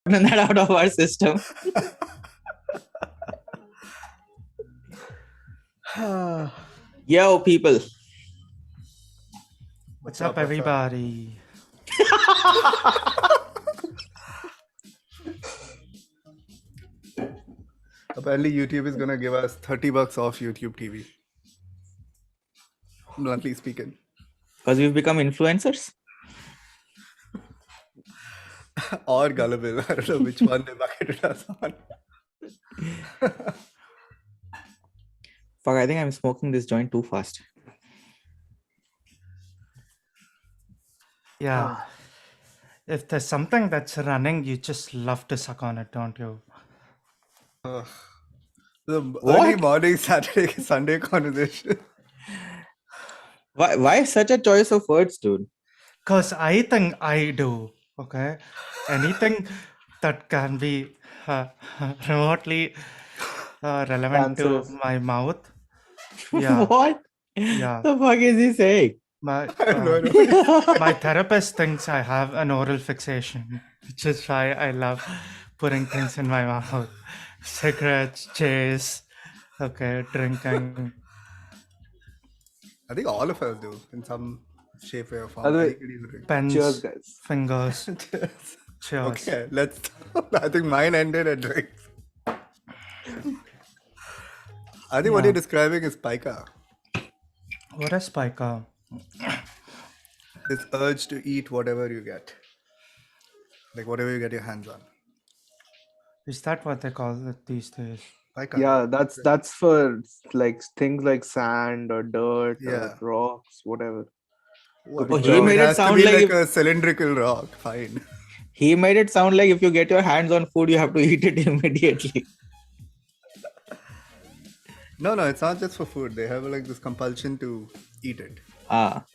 gotten that out of our system. Yo, people. What's up, everybody? Apparently, YouTube is gonna give us $30 off YouTube TV. Bluntly speaking. Because we've become influencers? Or gullible. I don't know which one they bucketed us on. Fuck, I think I'm smoking this joint too fast. Yeah. If there's something that's running, you just love to suck on it, don't you? The What? early morning Saturday, Sunday conversation. Why such a choice of words, dude? Because I think I do, okay? Anything that can be remotely relevant to Cancers. my mouth. Yeah. What? Yeah. The fuck is he saying? My, I have no idea. my therapist thinks I have an oral fixation, which is why I love putting things in my mouth. Cigarettes, chase, okay, drinking. I think all of us do in some shape, way, or form. By the way, Anybody who drinks. Pens, Cheers, guys. fingers, Cheers. cheers. Okay, let's stop. I think mine ended at drinks. I think what Yeah. you're describing is pica. What is pica? This urge to eat whatever you get. Like whatever you get your hands on. Is that what they call it these days? Pica. Yeah, that's for like things like sand or dirt Yeah. or rocks, whatever. What? Oh, he So made it has to sound be like like if- a cylindrical rock. Fine. He made it sound like if you get your hands on food, you have to eat it immediately. No, it's not just for food. They have like this compulsion to eat it.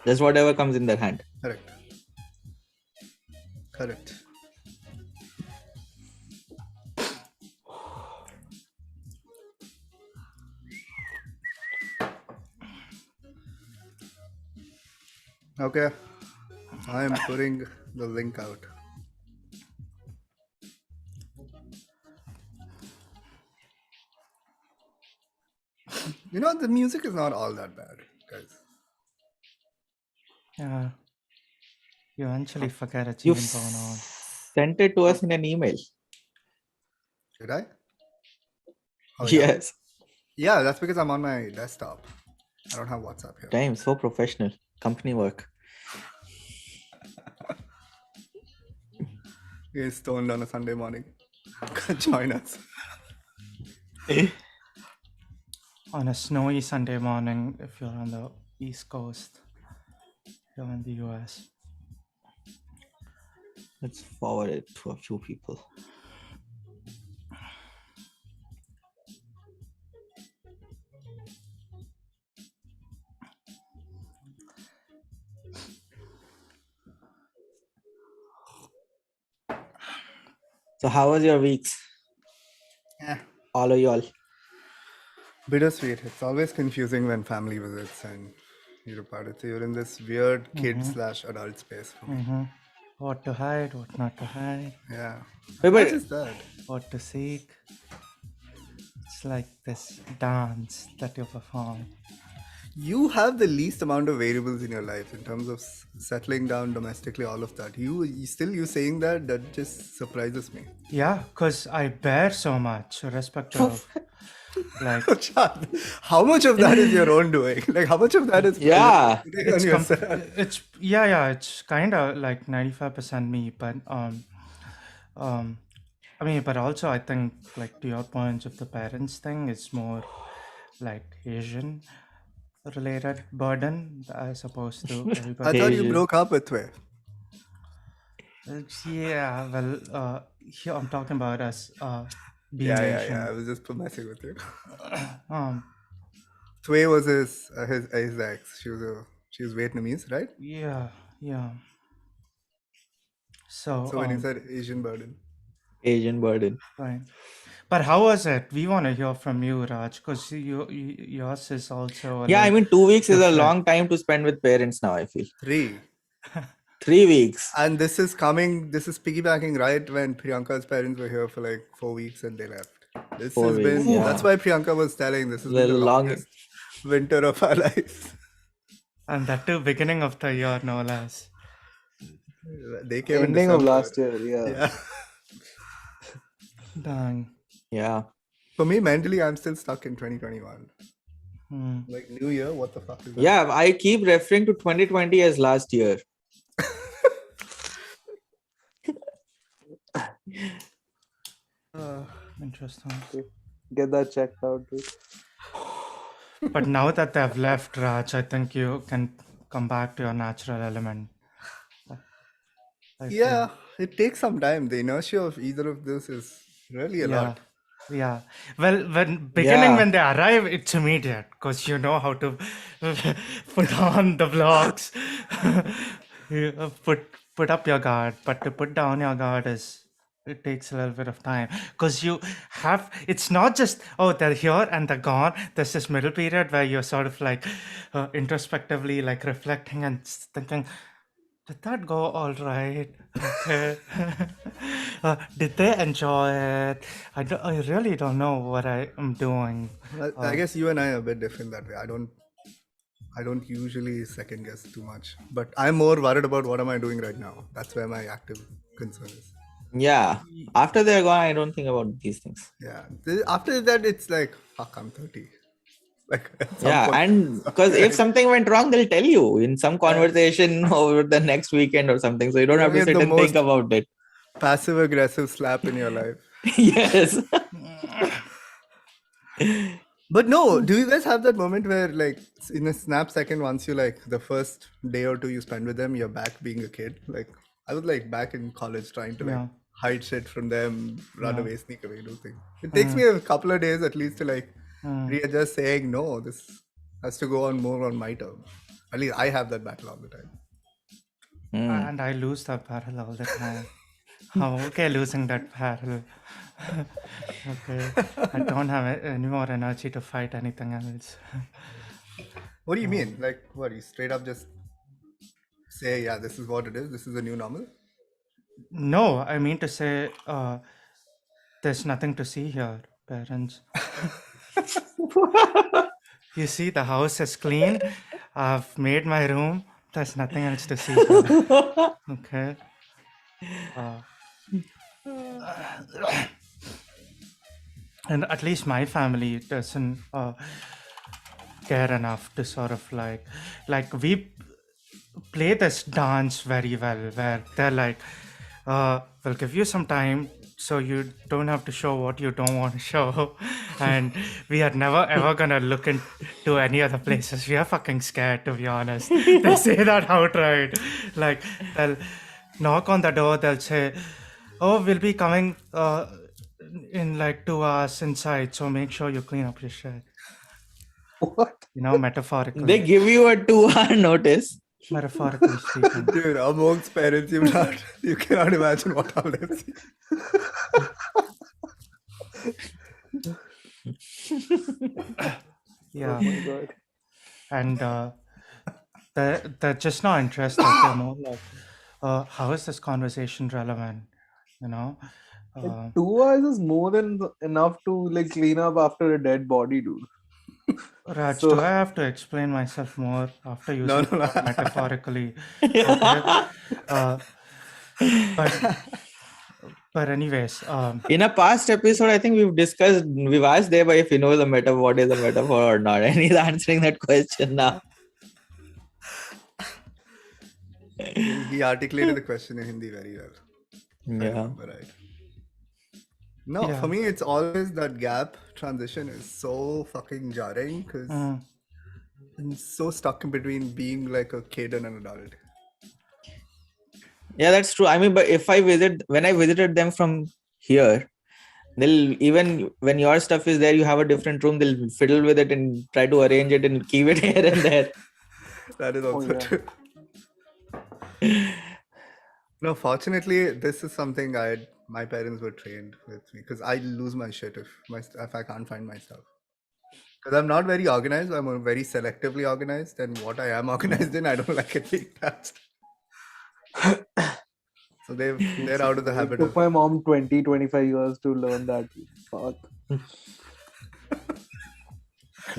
Just whatever comes in their hand. Correct. Okay. I am putting the link out. You know, the music is not all that bad, guys. Yeah. You eventually forget it's You even going on. sent it to us in an email. Did I? Oh, yeah. Yes. Yeah, that's because I'm on my desktop. I don't have WhatsApp here. Damn, so professional. Company work. You're stoned on a Sunday morning. Join us. On a snowy Sunday morning, if you're on the East Coast, you're in the US. Let's forward it to a few people. So how was your weeks? Yeah. All of y'all. Bittersweet. It's always confusing when family visits and you're a part of it. So you're in this weird kid/adult space for me. Mm-hmm. What to hide, what not to hide, Yeah. Wait, What but is that? what to seek. It's like this dance that you perform. You have the least amount of variables in your life in terms of settling down domestically, all of that. You saying that just surprises me. Yeah, because I bear so much, irrespective of like Chad, how much of that is your own doing? Like, how much of that is Yeah. putting on it's yourself? it's kind of like 95% me, but I mean, but also I think like to your point of the parents thing, it's more like Asian related burden as opposed to I everybody. thought you Asian. broke up with Twe. Yeah, well, here I'm talking about us being Asian. Yeah. I was just messing with you. Um, Twe was his ex. She was Vietnamese, right? yeah. So when you said Asian burden, Asian burden. Right. But how was it? We want to hear from you, Raj, because yours is also. Yeah, I mean, 2 weeks is a different. long time to spend with parents now, I feel. 3. 3 weeks. And this is piggybacking right when Priyanka's parents were here for like 4 weeks and they left. This 4 has weeks, been, yeah. that's why Priyanka was telling this has The been the long- longest winter of our lives. And that too, beginning of the year, no less. They came Ending in of December. last year, yeah. Yeah. Dang. Yeah. For me, mentally, I'm still stuck in 2021. Hmm. Like, New Year, what the fuck is that? Yeah, I keep referring to 2020 as last year. Interesting. Get that checked out, dude. But now that they've left, Raj, I think you can come back to your natural element. I feel. Yeah, it takes some time. The inertia of either of this is really a lot. Yeah. Well, when they arrive, it's immediate because you know how to put on the blocks, you put up your guard. But to put down your guard it takes a little bit of time because it's not just they're here and they're gone. There's this middle period where you're sort of like introspectively like reflecting and thinking, did that go all right? Okay. Did they enjoy it? I really don't know what I am doing. I guess you and I are a bit different that way. I don't usually second guess too much, but I'm more worried about what am I doing right now. That's where my active concern is. Yeah. After they're gone, I don't think about these things. Yeah. After that, it's like, fuck, I'm 30. Like, at some Yeah, point- and because if something went wrong, they'll tell you in some conversation over the next weekend or something. So you don't have to Get sit the and think most- about it. passive aggressive slap in your life. Yes. But no, do you guys have that moment where, like, in a snap second, once you like the first day or two you spend with them, you're back being a kid? Like, I was like back in college trying to like Yeah. hide shit from them, run away, sneak away, do things. It takes me a couple of days at least to like readjust, saying no, this has to go on more on my terms. At least I have that battle all the time. And I lose that battle all the time. I'm okay losing that battle. Okay. I don't have any more energy to fight anything else. What do you mean? Like, what, you straight up just say, yeah, this is what it is, this is the new normal? No, I mean to say, there's nothing to see here, parents. You see, the house is clean. I've made my room. There's nothing else to see here. Okay. And at least my family doesn't care enough to sort of like we play this dance very well where they're like, we'll give you some time so you don't have to show what you don't want to show. And we are never ever gonna look into any other places. We are fucking scared, to be honest. They say that outright. Like, they'll knock on the door, they'll say, oh, we'll be coming in like 2 hours inside, so make sure you clean up your shit. What? You know, metaphorically. They give you a 2-hour notice. Metaphorically speaking. Dude, amongst parents, you cannot imagine what all they've seen. Yeah. Oh my god. And they're just not interested. They're more like, how is this conversation relevant? You know? 2 hours is more than enough to like clean up after a dead body, dude. Raj, So- do I have to explain myself more after using No. the word metaphorically? Okay. But anyways, In a past episode, I think we've asked Deva if he knows what is a metaphor or not. And he's answering that question now. He articulated the question in Hindi very well. I Yeah. remember, right? No, Yeah. for me, it's always that gap transition is so fucking jarring because I'm so stuck in between being like a kid and an adult. Yeah, that's true. I mean, but when I visited them from here, even when your stuff is there, you have a different room, they'll fiddle with it and try to arrange it and keep it here and there. That is also yeah. true. No, fortunately, this is something my parents were trained with me because I lose my shit if I can't find my stuff. Because I'm not very organized. I'm very selectively organized, and what I am organized in, I don't like it being touched. So they're out of the It habit took of. my mom 20-25 years to learn that path.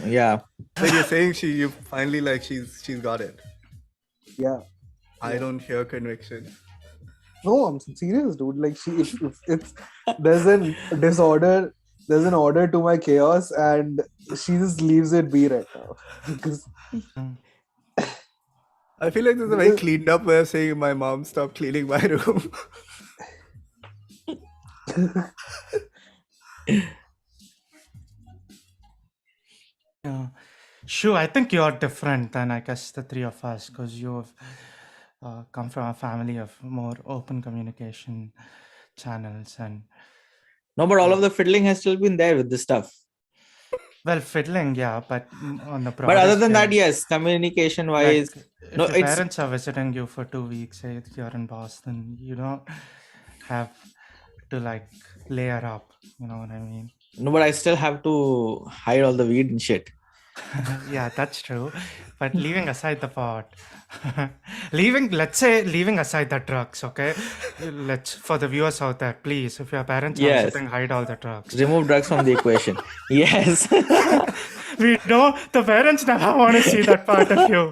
Yeah. But you're saying you finally like she's got it. Yeah. I don't hear conviction. No, I'm serious, dude. Like if it's there's an disorder, there's an order to my chaos, and she just leaves it be right now. Because I feel like this is a very cleaned up way of saying my mom stopped cleaning my room. Yeah. Sure, I think you're different than I guess the three of us because you've come from a family of more open communication channels and No, but all of the fiddling has still been there with this stuff. well, fiddling, yeah, but on the But other broader than that, scale, yes, communication like wise, if no, your it's parents are visiting you for 2 weeks, say you're in Boston, you don't have to like layer up, you know what I mean? no, but I still have to hide all the weed and shit. Yeah, that's true. But leaving aside the pot, leaving aside the drugs, okay? For the viewers out there, please, if your parents are Yes. visiting, hide all the drugs. Remove drugs from the equation. Yes. We know the parents never want to see that part of you.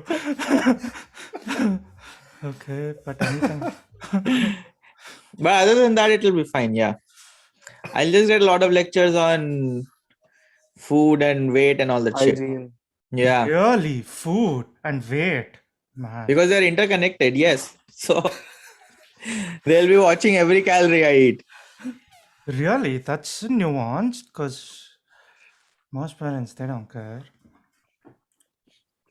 Okay, but anything. But other than that, it'll be fine. Yeah. I'll just get a lot of lectures on food and weight and all that shit. hygiene. Yeah. Really, food and weight, man. Because they're interconnected. Yes. So they'll be watching every calorie I eat. Really, that's nuanced because most parents they don't care.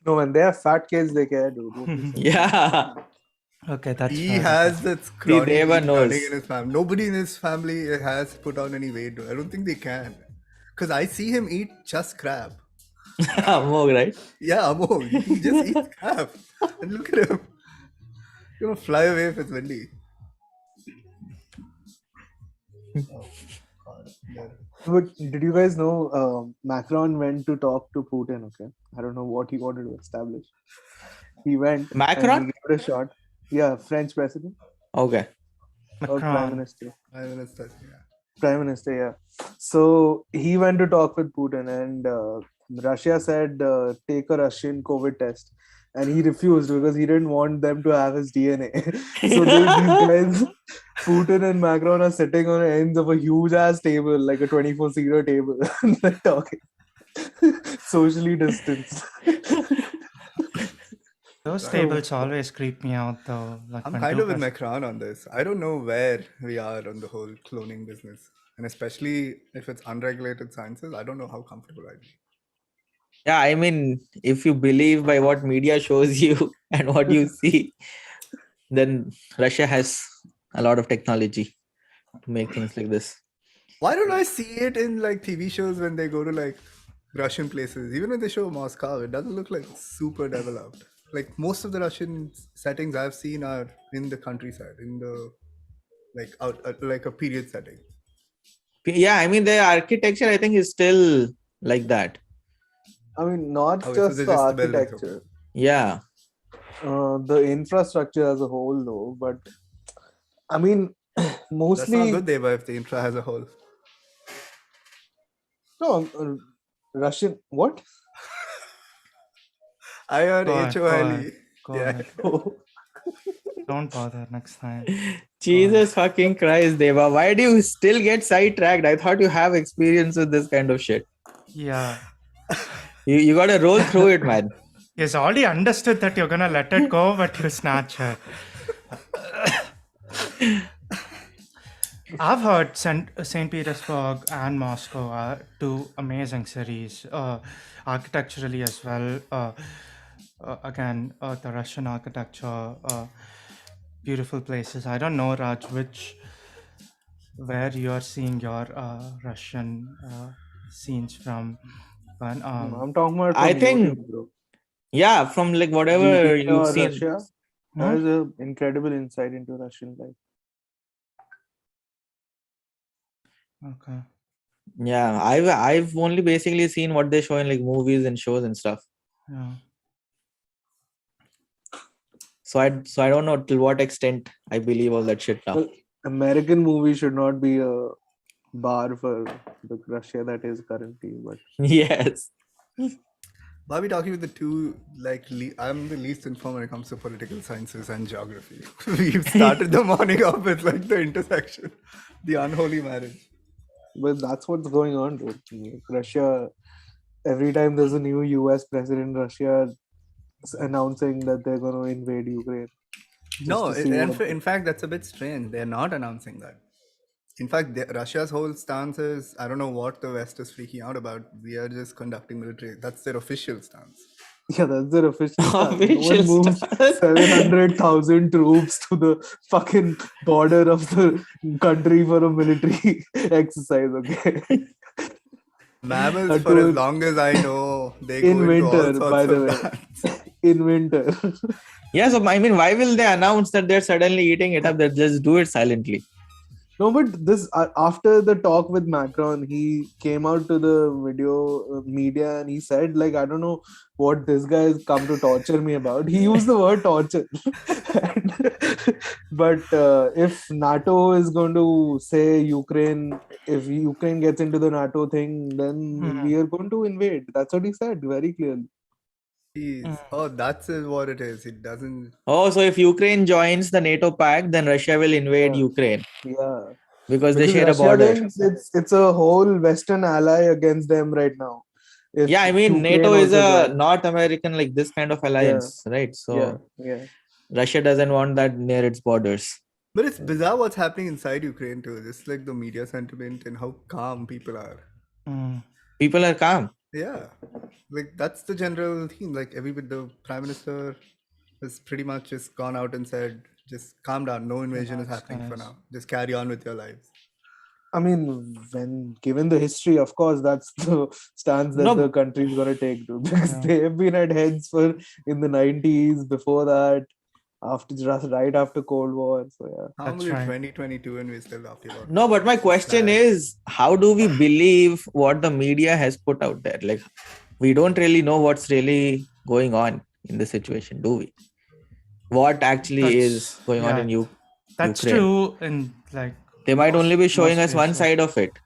No, when they have fat kids, they care, dude. What is- Yeah. Okay, that's He fair. has that chronic Deva eating knows. in his family. Nobody in his family has put on any weight. I don't think they can. Because I see him eat just crab. More, right? Yeah, Amog. He just eats crab. And look at him. You're gonna fly away if it's windy. But did you guys know Macron went to talk to Putin? Okay, I don't know what he wanted to establish. He went. and Macron? he gave it a shot. Yeah, French president Okay. or prime Macron. minister. Yeah. Prime minister, yeah. So he went to talk with Putin, and Russia said take a Russian COVID test, and he refused because he didn't want them to have his DNA. So these guys, Putin and Macron, are sitting on the ends of a huge ass table, like a 24-seater table, and they're talking socially distanced. Those tables always creep me out though. Like I'm when kind two of with pers- Macron on this. I don't know where we are on the whole cloning business. And especially if it's unregulated sciences, I don't know how comfortable I'd be. Yeah. I mean, if you believe by what media shows you and what you see, then Russia has a lot of technology to make things like this. Why don't I see it in like TV shows when they go to like Russian places? Even when they show Moscow, it doesn't look like super developed. Like most of the Russian settings I've seen are in the countryside, in the like like a period setting. Yeah. I mean, the architecture, I think, is still like that. I mean, not Okay, so just they're the just the buildings, architecture, Yeah. the infrastructure as a whole, though. But I mean, That's not mostly good, Deva, if the infra has a hole. no Russian. What? I heard Go ahead, HOLE. go Yeah. ahead. Don't bother next time. Jesus fucking Christ, Deva. Why do you still get sidetracked? I thought you have experience with this kind of shit. Yeah. You gotta roll through it, man. He's already understood that you're gonna let it go, but you snatch it. I've heard St. Petersburg and Moscow are two amazing cities, architecturally as well. Again, the Russian architecture, beautiful places. I don't know, Raj, where you're seeing your Russian scenes from. But, I'm talking about. I from think- YouTube, bro. Yeah, from like whatever YouTube you've or seen. Russia. That is an incredible insight into Russian life. Okay. Yeah, I've only basically seen what they show in like movies and shows and stuff. Yeah. So I don't know till what extent I believe all that shit now. Well, American movie should not be a bar for the Russia that is currently. But Yes. Why are we talking with the two, like, I'm the least informed when it comes to political sciences and geography. We've started the morning off with, like, the intersection, the unholy marriage. that's what's going on, dude. Like, Russia. Every time there's a new US president, Russia is announcing that they're going to invade Ukraine. No, to see what- in fact, that's a bit strange. They're not announcing that. In fact, Russia's whole stance is, I don't know what the West is freaking out about. We are just conducting military. That's their official stance. Yeah, that's their official stance. No Official one moves stance. 700,000 troops to the fucking border of the country for a military exercise, okay? Mammals, for as Dude, long as I know, they go in into all winter, sorts by the of way. dance. In winter. Yeah, so I mean, why will they announce that they're suddenly eating it up? They just do it silently. No, but this after the talk with Macron, he came out to the video media and he said, like, I don't know what this guy has come to torture me about. He used the word torture. But if NATO is going to say Ukraine, if Ukraine gets into the NATO thing, then we are going to invade. That's what he said very clearly. Jeez. Oh, that's what it is. It doesn't. Oh, so if Ukraine joins the NATO pact, then Russia will invade Yeah. Ukraine Yeah. because they Because share a Russia border. thinks it's a whole Western ally against them right now. If Yeah, I mean, Ukraine NATO is also a joins. North American, like this kind of alliance, right? So Yeah. Russia doesn't want that near its borders. But it's bizarre what's happening inside Ukraine too. Just like the media sentiment and how calm people are. People are calm. Yeah, like that's the general theme. Like the prime minister has pretty much just gone out and said, "Just calm down. No invasion is happening for now. Just carry on with your lives." I mean, when given the history, of course, that's the stance that No. the country is going to take, too, because they have been at heads for in the 90s, before that, right after Cold War. So yeah, How That's many right. 2022 and we're still talking about No, but my question is, how do we believe what the media has put out there? Like, we don't really know what's really going on in the situation, do we? What actually is going on in That's Ukraine? true in like They might only be showing most us one cases. side of it.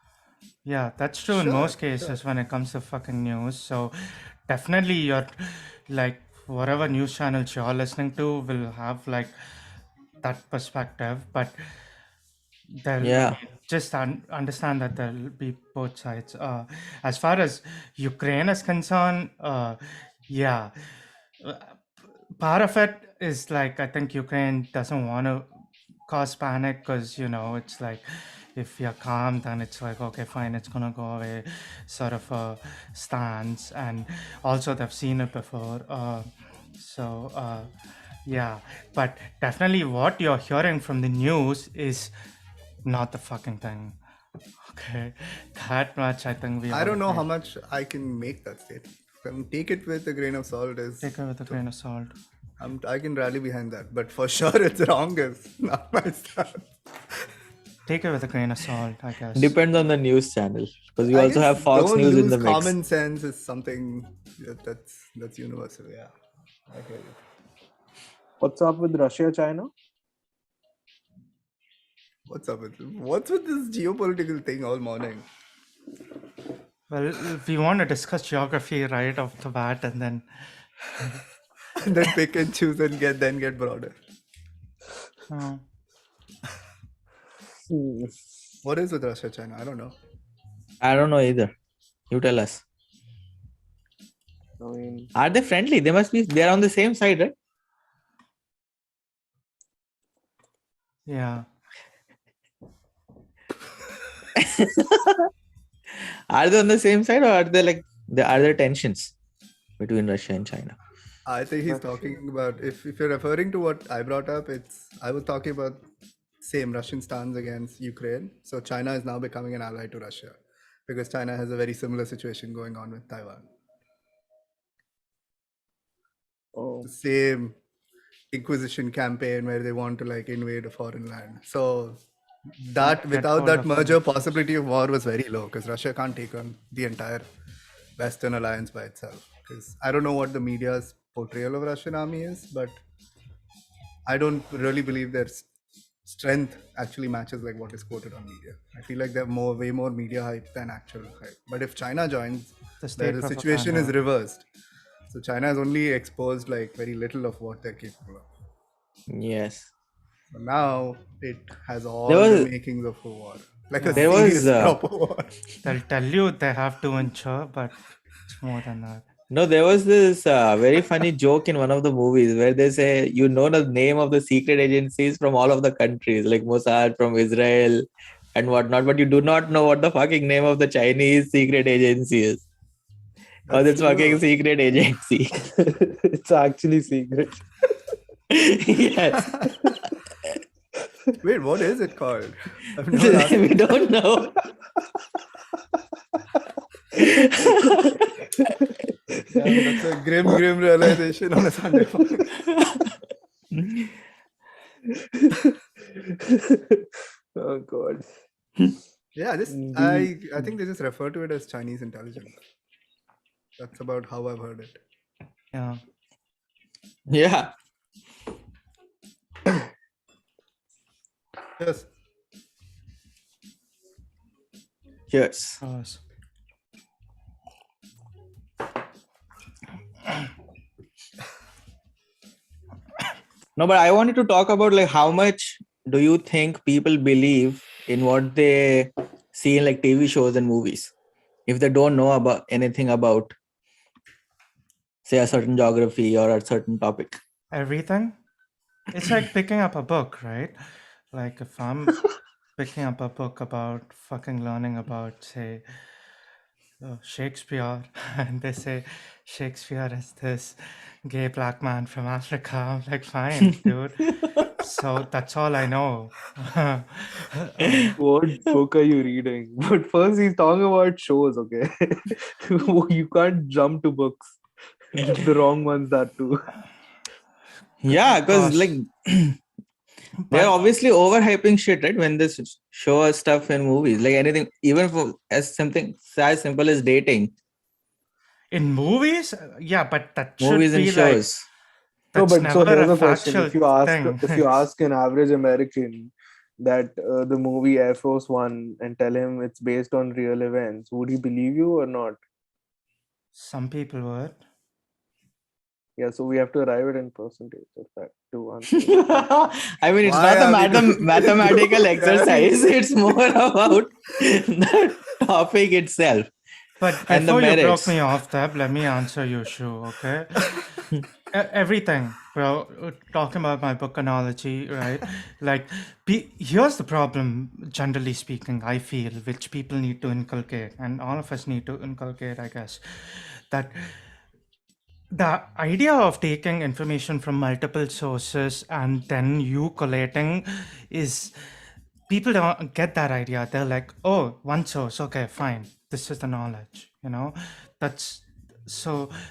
Yeah, that's true in Sure, most cases when it comes to fucking news. So definitely you're like whatever news channels you're listening to will have like that perspective, but they'll Yeah. just understand that there'll be both sides. As far as Ukraine is concerned, yeah, uh, part of it is like I think Ukraine doesn't want to cause panic because it's like if you're calm, then it's like okay, fine, it's gonna go away, sort of a stance, and also they've seen it before. Yeah, but definitely what you're hearing from the news is not the fucking thing. Okay, that much I think we. I all don't know agree. how much I can make that statement. Take it with a grain of salt. Take it with a grain of salt. I can rally behind that, but for sure it's wrong. Is not my stance. Take it with a grain of salt, I guess. Depends on the news channel. Because we I also guess have Fox don't News in lose the mix. common sense is something that's universal. Yeah, I hear you. what's up with Russia, China? What's with this geopolitical thing all morning? Well, we want to discuss geography right off the bat, and then And then pick and choose and get broader. uh, What is with Russia, China? I don't know. I don't know either. You tell us. I mean, Are they friendly? They must be. They're on the same side, right? yeah. Are they on the same side, or are there tensions between Russia and China? I think he's talking about if you're referring to what I brought up, I was talking about same Russian stance against Ukraine. So China is now becoming an ally to Russia because China has a very similar situation going on with Taiwan. oh, The same Inquisition campaign where they want to like invade a foreign land. So that Get without hold that of merger, possibility of war was very low because Russia can't take on the entire Western alliance by itself. Because I don't know what the media's portrayal of Russian army is, but I don't really believe their strength actually matches like what is quoted on media. I feel like they're way more media hype than actual hype. But if China joins, The state the situation is propaganda. reversed. So China has only exposed like very little of what they're capable of. Yes. So now it has all There the was makings of a war, like a there was serious proper war. They'll tell you they have to ensure, but it's more than that. no, there was this very funny joke in one of the movies where they say you know the name of the secret agencies from all of the countries, like Mossad from Israel and whatnot, but you do not know what the fucking name of the Chinese secret agency is. Because That's it's fucking true. secret agency. It's actually secret. Yes. Wait, what is it called? I've never asked. We don't know. Yeah, that's a grim realization on a Sunday morning. Oh God. Yeah, I think they just refer to it as Chinese intelligence. That's about how I've heard it. Yeah. Yeah. Yes. Yes. Yes. No, but I wanted to talk about like how much do you think people believe in what they see in like TV shows and movies if they don't know about anything about, say, a certain geography or a certain topic? Everything. It's like picking up a book, right? Like if I'm picking up a book about fucking learning about, say, Shakespeare, and they say Shakespeare is this gay black man from Africa. I'm like, fine, dude. So that's all I know. What book are you reading? But first, he's talking about shows, okay? You can't jump to books. The wrong ones, that too. Yeah, Of because course. like they're But obviously overhyping shit, right? When they show us stuff in movies, like anything, even for as something as simple as dating, in movies, yeah, but that should movies and be like, shows. No, that's but so never here's a a question: factual thing. if you ask an average American that the movie Air Force One and tell him it's based on real events, would he believe you or not? Some people would. Yeah, so we have to arrive at in percentage of that to answer. the I mean, it's Why not a are we doing this, mathematical bro? exercise. It's more about the topic itself But and the before you broke merits. me off, Deb, let me answer you, Shu, okay? Everything, bro. Talking about my book analogy, right? Like, here's the problem, generally speaking, I feel, which people need to inculcate, and all of us need to inculcate, I guess, that the idea of taking information from multiple sources and then you collating is, people don't get that idea. They're like, oh, one source, okay, fine, this is the knowledge, that's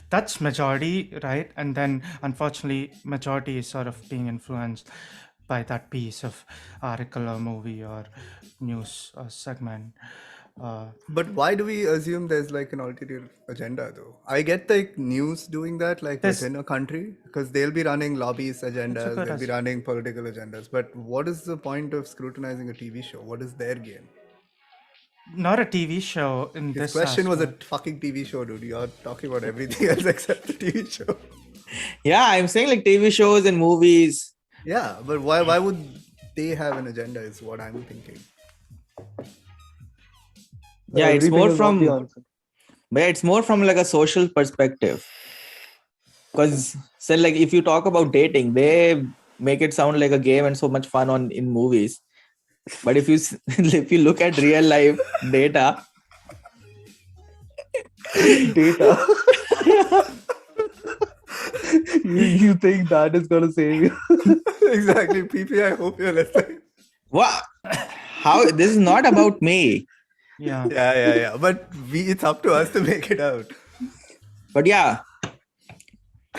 that's majority, right? And then unfortunately majority is sort of being influenced by that piece of article or movie or news or segment. But why do we assume there's like an ulterior agenda though? I get like news doing that like There's within a country because they'll be running lobbyist it's a agendas, good they'll be running political agendas. But what is the point of scrutinizing a TV show? What is their gain? not a TV show in His this question was a aspect. fucking TV show, dude. You're talking about everything else except the TV show. Yeah, I'm saying like TV shows and movies. Yeah, but why would they have an agenda is what I'm thinking. Yeah, it's Everything more is not the from answer. it's more from like a social perspective. Because say like if you talk about dating, they make it sound like a game and so much fun in movies. But if you if you look at real life data, Data. you think that is gonna save you? Exactly, PP. I hope you're listening. what? How? This is not about me. Yeah. Yeah. But it's up to us to make it out. But yeah,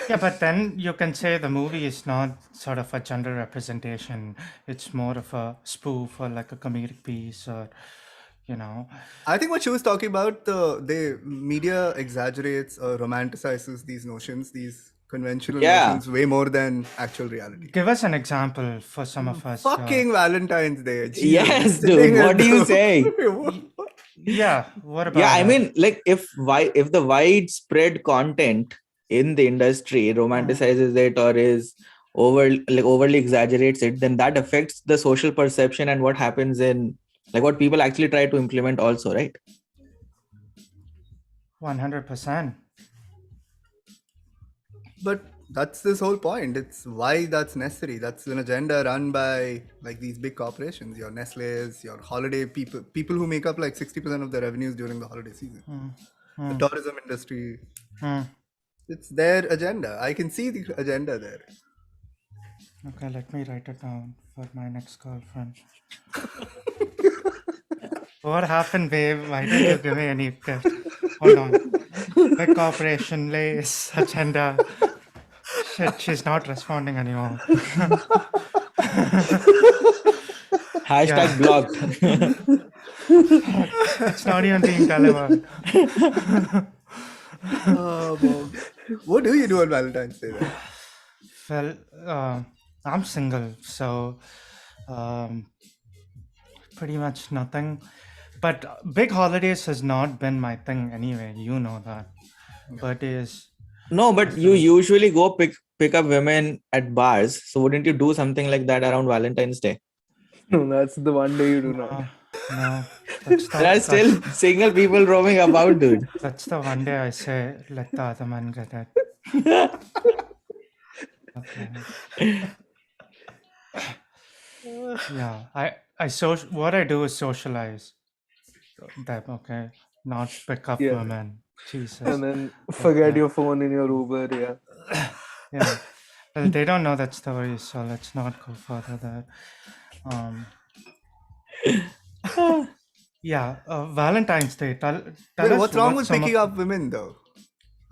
Yeah, but then you can say the movie is not sort of a gender representation. It's more of a spoof or like a comedic piece or, I think what she was talking about, the media exaggerates or romanticizes these notions, these conventional Yeah. notions way more than actual reality. Give us an example for some of us. Fucking Valentine's Day. Jesus, Yes, just dude. sitting What at do you the- say? Yeah, what about Yeah, I it? mean, like if the widespread content in the industry romanticizes it or is overly exaggerates it, then that affects the social perception and what happens in like what people actually try to implement also, right? 100%. But that's this whole point. It's why that's necessary. That's an agenda run by like these big corporations, your Nestle's, your holiday people who make up like 60% of the revenues during the holiday season. The tourism industry. Hmm. It's their agenda. I can see the agenda there. Okay, let me write it down for my next girlfriend. What happened, babe? Why didn't you give me any gift? Hold on. Big corporation, lace, agenda. Shit, she's not responding anymore. Hashtag Yeah. blocked. It's not even being delivered. What do you do on Valentine's Day then? Well, I'm single, so pretty much nothing. But big holidays has not been my thing anyway. You know that. Birthdays. No, but you usually go pick up women at bars. So wouldn't you do something like that around Valentine's Day? No, that's the one day you do not. No, that's There are the, still single people roaming about, dude. that's the one day I say, let the other man get it. Okay. Yeah, what I do is socialize them, okay? Not pick up Yeah. women. Jesus. And then forget your phone in your Uber. Yeah. Yeah. Well, they don't know that story, so let's not go further there. Yeah, Valentine's Day. Tell Wait, us what's wrong what with some of- picking up women though?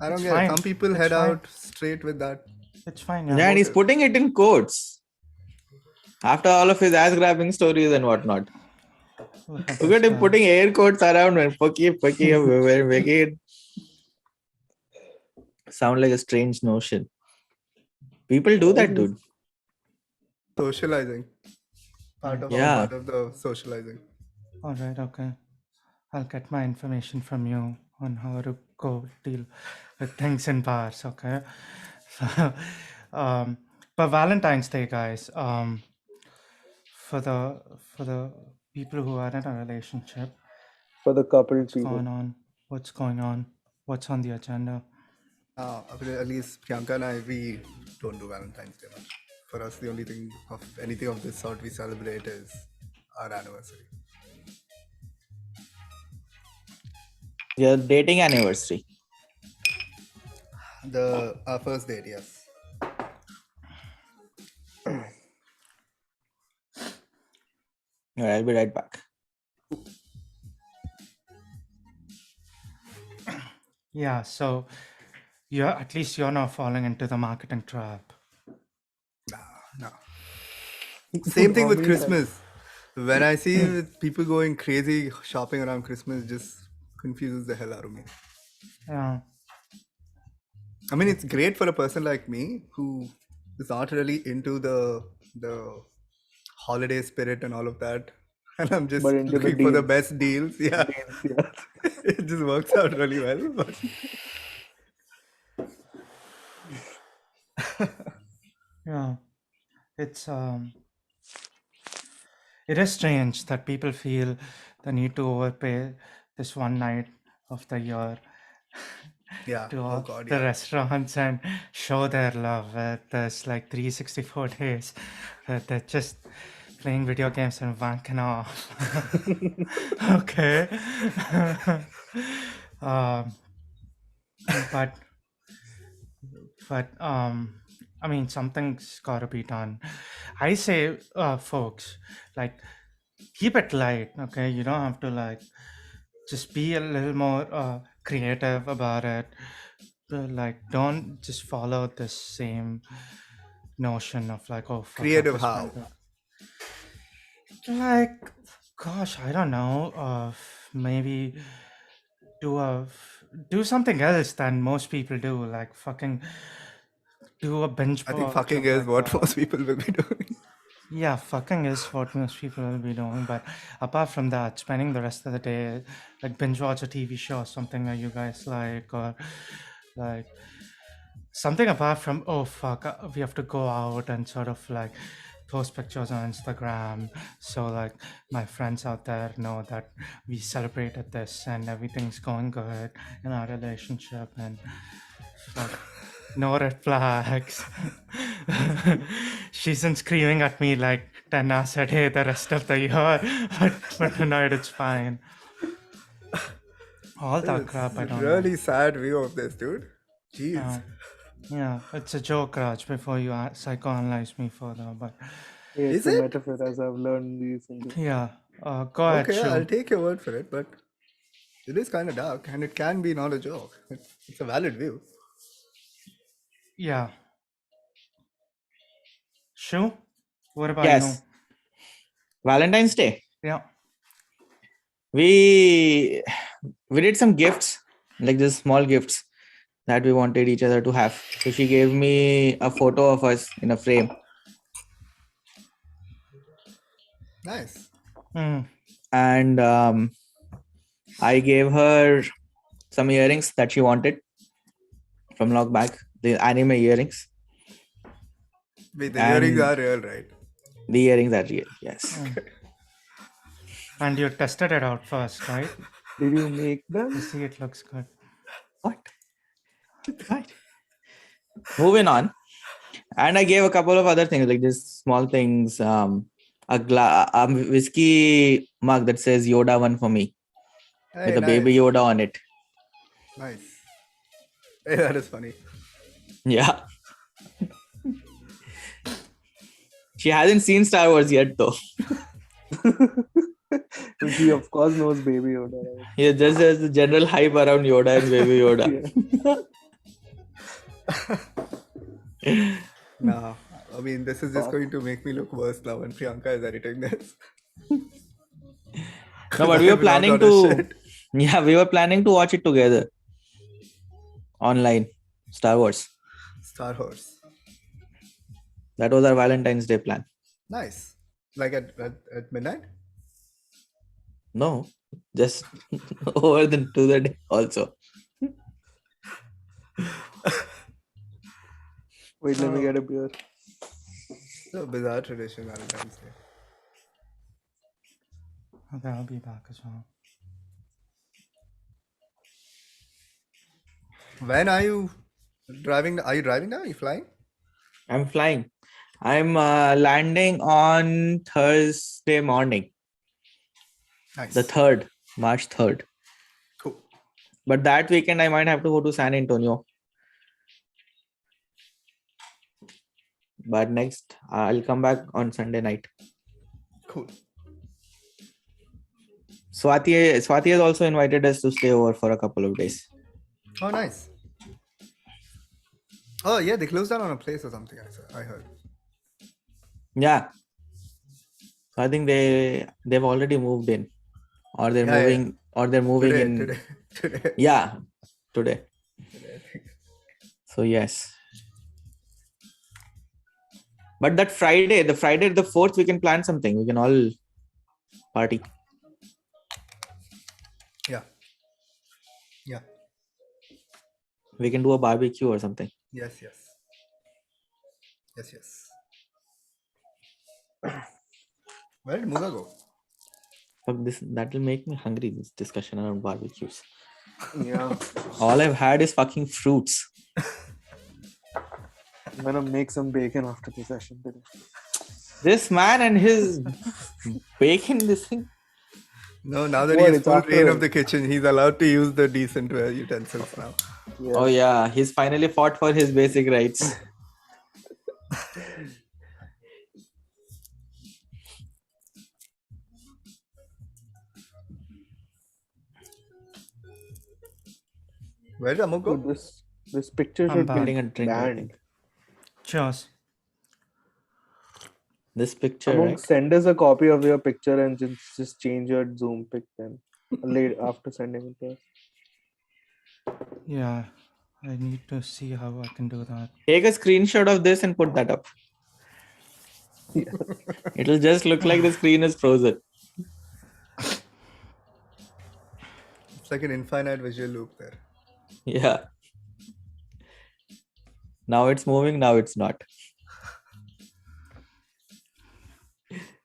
I don't It's get it. fine. Some people It's head fine. out straight with that. It's fine. Yeah, Yeah. and he's putting it in quotes. After all of his ass grabbing stories and whatnot. Look at him putting air quotes around and making it sound like a strange notion. People do that, dude. Socializing. Part of the socializing. All right. Okay. I'll get my information from you on how to go deal with things in bars. Okay. So, but Valentine's Day, guys. For the people who are in a relationship, For the couple what's people. going on? What's going on? What's on the agenda? At least Priyanka and I, we don't do Valentine's Day much. For us, the only thing of anything of this sort we celebrate is our anniversary. Your dating anniversary. Our first date, yes. All right, I'll be right back. Yeah. So at least you're not falling into the marketing trap. No. Same thing with Normally, Christmas. When I see people going crazy shopping around Christmas, just confuses the hell out of me. Yeah. I mean, it's great for a person like me who is not really into the holiday spirit and all of that, and I'm just But into the looking for the deals. best deals. Yeah, Yeah. it just works out really well. But Yeah. It is strange that people feel the need to overpay this one night of the year yeah, to oh all god, the yeah. restaurants and show their love. There's like 364 days that they're just playing video games and wanking off. Okay. But I mean, something's got to be done. I say, folks, like, keep it light, okay? You don't have to like just be a little more creative about it. Like, don't just follow the same notion of like, oh, fuck, I have Creative to spend how? it. Like, gosh, I don't know. Maybe do something else than most people do, like fucking do a binge I think watch fucking of, is like, what most people will be doing. yeah, fucking is what most people will be doing. But apart from that, spending the rest of the day, like binge watch a TV show or something that you guys like, or like something apart from, oh fuck, we have to go out and sort of like post pictures on Instagram. So like my friends out there know that we celebrated this and everything's going good in our relationship, and fuck, no red flags. She isn't screaming at me like 10 hours a day the rest of the year, but tonight it's fine. All that crap, I It's a don't know. really sad view of this, dude. Jeez. Yeah. Yeah, it's a joke, Raj, before you psychoanalyze me further. But Yeah, it's Is a it? metaphor, as I've learned recently. yeah, go ahead, Okay, I'll Shu. take your word for it, but it is kind of dark and it can be not a joke. It's a valid view. Yeah. Shu, what about Yes. Valentine's Day. you? Yeah. We did some gifts, like just small gifts that we wanted each other to have. So she gave me a photo of us in a frame. Nice. Mm. And I gave her some earrings that she wanted from long back, the anime earrings. Wait, the earrings And- are real, right? The earrings are real, yes. And you tested it out first, right? Did you make You them? see, it looks good. What? Right. Moving on. And I gave a couple of other things, like just small things. A whiskey mug that says Yoda one for me, Hey, with a nice. baby Yoda on it. Nice. Hey, that is funny. Yeah. She hasn't seen Star Wars yet, though. He of course knows Baby Yoda. Right? Yeah, just as the general hype around Yoda and baby Yoda. Yeah. Nah, I mean, this is just going to make me look worse now when Priyanka is editing this. No, but we were I've not planning done a to. shit. Yeah, we were planning to watch it together. Online. Star Wars. Star Wars. That was our Valentine's Day plan. Nice. Like at midnight? No, just over to the day also. Wait, let me get a beer. It's a bizarre tradition, Valentine's Day. Okay, I'll be back as well. When are you driving? Are you driving now? Are you flying? I'm flying. I'm landing on Thursday morning, Nice. the 3rd, March 3rd. Cool. But that weekend, I might have to go to San Antonio. But next, I'll come back on Sunday night. Cool. Swati has also invited us to stay over for a couple of days. Oh, nice. Oh, yeah, they closed down on a place or something, I heard. Yeah. So I think they've already moved in, or they're Yeah, yeah. moving, or they're moving in. Today. Yeah, today. Today, I think. So yes. But that Friday, the 4th, we can plan something. We can all party. Yeah. Yeah. We can do a barbecue or something. Yes, yes. Yes, yes. Where did Muga go? Fuck this, that will make me hungry, this discussion around barbecues. Yeah. All I've had is fucking fruits. I'm gonna make some bacon after the session today. This man and his bacon, this thing. No, now that What, he has it's full reign after- of the kitchen, he's allowed to use the decent utensils now. Yeah. Oh yeah, he's finally fought for his basic rights. Where did Amuk go? Dude, this picture I'm should back. be Getting a drink, I banned. think. Cheers. This picture, Among right? send us a copy of your picture and just change your Zoom pic then. Late after sending it to us. Yeah, I need to see how I can do that. Take a screenshot of this and put that up. It'll just look like the screen is frozen. It's like an infinite visual loop there. Yeah. Now it's moving, now it's not.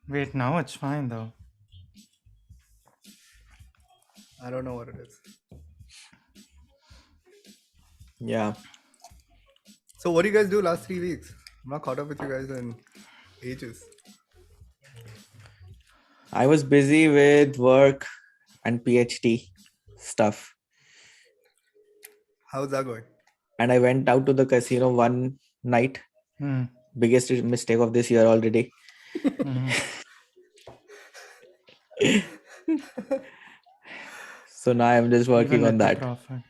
Wait, now it's fine though. I don't know what it is. Yeah. So what do you guys do last 3 weeks? I'm not caught up with you guys in ages. I was busy with work and PhD stuff. How's that going? And I went out to the casino one night. Hmm. Biggest mistake of this year already. Mhm. So now I'm just working Even on with the that. profit.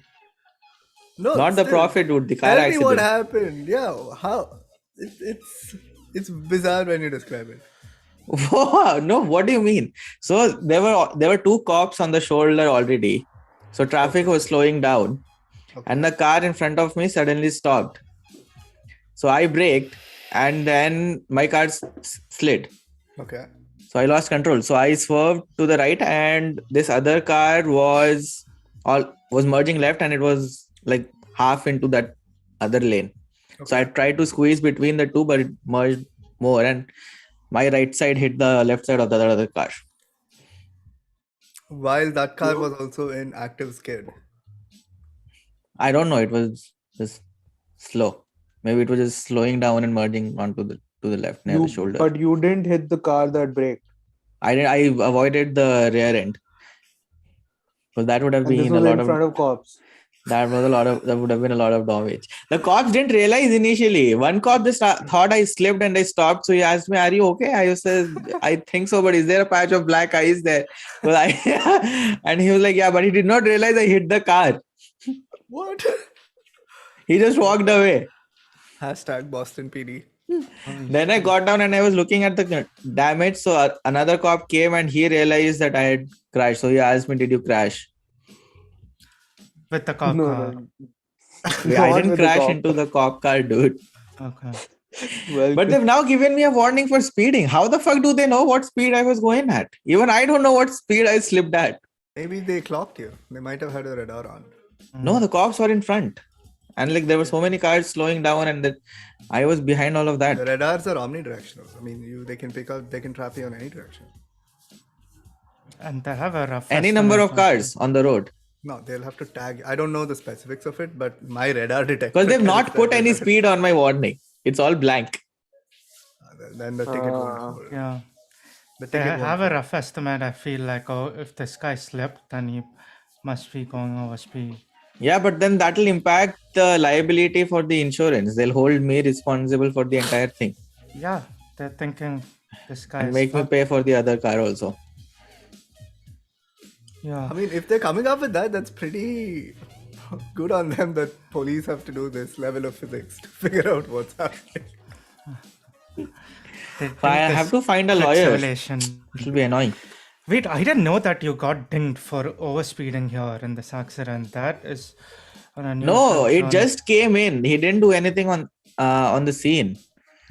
No, Not the still, profit, dude. The car Tell me what accident. happened. Yeah, how? It's bizarre when you describe it. No, what do you mean? So there were two cops on the shoulder already. So traffic was slowing down, Okay. and the car in front of me suddenly stopped. So I braked, and then my car slid. Okay. So I lost control. So I swerved to the right, and this other car was merging left, and it was like half into that other lane. So I tried to squeeze between the two, but it merged more, and my right side hit the left side of the other car. While that car was also in active skid. I don't know. It was just slow. Maybe it was just slowing down and merging onto the left near the shoulder. But you didn't hit the car that braked. I avoided the rear end. So that would have And this been was a lot in of front of cops. that would have been a lot of damage. The cops didn't realize initially. One cop just thought I slipped and I stopped. So he asked me, "Are you okay?" I said, "I think so, but is there a patch of black ice there?" Well, and he was like, "Yeah," but he did not realize I hit the car. What? He just walked away. Hashtag Boston PD. Then I got down and I was looking at the damage. So another cop came and he realized that I had crashed. So he asked me, "Did you crash?" With the cop car. I didn't crash into the cop car, dude. Okay. Well, But they've now given me a warning for speeding. How the fuck do they know what speed I was going at? Even I don't know what speed I slipped at. Maybe they clocked you. They might have had a radar on. No, the cops were in front. And like there were so many cars slowing down and that I was behind all of The that. radars are omnidirectional. I mean, they can trap you in any direction. And they have a rough Any number of estimate cars on the road. No, they'll have to tag. I don't know the specifics of it, but my radar detector. Because they've not tells put that any radar- speed on my warning. It's all blank. Then the ticket won't. Yeah. The They ticket have won't. a rough estimate. I feel like, oh, if this guy slipped, then he must be going over speed. Yeah, but then that will impact the liability for the insurance. They'll hold me responsible for the entire thing. Yeah, they're thinking this guy And is make me fucked. pay for the other car also. Yeah. I mean, if they're coming up with that, that's pretty good on them that police have to do this level of physics to figure out what's happening. They If I think have this to find a quick lawyer. simulation. It will be annoying. Wait, I didn't know that you got dinged for overspeeding here in this accident. That is an unusual No, it turn. just came in. He didn't do anything on the scene.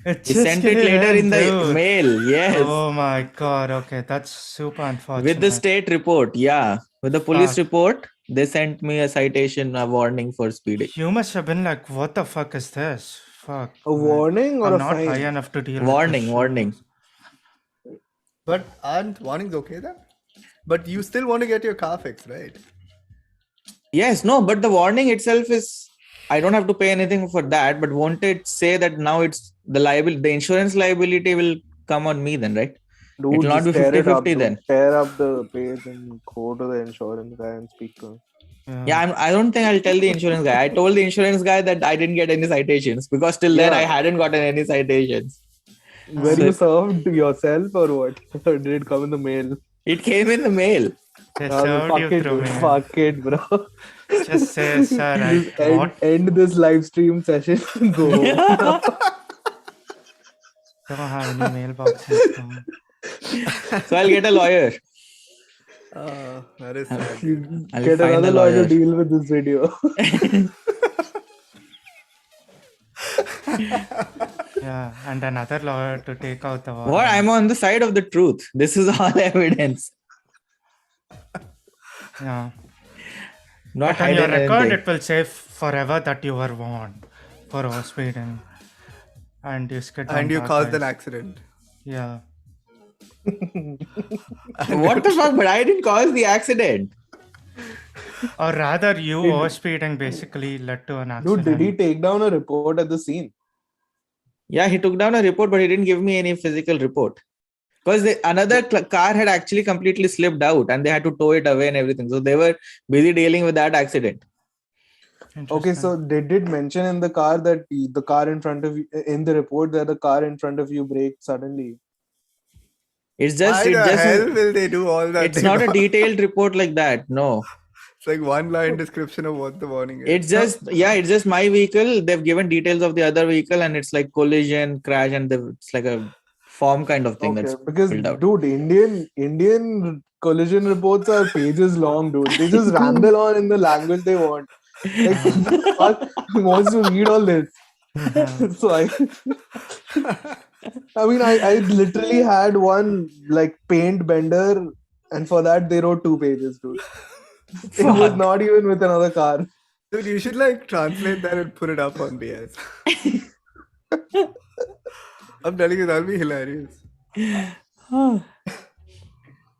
It He just sent it came later in the dude. mail. Yes. Oh my god. Okay, that's super unfortunate. With the state report. Yeah. With the police Fuck. report, they sent me a citation, a warning for speeding. You must have been like, what the fuck is this? Fuck. a warning or I'm a not high fine? enough to deal Warning, with this warning. shit. But aren't warnings okay then? But you still want to get your car fixed, right? Yes, no, but the warning itself is I don't have to pay anything for that, but won't it say that now it's the insurance liability will come on me then, right? Dude, It'll not just be tear it up, 50-50 dude. then. Tear up the page and go to the insurance guy and speak to him. Yeah, I don't think I'll tell the insurance guy. I told the insurance guy that I didn't get any citations because till then I Yeah. hadn't gotten any citations. Were So- you served yourself or what? Or did it come in the mail? It came in the mail. They Ah, served fuck you it, through dude. me. Fuck it, bro. Just say, sir, Just I what? end this live stream session. Go home. Don't have any mailboxes. No. So I'll get a lawyer. That is sad. You I'll get find another a lawyer lawyer. to deal with this video. Yeah, and another lawyer to take out the What? warrant. I'm on the side of the truth. This is all evidence. Yeah. Not But on your hiding record, anything. it will say forever that you were warned for overspeeding and you skid on And you dark caused an ice. accident. Yeah. What the fuck? But I didn't cause the accident. Or rather, you Did- overspeeding basically led to an Dude, accident. did he take down a report at the scene? Yeah, he took down a report, but he didn't give me any physical report. Because another car had actually completely slipped out and they had to tow it away and everything. So they were busy dealing with that accident. Okay, so they did mention in the car that the car in front of you, in the report, that the car in front of you braked suddenly. It's just, Why the hell will they do all that? it's not a detailed report like that. No. It's like one line description of what the warning is. It's just my vehicle. They've given details of the other vehicle and it's like collision, crash, and it's like a form kind of thing Okay, that's because filled out. dude, Indian collision reports are pages long, dude. They just ramble on in the language they want. Like, who the fuck wants to read all this? So I mean, I literally had one like paint bender, and for that they wrote 2 pages, dude. It was Fuck. not even with another car. Dude, you should like translate that and put it up on BS. I'm telling you, that'll be hilarious.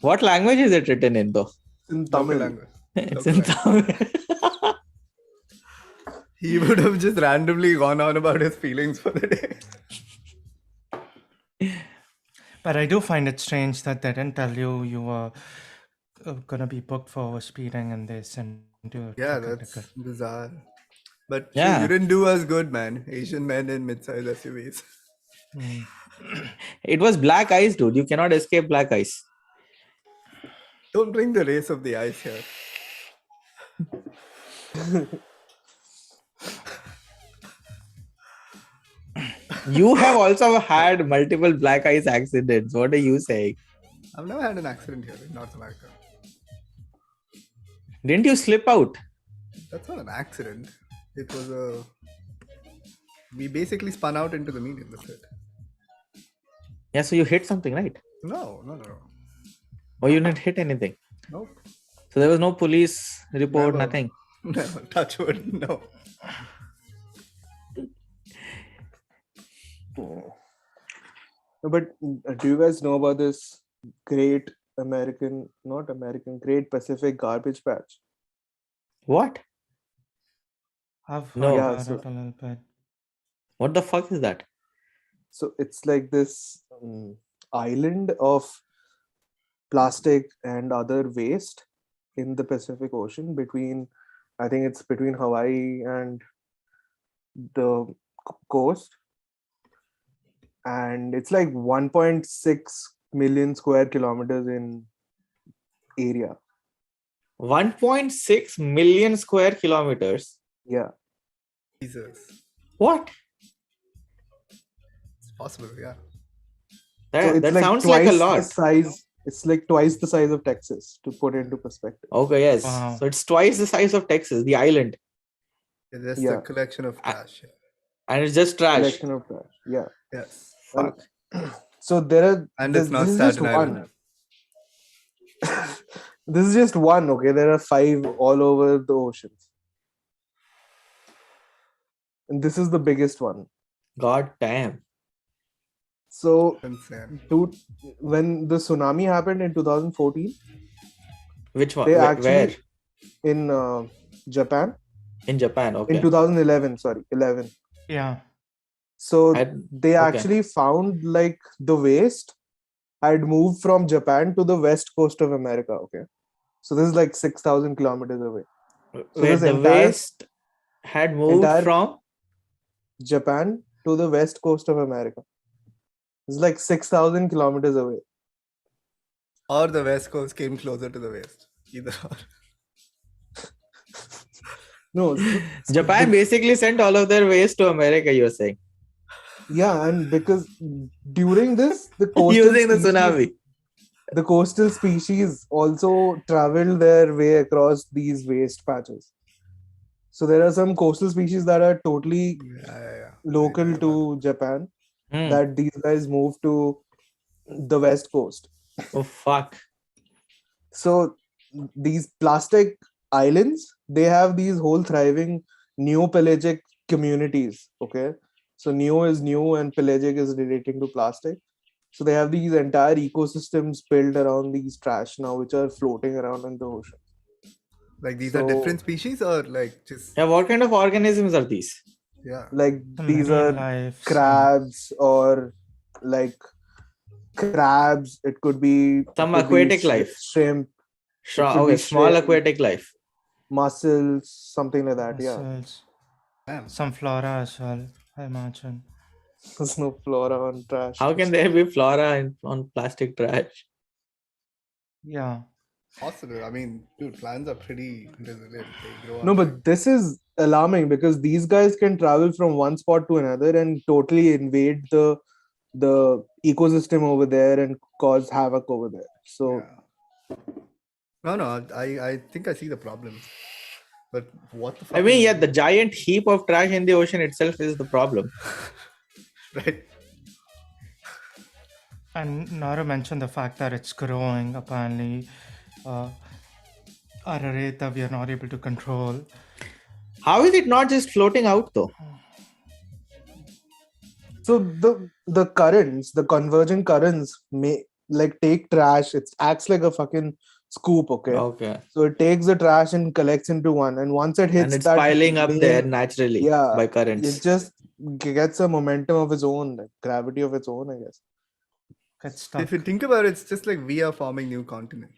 What language is it written in though? In Local Tamil. language. It's Local in language. Tamil. He would have just randomly gone on about his feelings for the day. But I do find it strange that they didn't tell you you were gonna be booked for overspeeding and they sent you a Yeah, ticket. that's bizarre. But Yeah. you didn't do as good, man. Asian men in mid-size SUVs. Mm. It was black ice, dude. You cannot escape black ice. Don't bring the race of the ice here. You have also had multiple black ice accidents. What are you saying? I've never had an accident here in North America. Didn't you slip out? That's not an accident. It was a. We basically spun out into the median. That's it. Yeah, so you hit something, right? No. Or you didn't hit anything. Nope. So there was no police report, Never. nothing. Never. Touch wood. No. No, but do you guys know about this Great Pacific Garbage Patch? What? I've heard No. Yeah, about so- it a little bit. What the fuck is that? So it's like this island of plastic and other waste in the Pacific Ocean I think it's between Hawaii and the coast. And it's like 1.6 million square kilometers in area. 1.6 million square kilometers. Yeah. Jesus. What? It's possible, yeah. That sounds like a the lot. size. It's like twice the size of Texas, to put it into perspective. Okay, yes. Wow. So it's twice the size of Texas, the island. It's just Yeah. a collection of trash. And it's just trash. Collection of trash. Yeah. Yes. Fuck. So there are. And this- it's not this is just Staten Island. one. This is just one. Okay, there are 5 all over the oceans, and this is the biggest one. God damn. So, Insane. dude, when the tsunami happened in 2014, Which one? they Where? actually in Japan In Japan. Okay. in 2011. Sorry, 11. Yeah. So they okay. actually found like the waste had moved from Japan to the west coast of America. Okay, so this is like 6,000 kilometers away. Where this the entire- waste had moved entire- from? Japan to the west coast of America. It's like 6,000 kilometers away. Or the West Coast came closer to the West. Either or. No, Japan basically sent all of their waste to America, you're saying. yeah, and because during this, the coastal Using the species- tsunami. the coastal species also traveled their way across these waste patches. So there are some coastal species that are totally Yeah. local to Japan Hmm. that these guys move to the west coast. Oh fuck. So these plastic islands, they have these whole thriving neopelagic communities. Okay, so neo is new and pelagic is relating to plastic. So they have these entire ecosystems built around these trash now, which are floating around in the ocean. Like these are So different species or like just Yeah, what kind of organisms are these? yeah. like The these marine are life. crabs or like crabs. It could be Some aquatic life. shrimp. It could Okay, be small shrimp, aquatic life. mussels, something like that. Yeah, Mussels. Damn. Some flora as well, I imagine. there's no flora on trash. How can there be flora on plastic trash? Yeah. Possible. I mean, dude, plants are pretty resilient. They grow No, on but this is alarming because these guys can travel from one spot to another and totally invade the ecosystem over there and cause havoc over there. So yeah. No, I think I see the problem. But what the fuck? I mean, is yeah, it? the giant heap of trash in the ocean itself is the problem. Right. And not to mention the fact that it's growing apparently at a rate that we are not able to control. How is it not just floating out though? so the currents, the converging currents may like take trash. It acts like a fucking scoop, okay? Okay. So it takes the trash and collects into one, and once it hits And it's that piling up there main- naturally yeah, by it currents. just gets a momentum of its own, like gravity of its own, I guess. Gets stuck. If you think about it, it's just like we are forming new continents.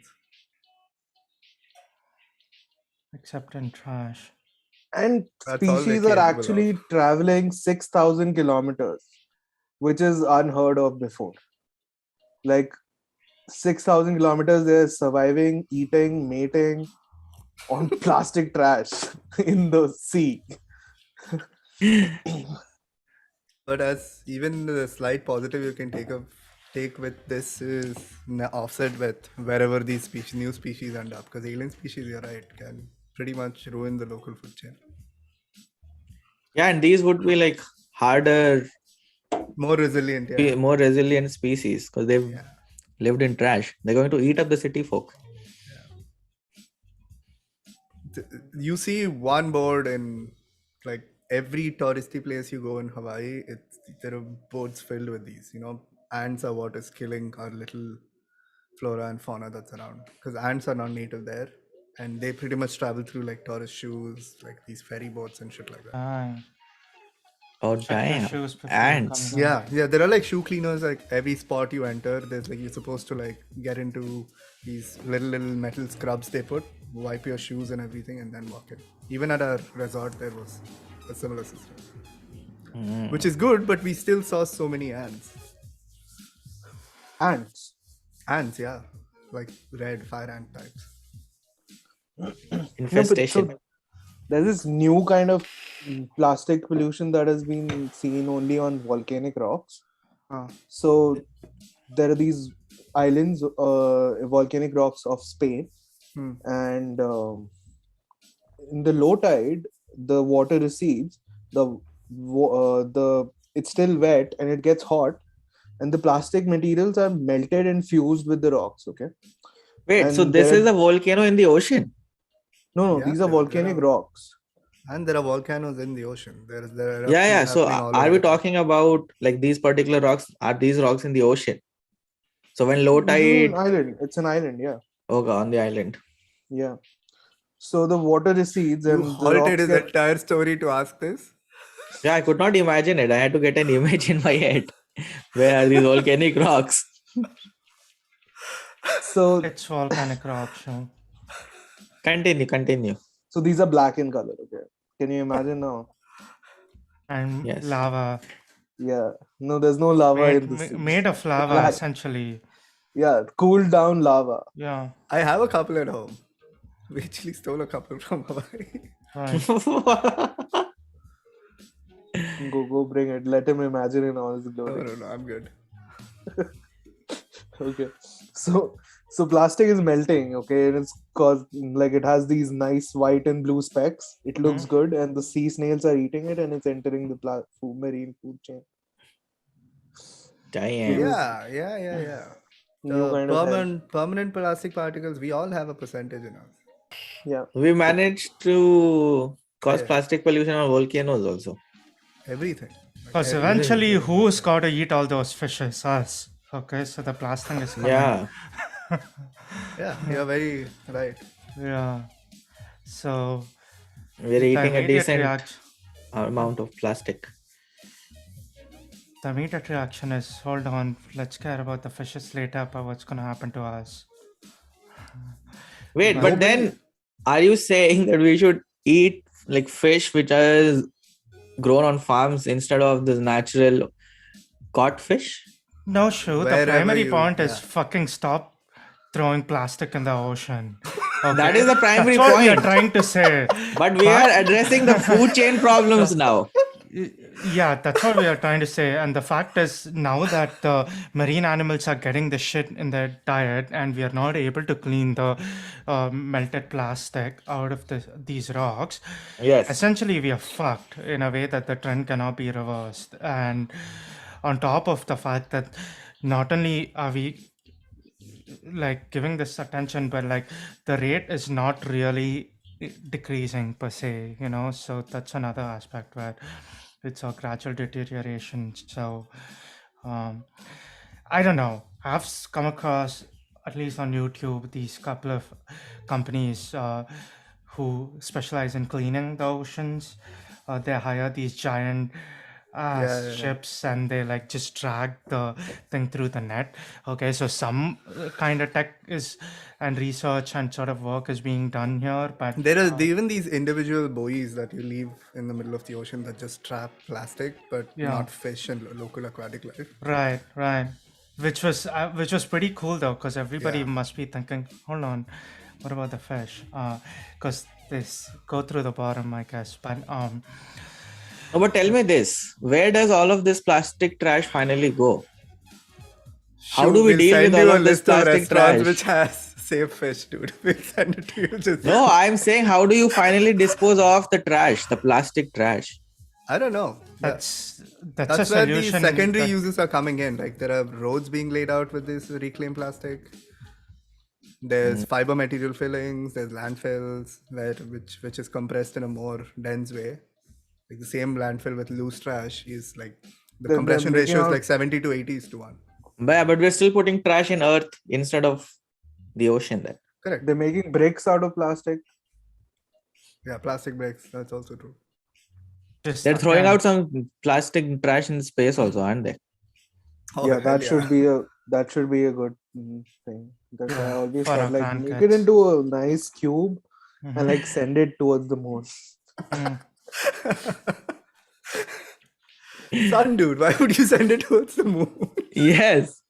Except in trash. And That's all they're species are capable actually of. traveling 6,000 kilometers, which is unheard of before. Like 6,000 kilometers, they're surviving, eating, mating on plastic trash in the sea. But as even the slight positive you can take with this is offset with wherever these new species end up. Because alien species, you're right, can pretty much ruin the local food chain. Yeah, and these would be like harder, More resilient, yeah. more resilient species because they've Yeah. lived in trash. They're going to eat up the city folk. You see one board in like every touristy place you go in Hawaii, there are boards filled with these. Ants are what is killing our little flora and fauna that's around. Because ants are not native there, and they pretty much travel through like tourist shoes, like these ferry boats and shit like that. Dang. Oh, Check your damn. shoes before you Ants. come in. Yeah, there are like shoe cleaners. Like every spot you enter, there's like you're supposed to like get into these little metal scrubs they put, wipe your shoes and everything, and then walk in. Even at our resort, there was a similar system, which is good. But we still saw so many ants. Ants. Ants, yeah, like red fire ant types. No, but Infestation. so there's this new kind of plastic pollution that has been seen only on volcanic rocks. So there are these islands, volcanic rocks of Spain, and in the low tide, the water recedes. It's still wet and it gets hot, and the plastic materials are melted and fused with the rocks. Okay. Wait, so And this there is a volcano in the ocean? No, Yeah, these are there volcanic are- rocks. And there are volcanoes in the ocean. There are Yeah. eruptions So happening all are over we the place. talking about like these particular rocks? Are these rocks in the ocean? So when low This is an tide, island. It's an island, yeah. okay, on the island. Yeah. So the water recedes You and the halted rocks his get entire story to ask this. Yeah, I could not imagine it. I had to get an image in my head. Where are these volcanic rocks? so It's volcanic rock show. Continue. so these are black in color, okay. Can you imagine now? And Yes. lava. Yeah. No, there's no lava in the sea. Made of lava, Black. essentially. Yeah, cooled down lava. Yeah. I have a couple at home. We actually stole a couple from Hawaii. Right. Go bring it. Let him imagine in all his glory. No, I'm good. Okay. So So plastic is melting, okay, and it's cause like it has these nice white and blue specks. It looks good, and the sea snails are eating it, and it's entering the marine food chain. Damn. Yeah. New The kind of health. permanent plastic particles, we all have a percentage in us. Yeah. We managed to cause Yeah. plastic pollution on volcanoes also. Everything. Because eventually, who's got to eat all those fishes? Us. Okay, so the plastic is coming. Yeah. Yeah, you're very right. Yeah. So We're the eating a immediate decent reaction, amount of plastic. the immediate reaction is, hold on, let's care about the fishes later, but what's going to happen to us? Wait, But but then are you saying that we should eat like fish which are grown on farms instead of the natural caught fish? no, Shu, the Wherever primary you- point is yeah. fucking stop throwing plastic in the ocean. Okay? That is the primary That's what we are point. trying to say. But we are addressing the food chain problems now. Yeah, that's what we are trying to say. And the fact is, now that the marine animals are getting the shit in their diet, and we are not able to clean the melted plastic out of these rocks, Yes. essentially we are fucked in a way that the trend cannot be reversed. And on top of the fact that not only are we like giving this attention, but like the rate is not really decreasing per se, so that's another aspect where it's a gradual deterioration. So I don't know, I've come across, at least on YouTube, these couple of companies who specialize in cleaning the oceans. They hire these giant ships, and they like just drag the thing through the net. Okay, so some kind of tech is and research and sort of work is being done here, but There are even these individual buoys that you leave in the middle of the ocean that just trap plastic, but Yeah. not fish and local aquatic life. right, which was pretty cool though, because everybody Yeah. must be thinking, hold on, what about the fish? Because they go through the bottom, I guess. But No, but tell me this: where does all of this plastic trash finally go? How do we We'll deal send with you all a of this list of plastic restaurants trash? which has safe fish, dude. We'll send it to you. Just No, I'm saying, how do you finally dispose of the trash, the plastic trash? I don't know. that's a That's where the solution. secondary that- uses are coming in. Like there are roads being laid out with this reclaimed plastic. There's fiber material fillings. There's landfills which is compressed in a more dense way. Like the same landfill with loose trash is like the They're compression making ratio is out- like 70 to 80 is to 1. But we're still putting trash in earth instead of the ocean then. Correct. They're making bricks out of plastic. Yeah, plastic bricks. That's also true. just They're throwing again, out some plastic trash in space also, aren't they? Oh, Yeah, hell that should be a good thing. That I always for our thought, like, make it grandkids. into a nice cube and like send it towards the moon. Sun, dude. Why would you send it towards the moon? Yes.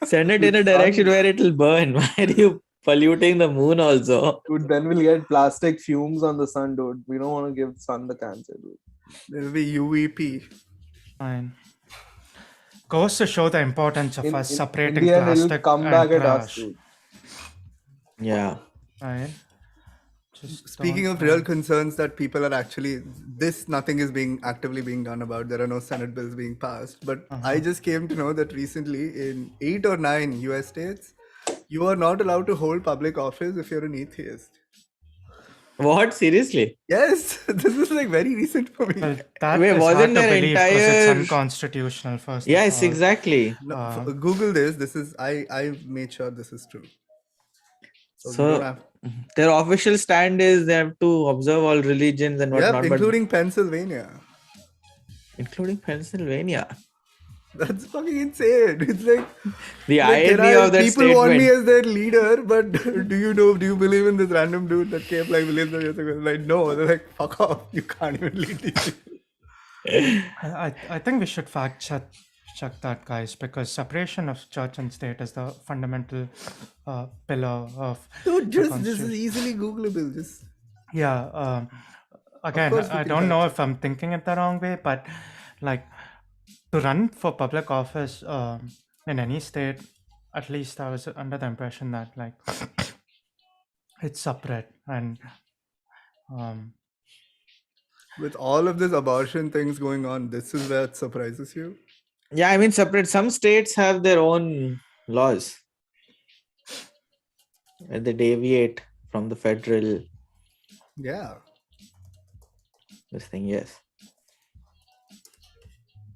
Send it in a direction where it'll burn. Why are you polluting the moon also? Dude, then we'll get plastic fumes on the sun, dude. We don't want to give sun the cancer, dude. It'll be UVP. Fine. Goes to show the importance of us separating in the end, it'll plastic come and back at us, trash. dude. Yeah. Right. Just Speaking don't- of real concerns that people are actually nothing is being actively being done about. There are no Senate bills being passed. But I just came to know that recently in 8 or 9 US states, you are not allowed to hold public office if you're an atheist. What? Seriously? Yes, this is like very recent for me. Well, that Wait, is wasn't hard to there believe because it's entire- unconstitutional. First, of Yes, all. exactly. No, Google this. This is I made sure this is true. So, So- you don't have, Their official stand is they have to observe all religions and whatnot, but including Pennsylvania. including Pennsylvania. That's fucking insane. It's like The like, irony of that people want me statement. as their leader, but do you believe in this random dude that came like millions of years ago? Like, no, they're like, fuck off. You can't even lead these. I think we should fact check that, guys, because separation of church and state is the fundamental pillar of Dude, the this is Constitution. easily Googleable. Just Yeah. Again, course we I can don't fact know if I'm thinking it the wrong way, but like to run for public office in any state, at least I was under the impression that like it's separate and um, With all of this abortion things going on, this is where it surprises you. Yeah, I mean, separate. Some states have their own laws, and they deviate from the federal Yeah. this thing. Yes.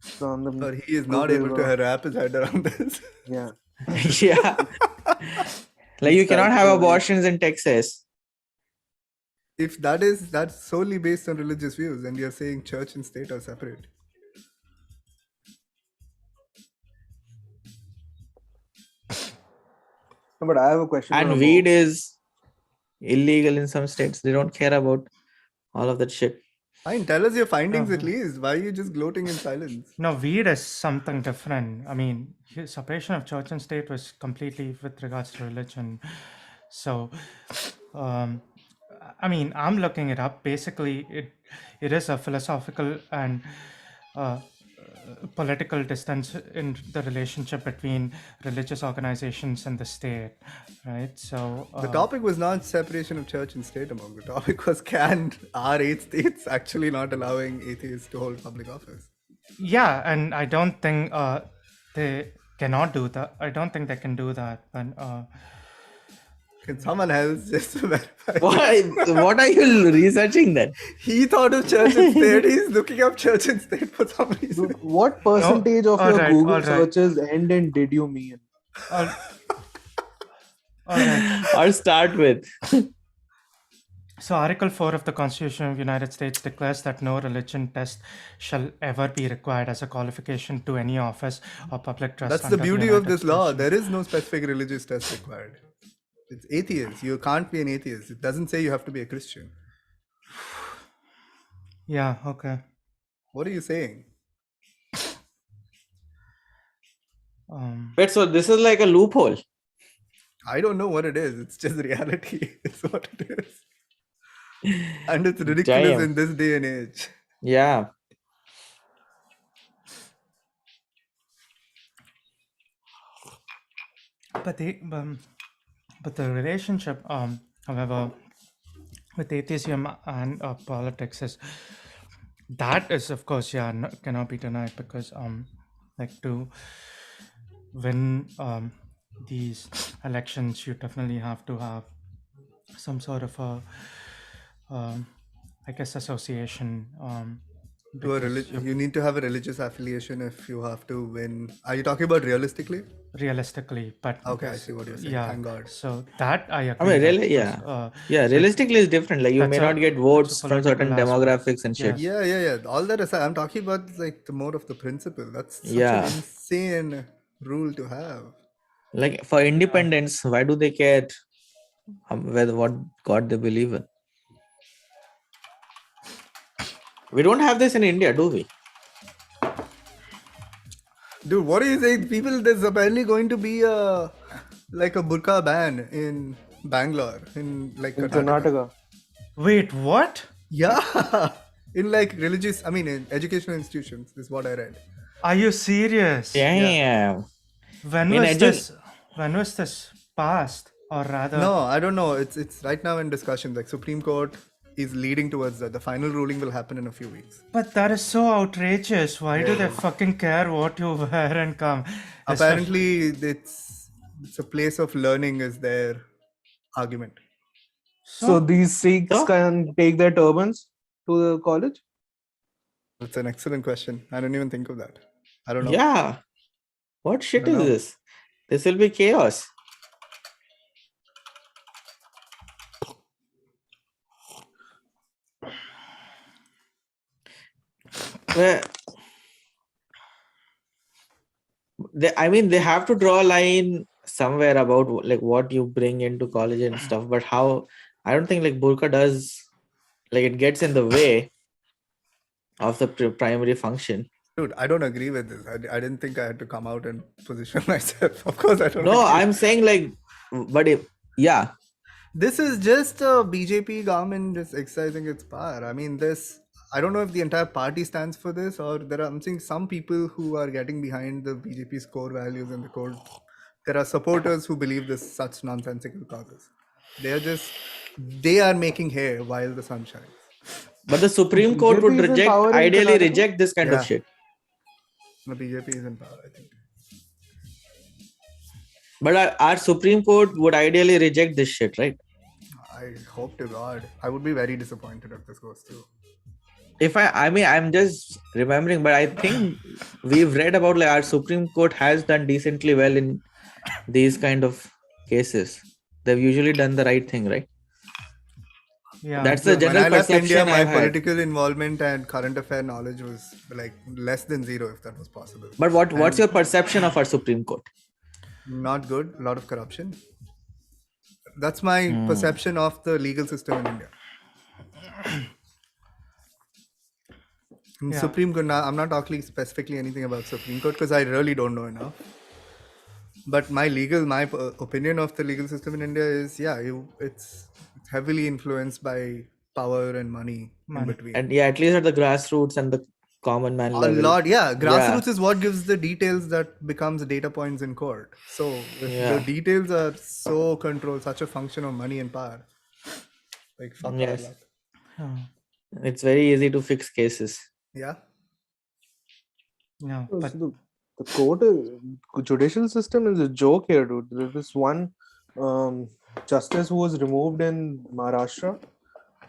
So on the Or he is not Google, able to wrap his head around this. yeah. Yeah. Like you cannot have abortions in Texas. If that's solely based on religious views, and you're saying church and state are separate. No, but I have a question. And for weed Amol. is illegal in some states. They don't care about all of that shit. Fine, tell us your findings at Uh-huh. least. Why are you just gloating in silence? no, weed is something different. I mean, separation of church and state was completely with regards to religion. So, I mean, I'm looking it up. Basically, it is a philosophical and uh, political distance in the relationship between religious organizations and the state, right? So The topic was not separation of church and state, among the topic was are 8 states actually not allowing atheists to hold public office? yeah, and I don't think they cannot do that. I don't think they can do that. But Can someone else just verify? What are you researching then? He thought of church and state. He's looking up church and state for some reason. Dude, what percentage of your alright, Google alright. searches end in "did you mean"? all right. Or start with. So, Article 4 of the Constitution of the United States declares that no religion test shall ever be required as a qualification to any office or public trust. That's the under beauty of United this law. States. There is no specific religious test required. It's atheist. You can't be an atheist. It doesn't say you have to be a Christian. Yeah, okay. What are you saying? Wait, so this is like a loophole. I don't know what it is. It's just reality. It's what it is. And it's ridiculous Damn. in this day and age. Yeah. But the relationship, however, with atheism and politics is that is, of course, yeah, cannot be denied because like to win these elections, you definitely have to have some sort of a I guess association. To a because you need to have a religious affiliation if you have to win. Are you talking about realistically? realistically, but Okay, I because- see what you're saying. yeah, Thank God. so that I I agree. mean, that really, because, yeah. Yeah, realistically is different. Like you may that's a- not get that's a votes from certain political aspect. demographics and shit. Yeah. All that aside, I'm talking about like the more of the principle. That's such Yeah. an insane rule to have. Like for independence, why do they care whether what God they believe in? We don't have this in India, do we? Dude, what are you saying? People, there's apparently going to be a burqa ban in Bangalore, in like In Karnataka. Karnataka. Wait, what? Yeah, in like in educational institutions is what I read. Are you serious? Damn. When In was this? When was this passed, or rather? No, I don't know. It's right now in discussion. Like Supreme Court is leading towards that. The final ruling will happen in a few weeks. But that is so outrageous. Why do they fucking care what you wear and come? Apparently, it's a place of learning is their argument. So these Sikhs So? can take their turbans to the college? That's an excellent question. I don't even think of that. I don't know. Yeah. What shit don't is know. this? This will be chaos. Well, they have to draw a line somewhere about like what you bring into college and stuff, but how I don't think like burqa does, like it gets in the way of the primary function. Dude, I don't agree with this. I didn't think I had to come out and position myself. Of course, I don't. No, agree. I'm saying like, but if, yeah, This is just a BJP government just exercising its power. I mean, I don't know if the entire party stands for this, or I'm seeing some people who are getting behind the BJP's core values and the core there are supporters who believe this such nonsensical causes. They are making hay while the sun shines. But the Supreme Court BJP would is in reject, power in ideally Karnataka? reject this kind of Yeah. shit. The BJP is in power, I think. But our Supreme Court would ideally reject this shit, right? I hope to God. I would be very disappointed if this goes through. I'm just remembering, but I think we've read about like our Supreme Court has done decently well in these kind of cases. They've usually done the right thing, right? Yeah. That's the When general I left perception India, my I've had. political involvement and current affair knowledge was like less than zero, if that was possible. But what's your perception of our Supreme Court? Not good. A lot of corruption. That's my perception of the legal system in India. In Yeah. Supreme Court, I'm not talking specifically anything about Supreme Court because I really don't know enough. But my opinion of the legal system in India is, it's heavily influenced by power and money in between. And yeah, at least at the grassroots and the common man A level. lot, yeah. Grassroots is what gives the details that becomes data points in court. So if Yeah. the details are so controlled, such a function of money and power, like fuck all Yes. that. Yeah. It's very easy to fix cases. Yeah. Yeah. So But the court, judicial system is a joke here, dude. There's this one justice who was removed in Maharashtra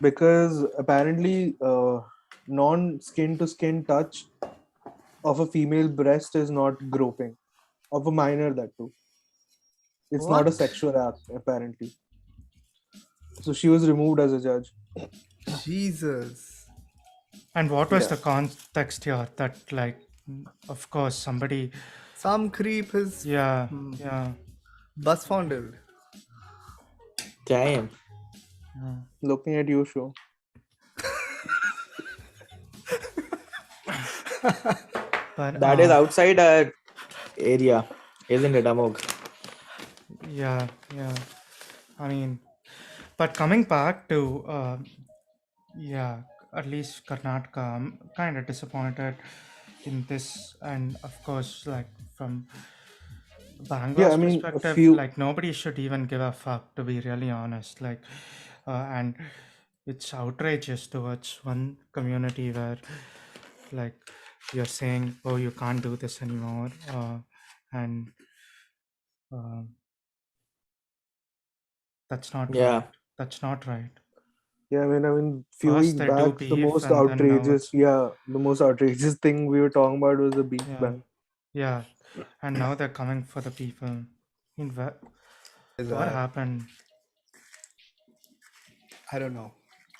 because apparently non-skin to skin touch of a female breast is not groping, of a minor that too. It's not a What? sexual act apparently. So she was removed as a judge. Jesus. and what was Yeah. the context here? That like, of course, somebody. Some creep is Yeah. Yeah. bus fondled. Damn. Yeah. Looking at you, show. But That is outside our area, isn't it, Amog? yeah. Yeah. I mean, but coming back to yeah, at least Karnataka, I'm kind of disappointed in this, and of course, like from Bangalore's I mean, a perspective, few- like nobody should even give a fuck, to be really honest. Like, and it's outrageous towards one community where, like, you're saying, "Oh, you can't do this anymore," and that's not Yeah. right. That's not right. Yeah, I mean, few First weeks they do back, the beef most and then now outrageous, the most outrageous thing we were talking about was the beef Yeah. ban. Yeah, and now they're coming for the people. I mean, what happened? I don't know.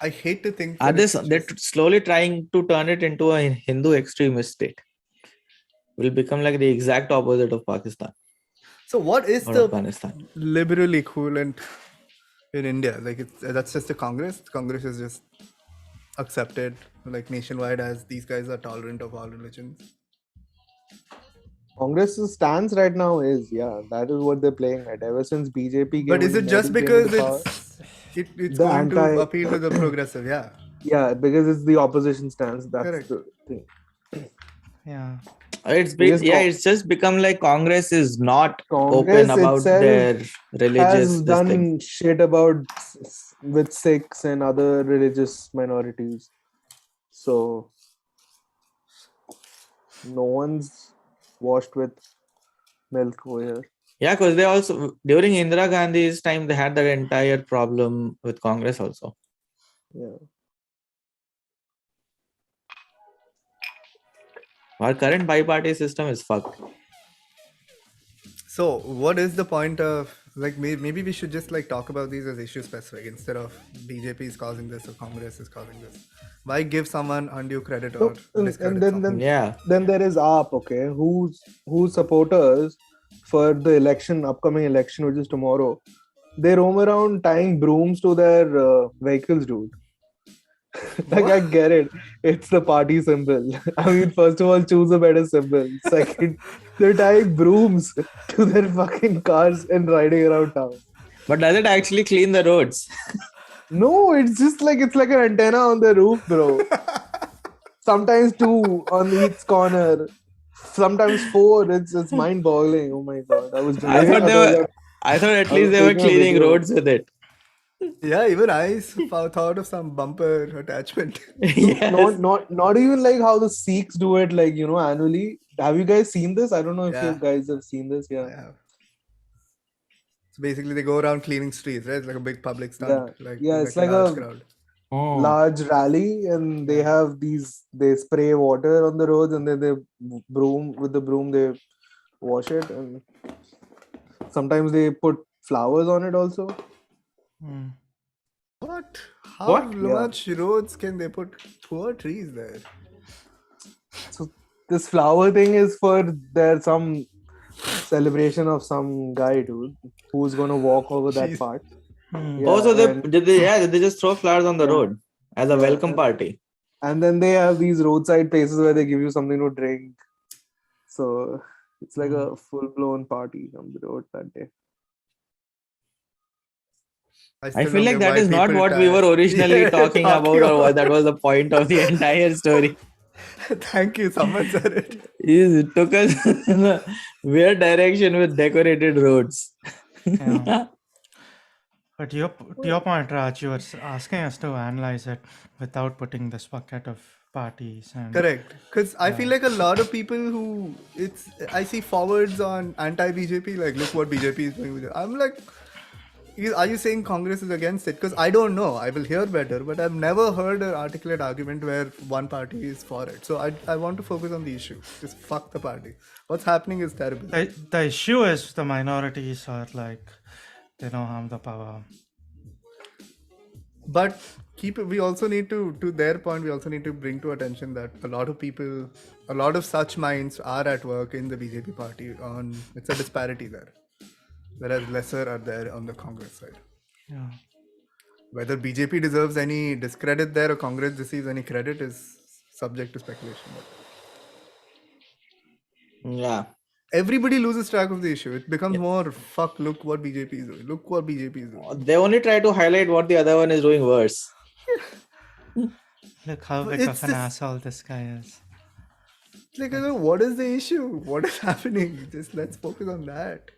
I hate to think Are that they, it's they're just- slowly trying to turn it into a Hindu extremist state? Will become like the exact opposite of Pakistan So what is or the Afghanistan. liberal equivalent in India? Like that's just a Congress. Congress is just accepted like nationwide as these guys are tolerant of all religions. Congress's stance right now is, that is what they're playing at ever since BJP. But is it just because it's The going to anti- appeal to the progressive? Yeah. Yeah, because it's the opposition stance. That's Correct. the thing. Yeah, It's just become like Congress is not Congress open about itself their religious Has this thing. done shit about with Sikhs and other religious minorities. So no one's washed with milk over here. Yeah, because they also during Indira Gandhi's time they had that entire problem with Congress also. Yeah. Our current bi-party system is fucked. So what is the point of like maybe we should just like talk about these as issue specific instead of BJP is causing this or Congress is causing this. Why give someone undue credit or discredit and someone? Yeah. then there is AAP, okay, whose supporters for the upcoming election, which is tomorrow, they roam around tying brooms to their vehicles, dude. Like, I get it. It's the party symbol. I mean, first of all, choose a better symbol. Second, they're tying brooms to their fucking cars and riding around town. But does it actually clean the roads? No, it's like an antenna on the roof, bro. Sometimes two on each corner. sometimes 4. It's mind-boggling. Oh my god! I was I driving. thought at I least was they were taking a cleaning video. roads with it. Yeah, even I thought of some bumper attachment. Yes. Not even like how the Sikhs do it, like annually. Have you guys seen this? I don't know if Yeah. you guys have seen this. I Yeah, have. So basically, they go around cleaning streets, right? It's like a big public stunt. Yeah, it's like large a crowd. Oh. large rally, and they Yeah. have they spray water on the roads, and then they with the broom they wash it, and sometimes they put flowers on it also. Hmm. What? How What? much roads can they put? Poor trees there. So this flower thing is for some celebration of some guy, dude, who's gonna walk over that Jeez. part. Hmm. Yeah, Also, and- did they just throw flowers on the Yeah. road as a Yeah, welcome and- party? And then they have these roadside places where they give you something to drink. So it's like a full-blown party on the road that day. I still feel don't like get that why is not people what we were die. originally Yeah, talking about, or what that was the point of the entire story. Thank you. Someone said it. It took us in a weird direction with decorated roads. Yeah. But to your point, Raj, you were asking us to analyze it without putting this bucket of parties and Correct. Because I feel like a lot of people who I see forwards on anti-BJP, like, look what BJP is doing with it. I'm like, are you saying Congress is against it? Because I don't know. I will hear better, but I've never heard an articulate argument where one party is for it. So I want to focus on the issue. Just fuck the party. What's happening is terrible. the issue is the minorities are like they don't have the power. But we also need to their point, we also need to bring to attention that a lot of people, a lot of such minds are at work in the BJP party. It's a disparity there, whereas lesser are there on the Congress side. Yeah. Whether BJP deserves any discredit there or Congress receives any credit is subject to speculation. Yeah. Everybody loses track of the issue. It becomes more, fuck, look what BJP is doing. Look what BJP is doing. They only try to highlight what the other one is doing worse. Look how big It's of an this- asshole this guy is. It's like, what is the issue? What is happening? Just let's focus on that.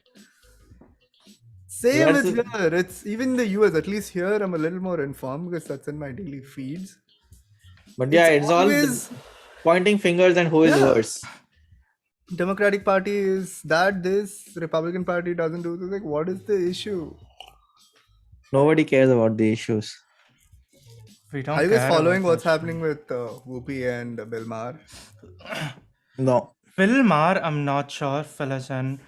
Same That's as here. It's even the US. At least here, I'm a little more informed because that's in my daily feeds. But yeah, it's all always pointing fingers and who is Yeah. worse. Democratic Party is that, this Republican Party doesn't do this. Like, what is the issue? Nobody cares about the issues. We don't Are you guys care following about what's that. happening with Whoopi and Bill Maher? No. Bill Maher, I'm not sure. Fill us in.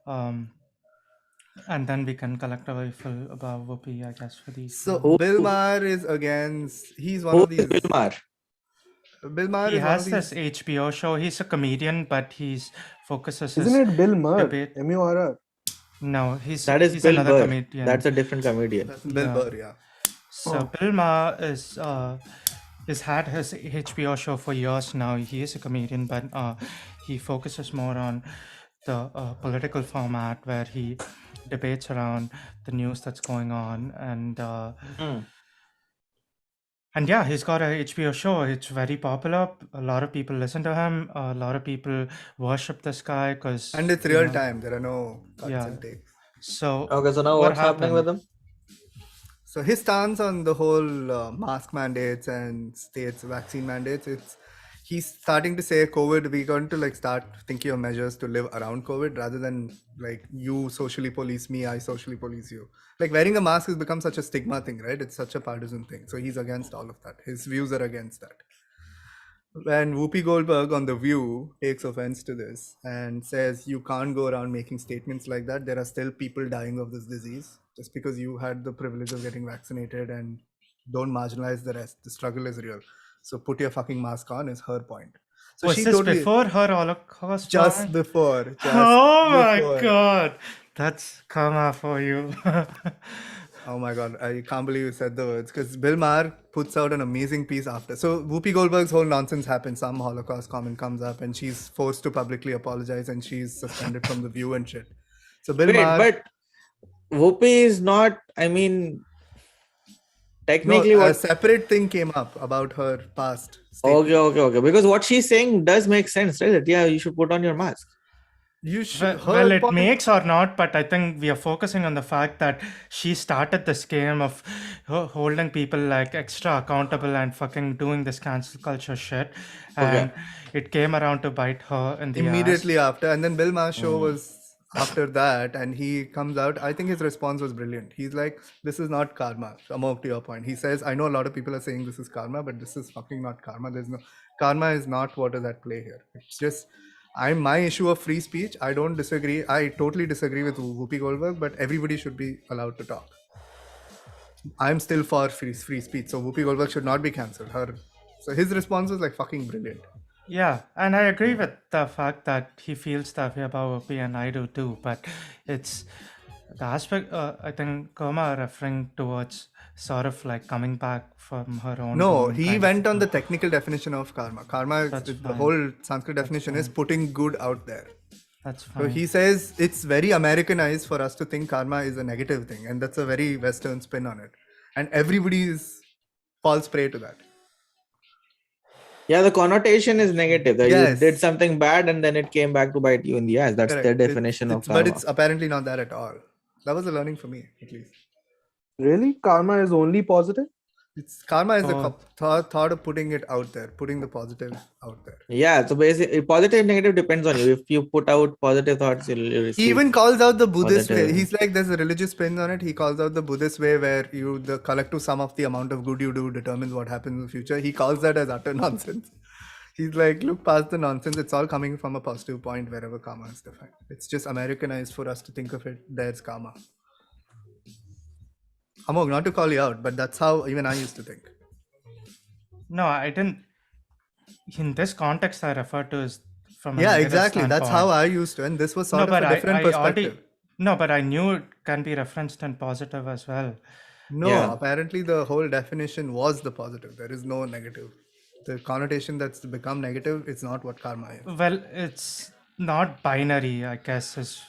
And then we can collectively fill about Whoopi, I guess, for these. So Who- Bill Maher is against. He's one Who of is these. Bill Maher? Bill Maher He is one has of this these. HBO show. He's a comedian, but he's focuses his Isn't it Bill Maher? debate. M-U-R-R. No, he's That is he's Bill another Burr. comedian. That's a different comedian. That's Bill Yeah. Burr, yeah. So Bill Maher is had his HBO show for years now. He is a comedian, but he focuses more on the political format where he debates around the news that's going on, and yeah, he's got a HBO show. It's very popular. A lot of people listen to him. A lot of people worship this guy because And it's real time. There are no cuts Yeah. and takes. So Okay, so now what what's happening with them? So his stance on the whole mask mandates and states vaccine mandates, he's starting to say COVID, we're going to like start thinking of measures to live around COVID rather than like you socially police me, I socially police you. Like wearing a mask has become such a stigma thing, right? It's such a partisan thing. So he's against all of that. His views are against that. When Whoopi Goldberg on The View takes offense to this and says you can't go around making statements like that, there are still people dying of this disease just because you had the privilege of getting vaccinated, and don't marginalize the rest. The struggle is real. So put your fucking mask on is her point. So was she this totally before her Holocaust? just moment? before. Just Oh my before. god, that's karma for you. Oh my god, I can't believe you said the words, because Bill Maher puts out an amazing piece after. So Whoopi Goldberg's whole nonsense happens. Some Holocaust comment comes up and she's forced to publicly apologize and she's suspended from The View and shit. So Bill Wait, Maher, but Whoopi is not, I mean, technically a what separate thing came up about her past statement. okay, because what she's saying does make sense, right? That yeah, you should put on your mask. You should. Well, her it point- makes or not, but I think we are focusing on the fact that she started this game of holding people like extra accountable and fucking doing this cancel culture shit, and it came around to bite her in the immediately after, and then Bill Maher's show Hmm. was after that, and he comes out. I think his response was brilliant. He's like, "This is not karma." Amok, to your point, he says, "I know a lot of people are saying this is karma, but this is fucking not karma. There's no karma is not what is at play here. It's just." My issue of free speech. I don't disagree. I totally disagree with Whoopi Goldberg, but everybody should be allowed to talk. I'm still for free speech, so Whoopi Goldberg should not be cancelled. So his response was like fucking brilliant. Yeah, and I agree with the fact that he feels that way about Whoopi, and I do too. But it's the aspect I think Koma referring towards sort of like coming back from her own. No, womb he kind of went on thing. the technical definition of karma. Karma, That's the fine. whole Sanskrit definition is putting good out there. That's So fine. he says it's very Americanized for us to think karma is a negative thing, and that's a very Western spin on it. And everybody falls prey to that. Yeah, the connotation is negative. That Yes. you did something bad and then it came back to bite you in the ass. That's Correct. their definition of But karma. it's apparently not that at all. That was a learning for me, at least. Really? Karma is only positive? Karma is the Oh. thought of putting it out there, putting the positive out there. Yeah, so basically, positive and negative depends on you. If you put out positive thoughts, you'll receive. He even calls out the Buddhist way. Positive. He's like, there's a religious spin on it. He calls out the Buddhist way where the collective sum of the amount of good you do determines what happens in the future. He calls that as utter nonsense. He's like, look past the nonsense. It's all coming from a positive point wherever karma is defined. It's just Americanized for us to think of it. There's karma. Amog, not to call you out, but that's how even I used to think. No, I didn't. In this context, I refer to is from a Yeah, negative exactly. That's how standpoint. I used to. And this was sort No, of but a different perspective. no, but I knew it can be referenced in positive as well. No, Yeah. apparently the whole definition was the positive. There is no negative. The connotation that's become negative, it's not what karma is. Well, it's not binary, I guess, is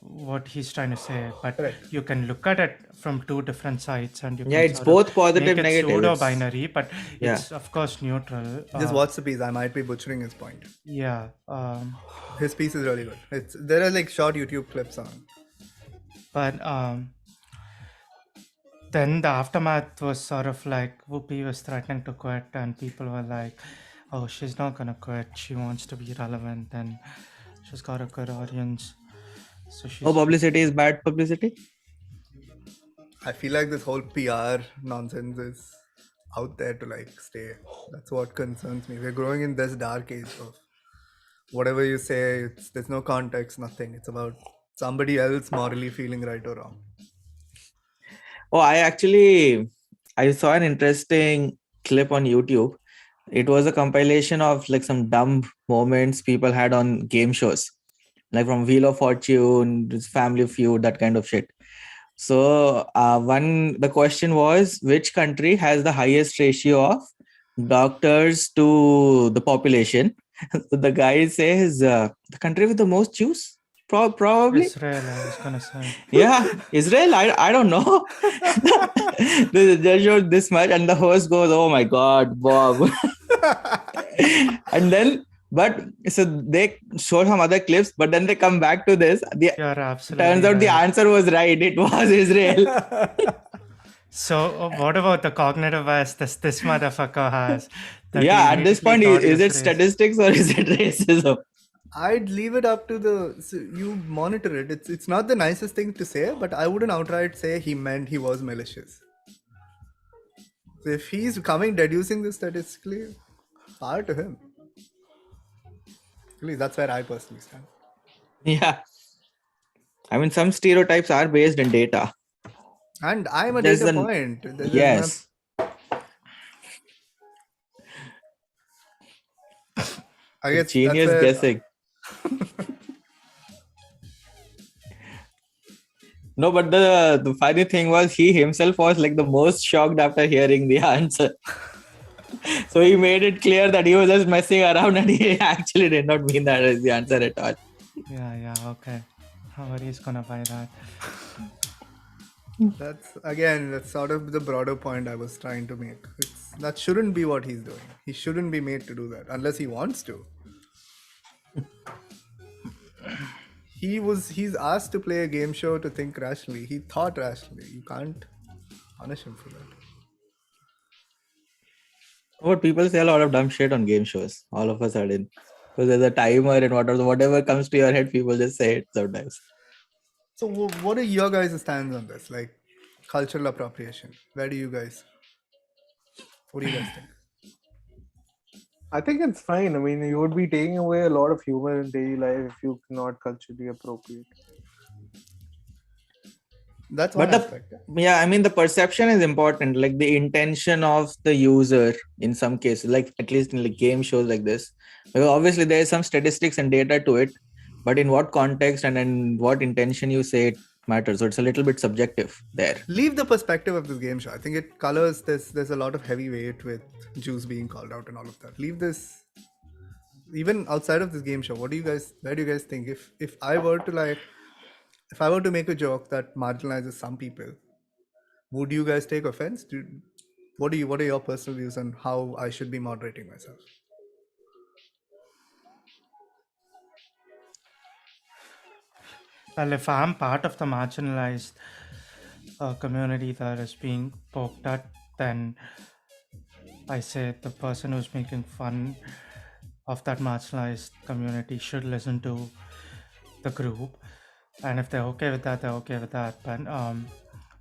what he's trying to say. But Correct. you can look at it from two different sides, and you Yeah, can it's sort of both positive, make it negative. It's- pseudo-binary, but Yeah. it's of course neutral. Just watch the piece. I might be butchering his point. Yeah. His piece is really good. There are like short YouTube clips on. But then the aftermath was sort of like Whoopi was threatening to quit, and people were like, "Oh, she's not gonna quit. She wants to be relevant, and she's got a good audience." So she's Oh, publicity is bad publicity? I feel like this whole PR nonsense is out there to like stay. That's what concerns me. We're growing in this dark age of whatever you say, there's no context, nothing. It's about somebody else morally feeling right or wrong. Oh, I saw an interesting clip on YouTube. It was a compilation of like some dumb moments people had on game shows, like from Wheel of Fortune, Family Feud, that kind of shit. So the question was, which country has the highest ratio of doctors to the population? So the guy says the country with the most Jews, probably. Israel, I was gonna say. Yeah, Israel. I don't know. They just showed this much, and the host goes, "Oh my God, Bob!" And then, so they show some other clips, but then they come back to this. You're absolutely Turns out the right. answer was right. It was Israel. So, what about the cognitive bias this motherfucker has? that Yeah, he at this immediately point, thought is was it race? statistics or is it racism? I'd leave it up to you monitor it. It's not the nicest thing to say, but I wouldn't outright say he meant he was malicious. So if he's deducing this statistically, power to him. At least that's where I personally stand. Yeah. I mean, some stereotypes are based in data. And I'm a There's data an- point. There's Yes. I guess Genius that's where- guessing. No, but the funny thing was he himself was like the most shocked after hearing the answer. So he made it clear that he was just messing around and he actually did not mean that as the answer at all. Yeah, okay. Nobody's gonna buy that. That's sort of the broader point I was trying to make. That shouldn't be what he's doing. He shouldn't be made to do that unless he wants to. He's asked to play a game show to think rationally. He thought rationally. You can't punish him for that. But people say a lot of dumb shit on game shows all of a sudden. Because there's a timer and whatever comes to your head, people just say it sometimes. So what are your guys' stands on this? Like cultural appropriation. What do you guys think? I think it's fine. I mean, you would be taking away a lot of humor in daily life if you cannot culturally appropriate. That's one But aspect. yeah, I mean, the perception is important, like the intention of the user in some cases, like at least in like game shows like this. Because obviously there is some statistics and data to it, but in what context and in what intention you say it matters. So it's a little bit subjective there. Leave the perspective of this game show. I think it colors this. There's a lot of heavy weight with Jews being called out and all of that. Leave this. Even outside of this game show, where do you guys think if I were to make a joke that marginalizes some people, would you guys take offense? What are your personal views on how I should be moderating myself? Well, if I'm part of the marginalized community that is being poked at, then I say the person who's making fun of that marginalized community should listen to the group. And if they're okay with that, they're okay with that. But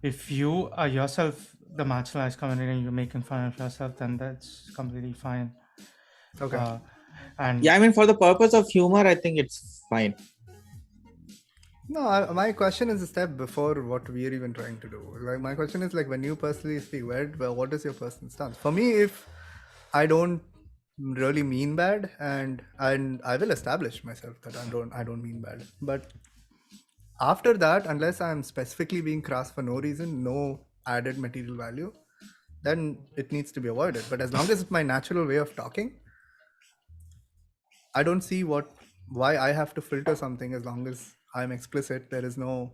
if you are yourself the marginalized community and you're making fun of yourself, then that's completely fine. Okay. And Yeah, I mean, for the purpose of humor, I think it's fine. No, my question is a step before what we're even trying to do. Like my question is like when you personally speak, what is your personal stance? For me, if I don't really mean bad, and I will establish myself that I don't mean bad. But after that, unless I'm specifically being crass for no reason, no added material value, then it needs to be avoided. But as long as it's my natural way of talking, I don't see why I have to filter something as long as I'm explicit. There is no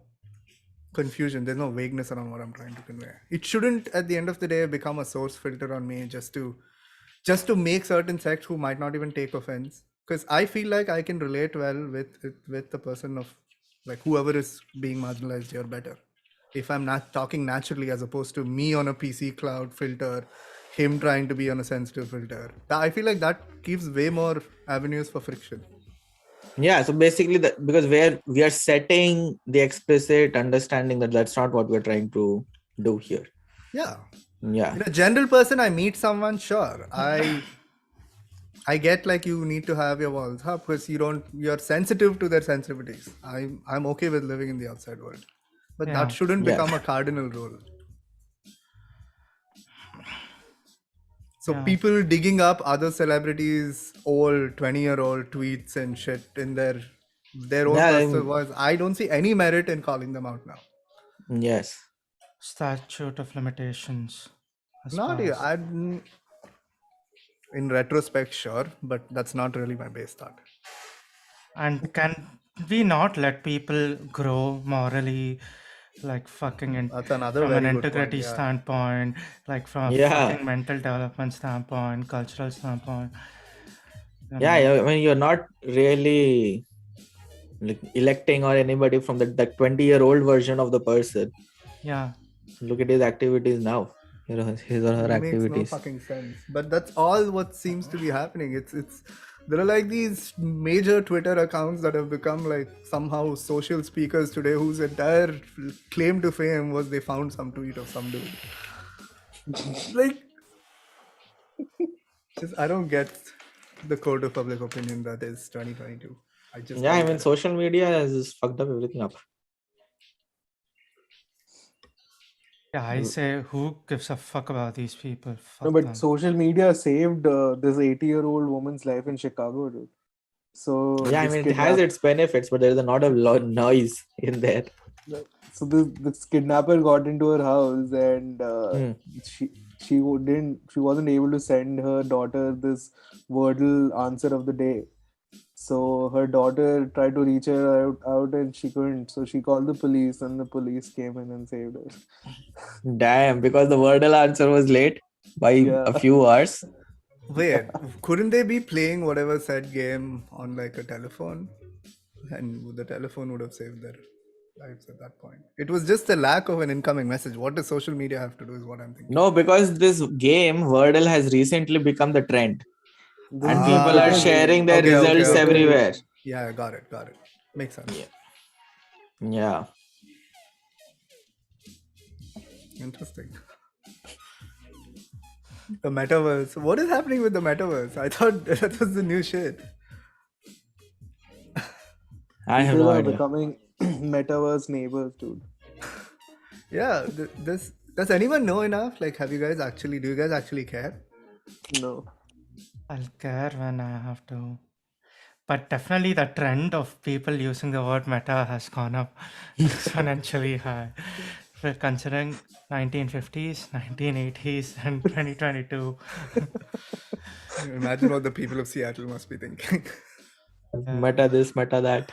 confusion. There's no vagueness around what I'm trying to convey. It shouldn't, at the end of the day, become a source filter on me just to make certain sects who might not even take offense. Because I feel like I can relate well with the person of like whoever is being marginalized here better. If I'm not talking naturally as opposed to me on a PC cloud filter, him trying to be on a sensitive filter. I feel like that gives way more avenues for friction. Yeah, so basically, because we are setting the explicit understanding that that's not what we're trying to do here. Yeah. Yeah. In a general person, I meet someone, sure. I get like you need to have your walls up because you're sensitive to their sensitivities. I'm okay with living in the outside world. But that shouldn't become a cardinal rule. So people digging up other celebrities' old 20-year-old tweets and shit in their own personal voice, I don't see any merit in calling them out now. Yes. Statute of limitations. Not in retrospect, sure, but that's not really my base thought. And can we not let people grow morally, like fucking That's another from very an good integrity point, yeah. standpoint, like from a fucking mental development standpoint, cultural standpoint? Yeah, I mean, you're not really like electing or anybody from the 20-year-old version of the person. Yeah. Look at his activities now. You know, his or her activities. Makes no fucking sense. But that's all what seems to be happening. It's there are like these major Twitter accounts that have become like somehow social speakers today, whose entire claim to fame was they found some tweet of some dude. Like, I don't get the code of public opinion that is 2022. I mean, social media has just fucked up everything up. Yeah, I say, who gives a fuck about these people? Fuck No, but them. social media saved this 80-year-old woman's life in Chicago, dude. So yeah, I mean, it has its benefits, but there's a lot of noise in there. So this kidnapper got into her house, and she wasn't able to send her daughter this Wordle answer of the day. So her daughter tried to reach her out and she couldn't. So she called the police and the police came in and saved her. Damn, because the Wordle answer was late by Yeah. a few hours. Wait, couldn't they be playing whatever said game on like a telephone? And the telephone would have saved their lives at that point. It was just the lack of an incoming message. What does social media have to do is what I'm thinking. No, because this game, Wordle, has recently become the trend. This And is people are because- sharing their Okay, okay, results okay. everywhere. Yeah, got it. Makes sense. Yeah. Interesting. The metaverse. What is happening with the metaverse? I thought that was the new shit. I have People no are idea. becoming metaverse neighbors, dude. Yeah, this does anyone know enough? Like, do you guys actually care? No. I'll care when I have to. But definitely the trend of people using the word meta has gone up exponentially high. We're considering 1950s, 1980s, and 2022. Imagine what the people of Seattle must be thinking. Meta this, meta that.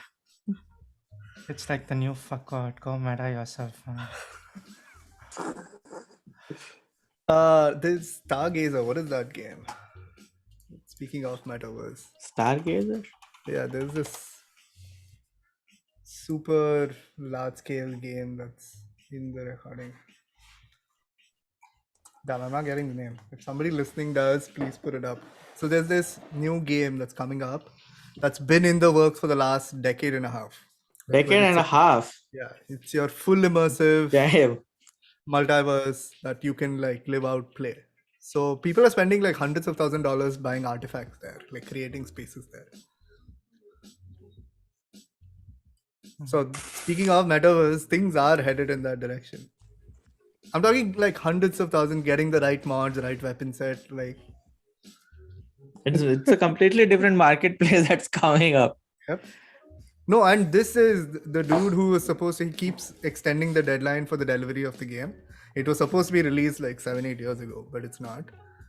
It's like the new fuck word. Go meta yourself, man. This Stargazer, what is that game? Speaking of metaverse. Stargazer? Yeah, there's this super large scale game that's in the recording. Damn, I'm not getting the name. If somebody listening does, please put it up. So there's this new game that's coming up that's been in the works for the last decade and a half. Decade and a half. Yeah, it's your full immersive Damn. multiverse that you can like live out, play. So people are spending like hundreds of $1,000s buying artifacts there, like creating spaces there. So speaking of metaverse, things are headed in that direction. I'm talking like hundreds of thousands, getting the right mods, right weapon set, like. It's a completely different marketplace that's coming up. Yep. No, and this is the dude who was supposed to, he keeps extending the deadline for the delivery of the game. It was supposed to be released like 7-8 years ago, but it's not.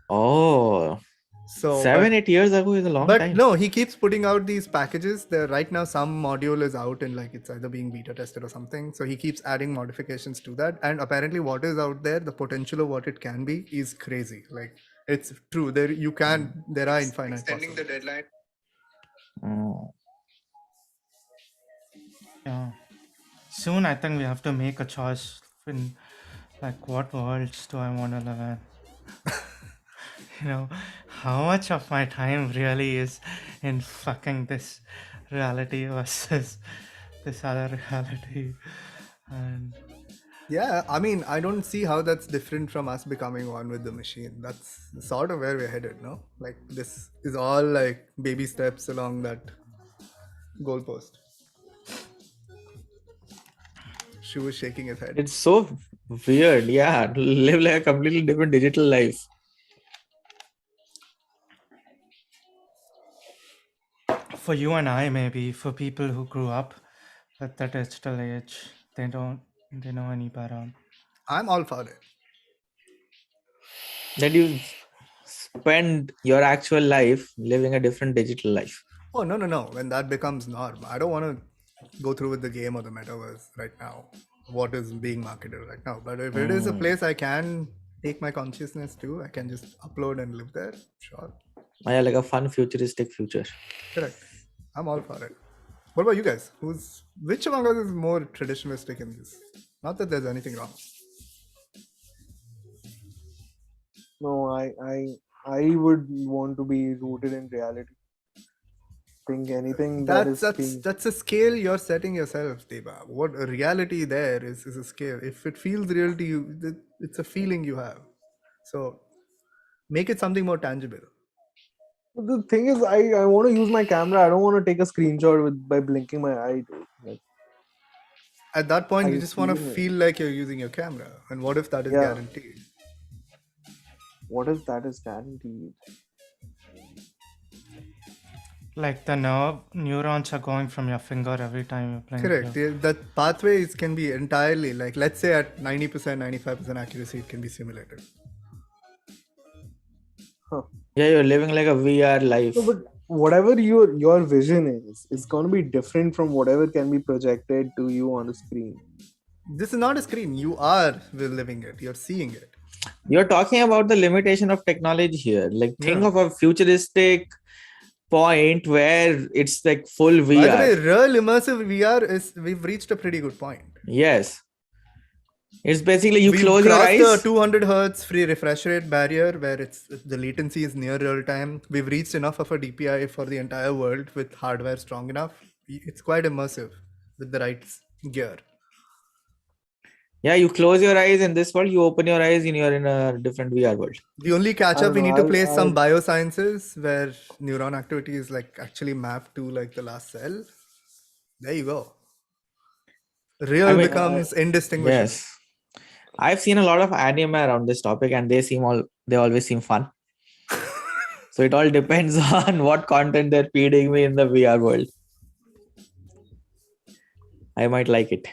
Oh, So 7-8 years ago is a long but time. no, he keeps putting out these packages. There right now, some module is out and like it's either being beta tested or something. So he keeps adding modifications to that. And apparently, what is out there, the potential of what it can be is crazy. Like it's true. There are infinite. Extending the deadline. Oh. Yeah. Soon, I think we have to make a choice in like what worlds do I want to live in. How much of my time really is in fucking this reality versus this other reality. And Yeah, I mean, I don't see how that's different from us becoming one with the machine. That's sort of where we're headed, no? Like this is all like baby steps along that goalpost. Shu is shaking his head. It's so weird. Yeah, to live like a completely different digital life. for you and I, maybe for people who grew up at the digital age, they know any better. I'm all for it. That you spend your actual life living a different digital life. Oh, no. When that becomes norm, I don't want to go through with the game or the metaverse right now, what is being marketed right now. But if it is a place I can take my consciousness to, I can just upload and live there, sure. Yeah, like a fun futuristic future. Correct. I'm all for it. What about you guys? Which among us is more traditionalistic in this? Not that there's anything wrong. No, I would want to be rooted in reality. Think anything That's a scale you're setting yourself, Deba. What a reality there is a scale. If it feels real to you, it's a feeling you have. So make it something more tangible. The thing is, I want to use my camera. I don't want to take a screenshot by blinking my eye, dude. Like, At that point, you I just want to feel it. feel like you're using your camera. And what if that is Yeah. guaranteed? what if that is guaranteed? Like the neurons are going from your finger every time you're playing. Correct. video. Yeah, that pathways can be entirely, like, let's say at 90%, 95% accuracy, it can be simulated. Huh. Yeah, you're living like a VR life. No, but whatever your vision is going to be different from whatever can be projected to you on a screen. This is not a screen. You are living it. You're seeing it. You're talking about the limitation of technology here. Like, think Yeah. of a futuristic point where it's like full By the VR. way, real immersive VR is we've reached a pretty good point. Yes. It's basically you We've close your crossed the eyes. 200 hertz free refresh rate barrier where it's the latency is near real time. We've reached enough of a DPI for the entire world with hardware strong enough. It's quite immersive with the right gear. Yeah, you close your eyes in this world, you open your eyes and you're in a different VR world. The only catch I up we don't need know, to place some biosciences where neuron activity is like actually mapped to like the last cell. There you go. Real mean, becomes indistinguishable. Yes. I've seen a lot of anime around this topic and they always seem fun. So it all depends on what content they're feeding me in the VR world. I might like it.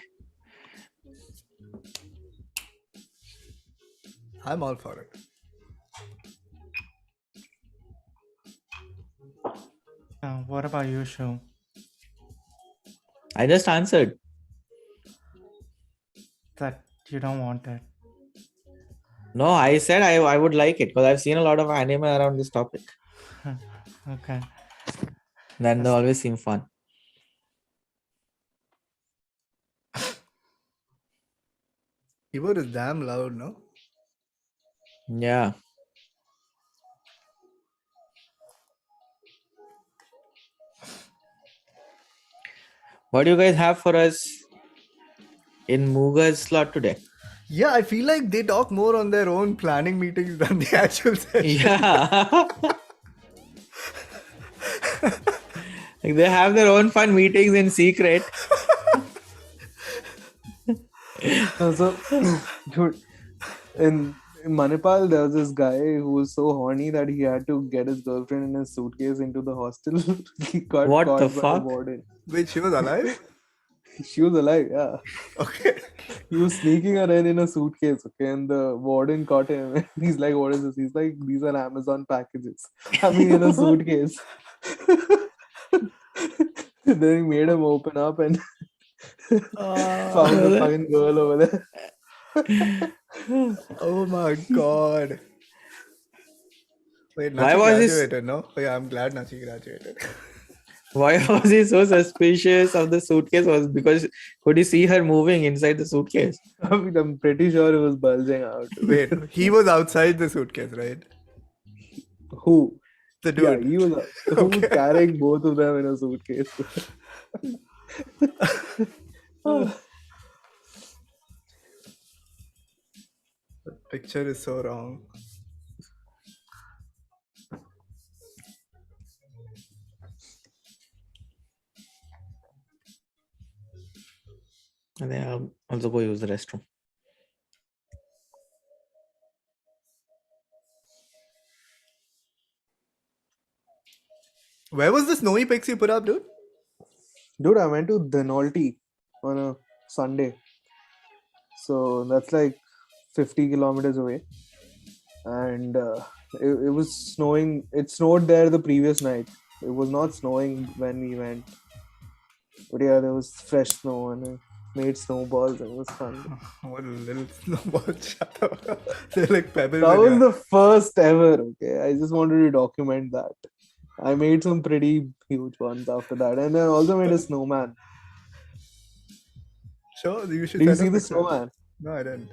I'm all for it. What about you, Shu? I just answered. That you don't want it. No, I said I would like it because I've seen a lot of anime around this topic. Okay. Then they always seem fun. Keyboard is damn loud, no? Yeah. What do you guys have for us in Muga's slot today? Yeah, I feel like they talk more on their own planning meetings than the actual session. Yeah. Like they have their own fun meetings in secret. So, dude, in Manipal, there was this guy who was so horny that he had to get his girlfriend in his suitcase into the hostel. He got What caught the by fuck? the warden. Wait, she was alive? She was alive, yeah. Okay. He was sneaking her in a suitcase, okay, and the warden caught him. And he's like, "What is this?" He's like, "These are Amazon packages." I mean, in a suitcase. Then he made him open up and found the fucking girl over there. Oh my god. Wait, Why Nachi was this- graduated, no? Oh, yeah, I'm glad Nachi graduated. Why was he so suspicious of the suitcase? Was because could he see her moving inside the suitcase? I mean, I'm pretty sure it was bulging out. Wait, he was outside the suitcase, right? Who? The Yeah, dude. he was who was carrying both of them in a suitcase. The picture is so wrong. And then I'll also go use the restroom. Where was the snowy pics you put up, dude? Dude, I went to Dhanolti on a Sunday. So that's like 50 kilometers away. And it was snowing. It snowed there the previous night. It was not snowing when we went. But yeah, there was fresh snow and I made snowballs and it was fun. What a little snowball. Shut up. They're like pebbles. That in was your- the first ever, okay? I just wanted to document that. I made some pretty huge ones after that. And I also made a snowman. Sure, you should Did you send see a the picture. snowman? No, I didn't.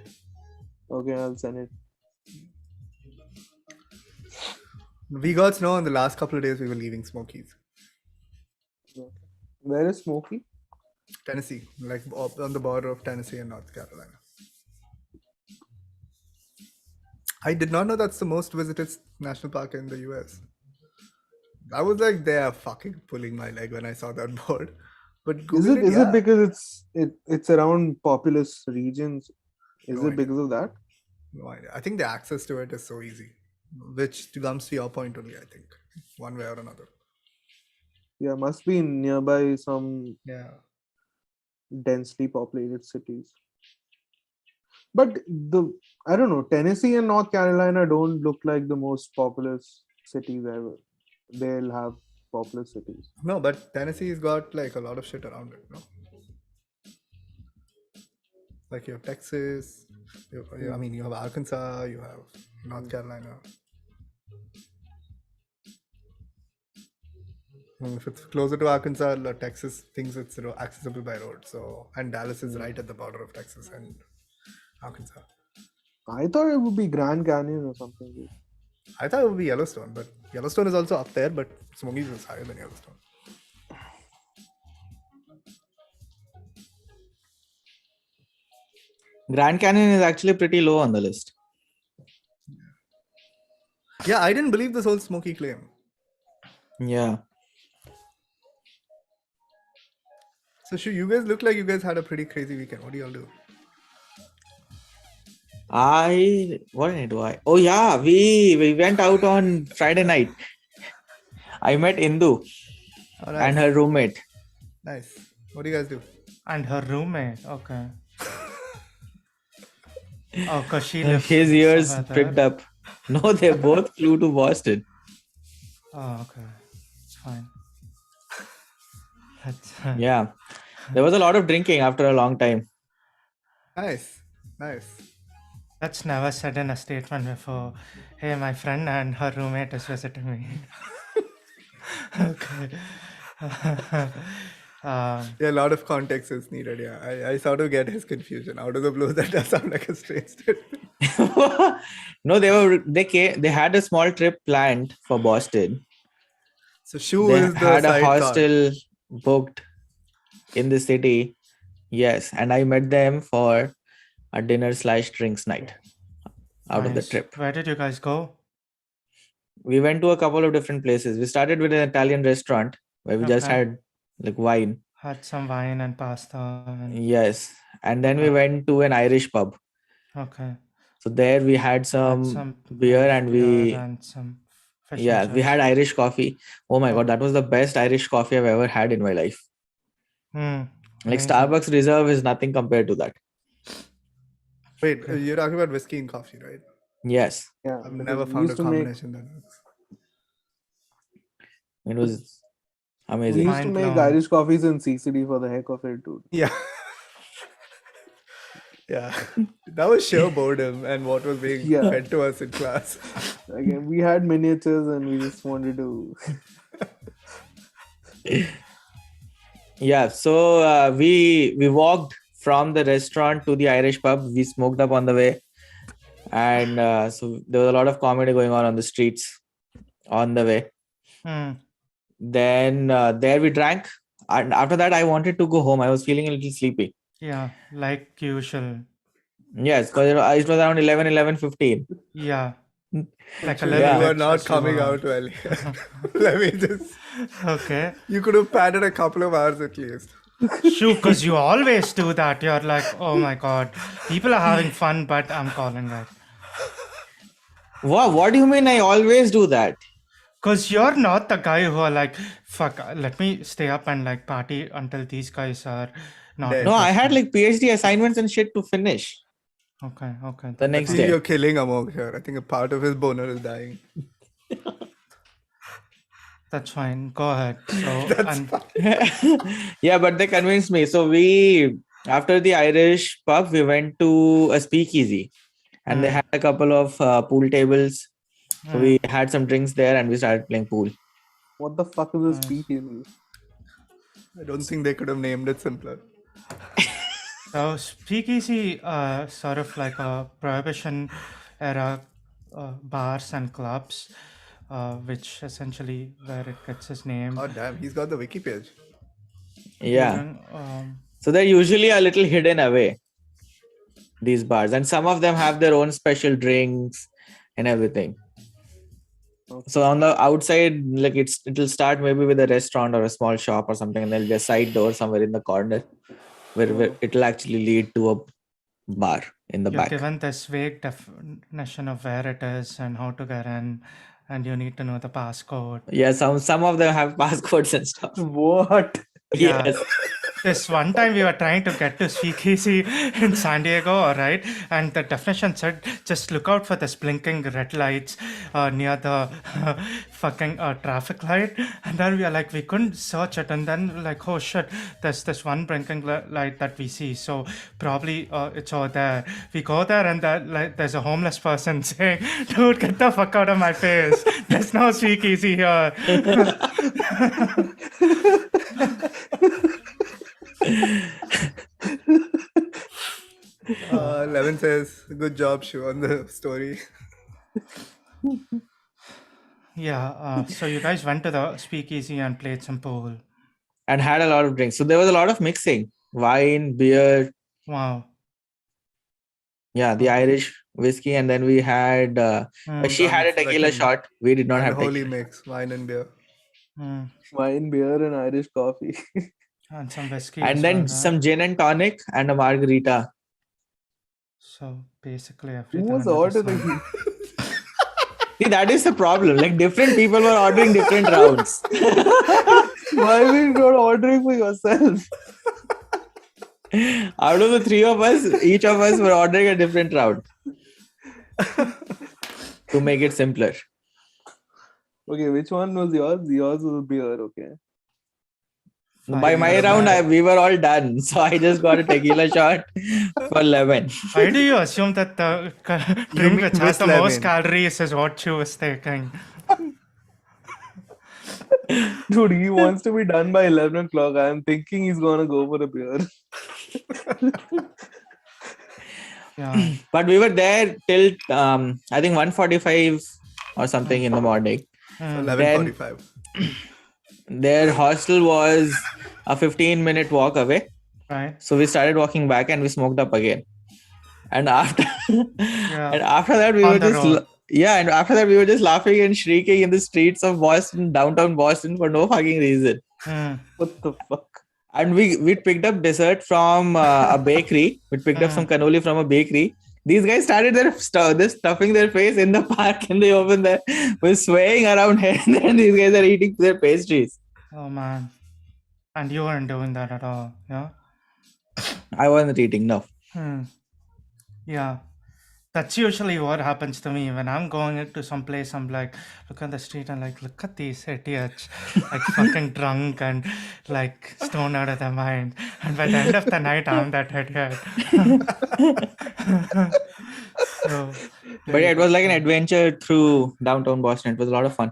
Okay, I'll send it. We got snow on the last couple of days we were leaving Smokies. Where is Smokey? Tennessee, like on the border of Tennessee and North Carolina. I did not know that's the most visited national park in the US. I was like, they are fucking pulling my leg when I saw that board. But Is Google it it, is yeah. it because it's around populous regions? Is No it idea. because of that? No idea. I think the access to it is so easy, which comes to your point only, I think, one way or another. Yeah, must be nearby some Yeah. densely populated cities. But I don't know, Tennessee and North Carolina don't look like the most populous cities ever. They'll have populous cities. No, but Tennessee's got like a lot of shit around it, no? Like you have Texas, I mean, you have Arkansas, you have North Carolina. If it's closer to Arkansas, Texas thinks it's accessible by road. So, and Dallas is right at the border of Texas and Arkansas. I thought it would be Grand Canyon or something. I thought it would be Yellowstone, but Yellowstone is also up there, but Smokies is higher than Yellowstone. Grand Canyon is actually pretty low on the list. Yeah, I didn't believe this whole Smoky claim. Yeah. So, you guys look like you guys had a pretty crazy weekend. What do y'all do? What did I do? Oh yeah, we went out on Friday night. I met Indu Oh, nice. and her roommate. Nice. What do you guys do? And her roommate. Okay. Oh, because she lives His ears somewhere pricked there. up. No, they both flew to Boston. Oh, okay. Fine. That's, Yeah. There was a lot of drinking after a long time. Nice. Nice. That's never said in a statement before. Hey, my friend and her roommate is visiting me. Okay. Yeah, a lot of context is needed. Yeah, I sort of get his confusion. Out of the blue, that does sound like a strange statement. No, they had a small trip planned for Boston. So, Shu They is the had a sidecar. hostel booked in the city. Yes, and I met them for a dinner/drinks night out of the Nice. trip. Where did you guys go? We went to a couple of different places. We started with an Italian restaurant where we just Okay. had like wine. Had some wine and pasta. And... Yes, and then we went to an Irish pub. Okay. So there we had Had some beer Irish and beer and some fish yeah, and we had chips. Irish coffee. Oh my God, that was the best Irish coffee I've ever had in my life. Like Amazing. Starbucks Reserve is nothing compared to that. Wait, you're talking about whiskey and coffee, right? Yes, Yeah, I've because never we found a used to make combination that works. it was we amazing. used to make Mind-blown. Irish coffees in CCD for the heck of it, dude. Yeah. Yeah. That was sheer boredom and what was being Yeah. fed to us in class. Again, we had miniatures and we just wanted to. Yeah, so we walked from the restaurant to the Irish pub. We smoked up on the way, and so there was a lot of comedy going on the streets on the way. Hmm. Then there we drank, and after that I wanted to go home. I was feeling a little sleepy. Yeah, like usual. Yes, because it was around 11:15. Yeah. Like a You little Yeah. were bit not as you coming were. out well. Let me just. Okay. You could have padded a couple of hours at least. Shoot, because you always do that. You're like, oh my God, people are having fun, but I'm calling it. What do you mean I always do that? Because you're not the guy who are like, fuck, let me stay up and like party until these guys are not. Dead. No, I had interested. like PhD assignments and shit to finish Okay. the next See, day. you're killing Amog here. I think a part of his boner is dying. That's fine. Go ahead. So, That's and fine. Yeah, but they convinced me. So we, after the Irish pub, we went to a speakeasy and they had a couple of pool tables. So we had some drinks there and we started playing pool. What the fuck is this speakeasy? I don't think they could have named it simpler. so speakeasy, sort of like a prohibition era bars and clubs, which essentially where it gets its name. God damn, he's got the wiki page. Yeah. During, So they're usually a little hidden away, these bars. And some of them have their own special drinks and everything. So on the outside, like it'll start maybe with a restaurant or a small shop or something, and there'll be a side door somewhere in the corner where it'll actually lead to a bar in the You're back. given this vague definition of where it is and how to get in, and you need to know the passcode. Yeah, some of them have passcodes and stuff. What? Yeah. Yes. this one time we were trying to get to Speakeasy in San Diego, all right, and the definition said just look out for this blinking red lights near the fucking traffic light, and then we are like we couldn't search it, and then like oh shit, there's this one blinking light that we see, so probably it's over there. We go there, and like there's a homeless person saying, "Dude, get the fuck out of my face! There's no Speakeasy here." Levin says, "Good job, Shiv, on the story." Yeah, so you guys went to the Speakeasy and played some pool. And had a lot of drinks. So there was a lot of mixing. Wine, beer, Wow. yeah, the Irish whiskey, and then we had she had a Sounds like tequila an shot. We did not have Unholy tequila. mix, wine and beer. Wine, beer, and Irish coffee. And some whiskey. And as then well, right? some gin and tonic and a margarita. So basically Who everything. was under the sun. ordering? See, that is the problem. Like different people were ordering different rounds. Why were you not ordering for yourself? Out of the three of us, each of us were ordering a different round to make it simpler. Okay, which one was yours? Yours was beer, okay. By my Fine. round, we were all done. So I just got a tequila shot for 11. Why do you assume that the drink mean which has with the most lemon. calories is what you was taking? Dude, he wants to be done by 11 o'clock. I'm thinking he's gonna go for a beer. Yeah. But we were there till I think 1:45 or something in the morning. 11:45. Their hostel was a 15-minute walk away. Right. So we started walking back and we smoked up again. And after and after that we On were the just road. and after that we were just laughing and shrieking in the streets of Boston, downtown Boston, for no fucking reason. What the fuck? And we picked up dessert from a bakery. We picked up some cannoli from a bakery. These guys started they're stuffing their face in the park in the open there, were swaying around here and there. These guys are eating their pastries. Oh man. And you weren't doing that at all, yeah? I wasn't eating, no. Yeah. That's usually what happens to me when I'm going into some place. I'm like, look on the street and like, look at these idiots, like fucking drunk and like stoned out of their mind. And by the end of the night, I'm that idiot. So, But yeah, it was like an adventure through downtown Boston. It was a lot of fun.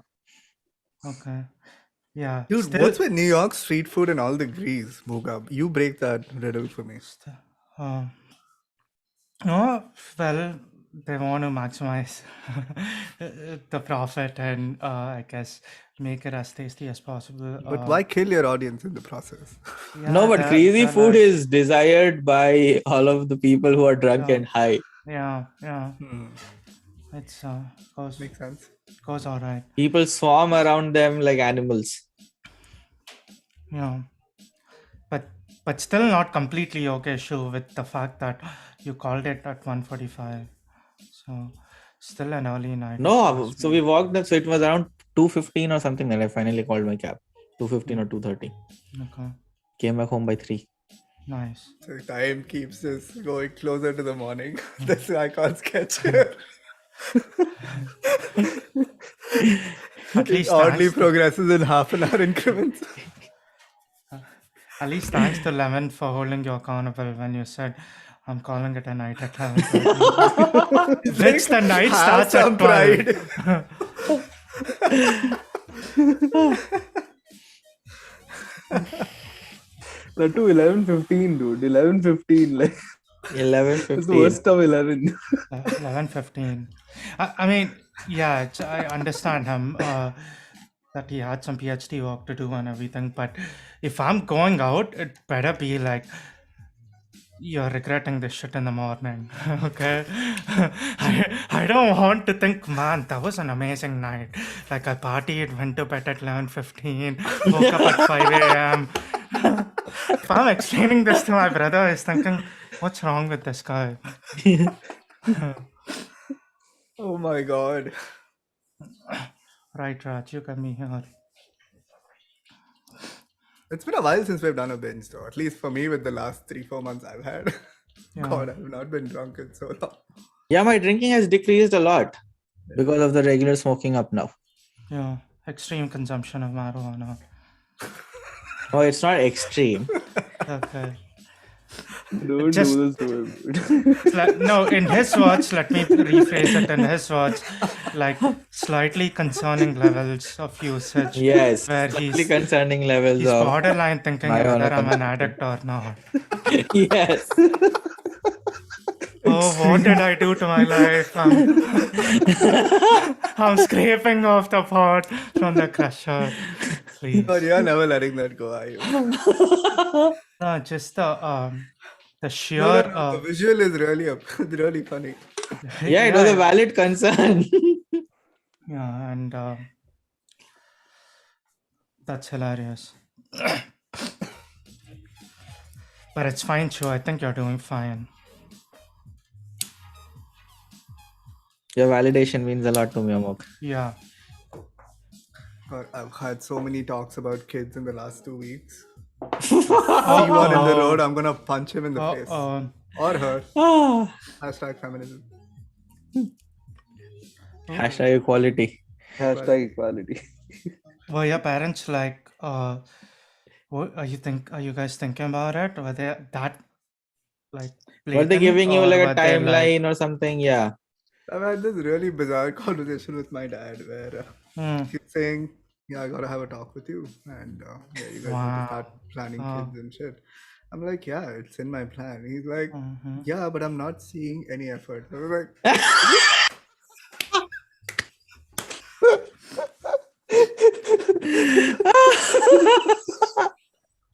okay. Yeah. Dude, still- what's with New York street food and all the grease, Bhoga? You break that riddle for me. No, well, they want to maximize the profit and I guess make it as tasty as possible. But why kill your audience in the process? No, but crazy food is desired by all of the people who are drunk Yeah. and high. Yeah. It's Makes sense. goes all right. People swarm around them like animals. Yeah. But still not completely okay, Shu, with the fact that you called it at 1:45. So still an early night. No, so we walked up. So it was around 2:15 or something that I finally called my cab. 2:15 or 2:30. Okay. Came back home by 3. Nice. So time keeps us going closer to the morning. That's why I can't sketch here. At It least oddly thanks, progresses in half an hour increments. at least thanks to Lemon for holding you accountable when you said, I'm calling it a night at 11:30. Which the night Have starts at some 12. That to 11:15, dude. 11:15, like it's the 11:15. worst of 11. 11:15. I mean, yeah, I understand him that he had some PhD work to do and everything. But if I'm going out, it better be like you're regretting this shit in the morning. Okay, I don't want to think, man, that was an amazing night. Like I partied, went to bed at 11:15, woke up at 5 a.m. If I'm explaining this to my brother, he's thinking, what's wrong with this guy? Oh my god. Right, Raj, you got me here. It's been a while since we've done a binge, though. At least for me, with the last 3-4 months I've had. Yeah. God, I've not been drunk in so long. Yeah, my drinking has decreased a lot because of the regular smoking up now. Yeah. Extreme consumption of marijuana. Oh, it's not extreme. Okay. Don't Just- do this to him. No, in his words, let me rephrase it in his words, like slightly concerning levels of usage. Yes, Where slightly he's concerning levels he's of borderline thinking marijuana whether I'm an consumption. addict or not. Yes. Oh, what did I do to my life? I'm scraping off the pot from the crusher. Please. God, you're never letting that go, are you? No, just the sheer. No, the visual is really funny. Yeah, it was a valid concern. Yeah, and that's hilarious. But it's fine, Chu. I think you're doing fine. Your validation means a lot to me, Amok. Yeah. God, I've had so many talks about kids in the last 2 weeks. See one in the road, I'm gonna punch him in the face. Or her. Ah. Hashtag feminism. Hashtag equality. Hashtag equality. Were your parents like? What are you guys thinking about it? Were they that like? Were they blatant, giving you or like were a they, timeline or something? Yeah. I've had this really bizarre conversation with my dad where he's saying, "Yeah, I gotta have a talk with you, and yeah, you guys need to start planning kids and shit." I'm like, "Yeah, it's in my plan." He's like, "Yeah, but I'm not seeing any effort." I was like,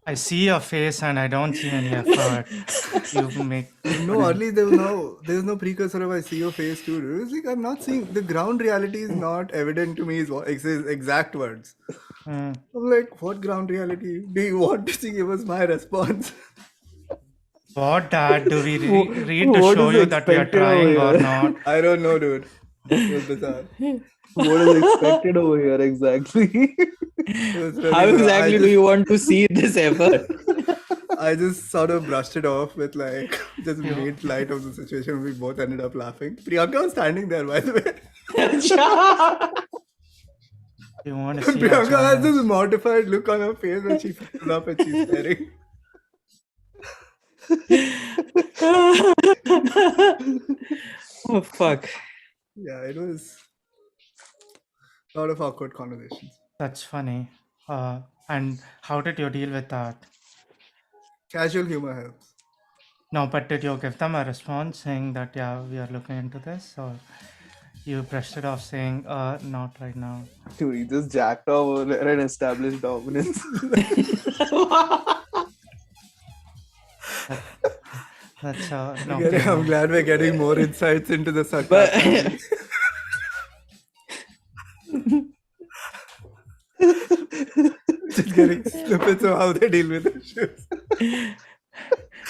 I see your face and I don't see any effort. You make "No, at least there's no precursor of I see your face too." Dude. It's like I'm not seeing the ground reality is not evident to me. Is what his exact words. I'm like, "What ground reality do you want to see?" It was my response. What, Dad? Do we read to What show is you that we are expected over trying or here? not? I don't know, dude. It was bizarre. What is expected over here exactly? It was really How bizarre. exactly do you want to see this effort? I just sort of brushed it off with like, just made light of the situation. We both ended up laughing. Priyanka was standing there, by the way. You want to see your Priyanka has channels. this mortified look on her face when she picks it up and she's staring. Oh, fuck. Yeah, it was a lot of awkward conversations. That's funny. And how did you deal with that? Casual humor helps. No, but did you give them a response saying that, yeah, we are looking into this? Or you brushed it off saying, not right now? Dude, he just jacked off over there and established dominance. That's no. I'm glad we're getting more insights into the But sarcasm. Just getting snippets of how they deal with issues.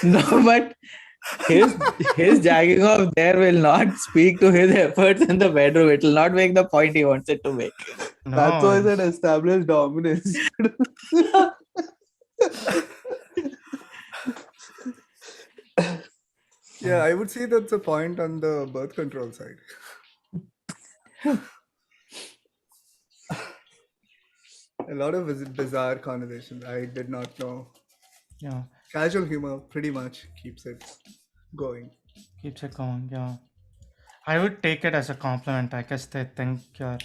no, but his jagging off there will not speak to his efforts in the bedroom. It will not make the point he wants it to make. No. That's why I said established dominance. Yeah, I would say that's a point on the birth control side. A lot of bizarre conversations. I did not know. Yeah, Casual humor pretty much keeps it going. keeps it going. Yeah. I would take it as a compliment. I guess they think you're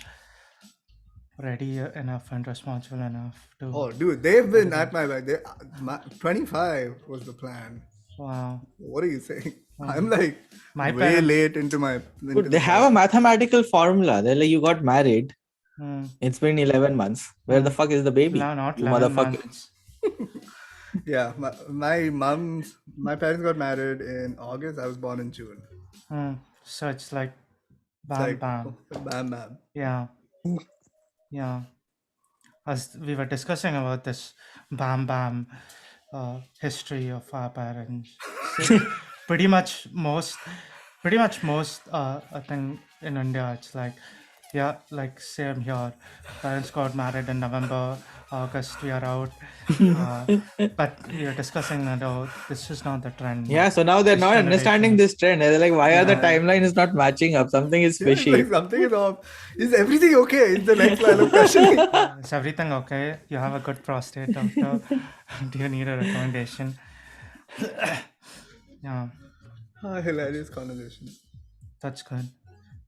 ready enough and responsible enough to. Oh, dude, they've been at my back. 25 was the plan. Wow. What are you saying? I'm like My way parents- late into my. Dude, they have a mathematical formula. They're like, you got married. It's been 11 months. Where the fuck is the baby? No, not You 11 motherfucker. months. Yeah, my parents got married in August. I was born in June. So it's like bam, Like, bam. bam, bam. Yeah. Yeah. As we were discussing about this bam, bam history of our parents. So pretty much most I think in India it's like Yeah, like same here. Parents got married in November, August we are out. But we are discussing that this is not the trend. Yeah, so now they're This not understanding generation. this trend. They're like, why are the Yeah. timeline is not matching up? Something is Yeah, it's fishy. like something is off. Is everything okay? It's the next line of questioning. Is everything okay? You have a good prostate, doctor. Do you need a recommendation? Yeah, Hilarious conversations. that's good.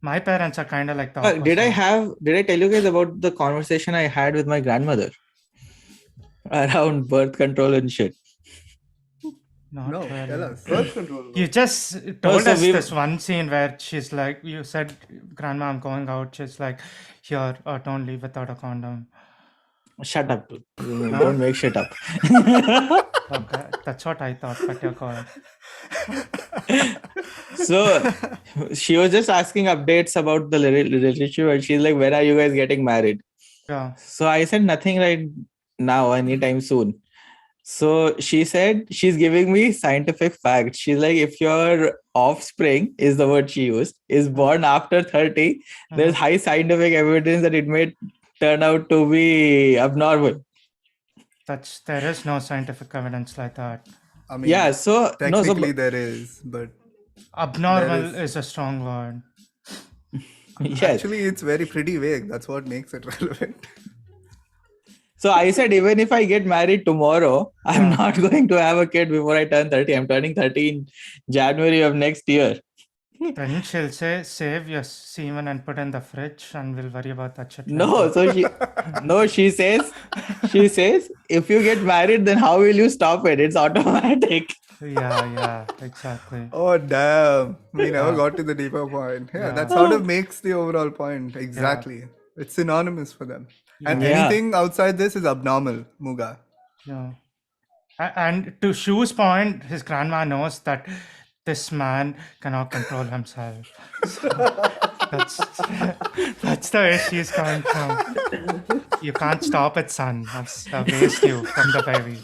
My parents are kind of like the opposite. Did I tell you guys about the conversation I had with my grandmother around birth control and shit? Not No, really. tell us. Birth control. You just told so us we- this one scene where she's like, you said, Grandma, I'm going out. She's like, here, don't leave without a condom. Shut up. Don't make shit up. Okay, that's what I thought, but you're God. So she was just asking updates about the relationship and she's like, when are you guys getting married? Yeah. So I said nothing right now, anytime soon. So she said she's giving me scientific facts. She's like, if your offspring is the word she used, is born after 30, there's high scientific evidence that it may turn out to be abnormal. There is no scientific evidence like that. I mean, Yeah, so no, so technically there is, but Abnormal There is a strong word. yes. actually it's very pretty vague. That's what makes it relevant. So I said, even if I get married tomorrow, I'm not going to have a kid before I turn 30. I'm turning 30 in January of next year. Then she'll say, save your semen and put in the fridge and we'll worry about that shit. No, later." she says, if you get married, then how will you stop it? It's automatic. Yeah, exactly. Oh damn. We never got to the deeper point. Yeah, that sort of makes the overall point. Exactly. It's synonymous for them. And Yeah. anything outside this is abnormal, Muga. Yeah. And to Shu's point, his grandma knows that this man cannot control himself. So that's the way she's coming from. You can't stop it, son. I've raised you from the baby.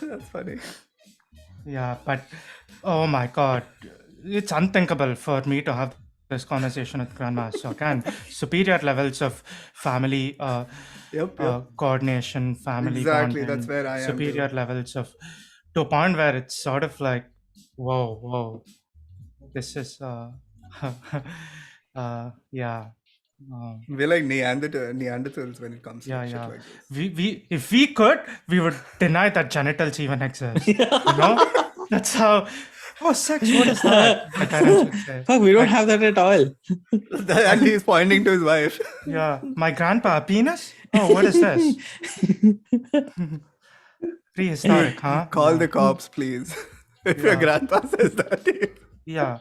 That's funny. Yeah, but oh my god, it's unthinkable for me to have this conversation with grandma. So again, superior levels of family Yep. coordination, family Exactly, bonding, that's where I am too. superior levels of, to a point where it's sort of like, whoa, this is yeah. We're like Neanderthals when it comes to shit like this. We if we could, we would deny that genitals even exist. You know, that's how. Oh, sex! What is that? My parents would say. Fuck, we don't have that at all. And he's pointing to his wife. Yeah, my grandpa, a penis? Oh, what is this? Prehistoric, huh? Call the cops, please. If your grandpa says that to you. Yeah,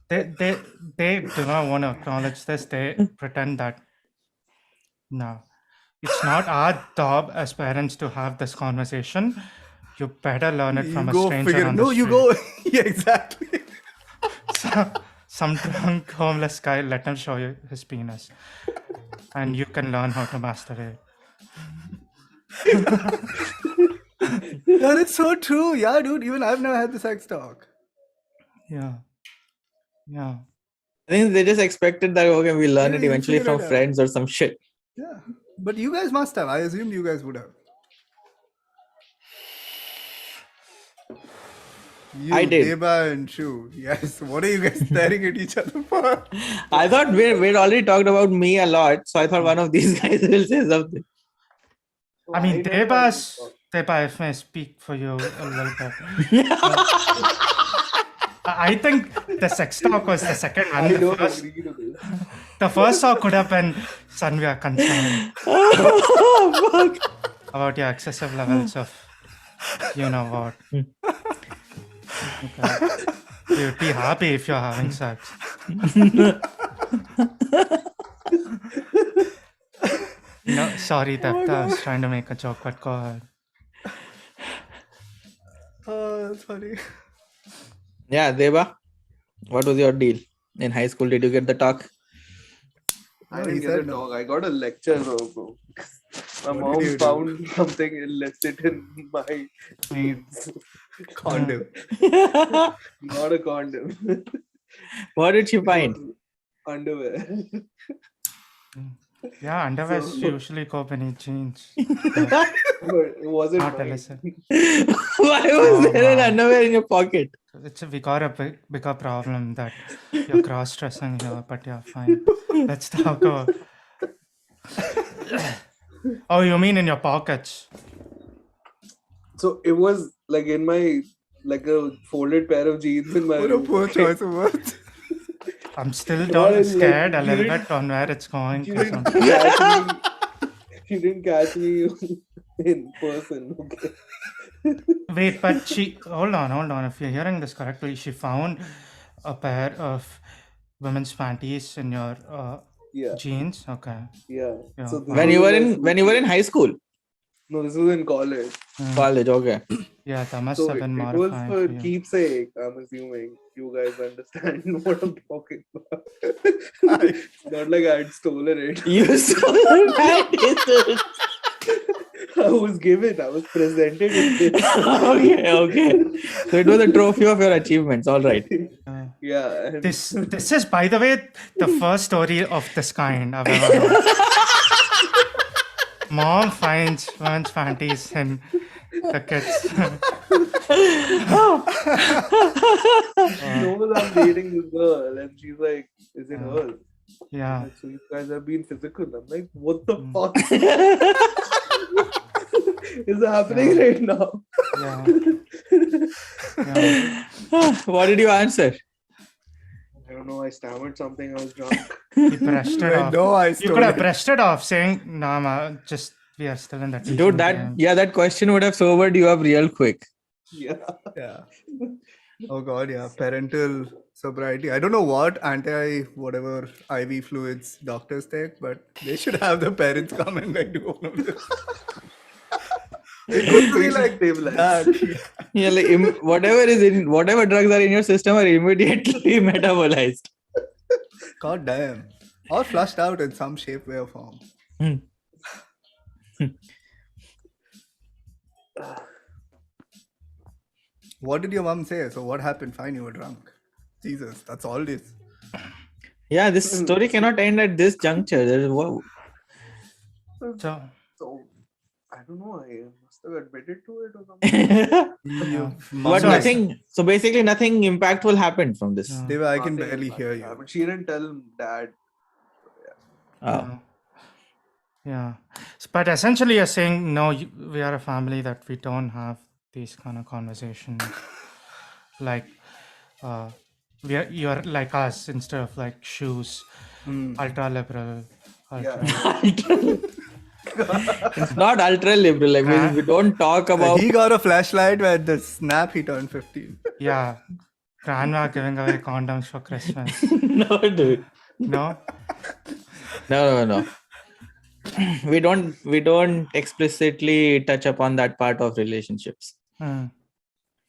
they do not want to acknowledge this. They pretend that no, it's not our job as parents to have this conversation. You better learn it from a Go stranger figure. on the No, you street. go. Yeah, exactly. Some drunk homeless guy, let him show you his penis, and you can learn how to masturbate. That is so true. Yeah, dude. Even I've never had the sex talk. Yeah. I think they just expected that, okay, we'll learn Yeah, it you eventually figure from it out. friends or some shit. Yeah. But you guys must have. I assumed you guys would have. You, I did. Deba and Shu. Yes. What are you guys staring at each other for? I thought we'd already talked about me a lot, so I thought one of these guys will say something. I mean, Deba, if I speak for you a little bit. I think the sex talk was the second one. The first talk could have been, son, we are concerned about your excessive levels of, you know what. Okay. You'd be happy if you're having sex. No, sorry, Depta. I was trying to make a joke, but go ahead. Oh, that's funny. Yeah, Deba, what was your deal in high school? Did you get the talk? I No, didn't he get a said no. dog. I got a lecture, bro. My What mom did you do? found something and left it in my jeans. Condom. Not a condom. What did she find? Underwear. Yeah, underwear So- usually go beneath jeans. But it wasn't Not mine. illicit. Why was Oh, there an wow. underwear in your pocket? We got a bigger problem that you're cross-dressing here, but yeah, fine. Let's talk about. Oh, you mean in your pockets? So it was like in my like a folded pair of jeans in my What a room. poor okay? choice of words. I'm still Well, like, scared a you little didn't- bit on where it's going. She 'cause didn't I'm- catch me. She didn't catch me in person. Okay. Wait, but hold on. If you're hearing this correctly, she found a pair of women's panties in your Yeah. jeans. Okay. Yeah. Yeah. So this When When was you were my in when you were in high school, No, this was in college. Mm, college, okay. yeah, that must So have it been was mortifying for for you. keepsake. I'm assuming you guys understand what I'm talking about. It's not like I'd stolen it. You saw that? I was given. I was presented with it. Okay. So it was a trophy of your achievements. All right. Yeah. And This is, by the way, the first story of this kind I've ever heard. Mom finds women's panties in the kids. she knows I'm dating this girl, and she's like, "Is it Yeah. hers?" Yeah. Like, so you guys have been physical. I'm like, what the Mm. fuck is happening Yeah. right now? Yeah. Yeah. What did you answer? I don't know. I stammered something. I was drunk. You brushed it off. No, I You stole could have it. brushed it off saying, "Nah, ma, just we are still in the teaching Dude, game." that question would have sobered you up real quick. Yeah. Yeah. Oh god, yeah. Parental sobriety. I don't know what whatever IV fluids doctors take, but they should have the parents come and like do all of this. It could be like Stabilize. that. Yeah, like whatever drugs are in your system are immediately metabolized. God damn. Or flushed out in some shape, way, or form. Hmm. What did your mom say? So what happened? Fine, you were drunk. Jesus, that's all this. Yeah, this story cannot end at this juncture. Wow. So, So I don't know. I must have admitted to it or something. Yeah. But So- nothing. So basically, nothing impactful happened from this. Yeah. Deva, I can Nothing barely like hear that. you. But she didn't tell dad. Oh. yeah. But essentially, you're saying, no, we are a family that we don't have these kind of conversations. Like, you're like us instead of like shoes, ultra liberal. It's not ultra liberal. I mean, we don't talk about. He got a flashlight when the snap he turned 15. Yeah. Grandma giving away condoms for Christmas. No, dude. No? No. We don't explicitly touch upon that part of relationships. Hmm.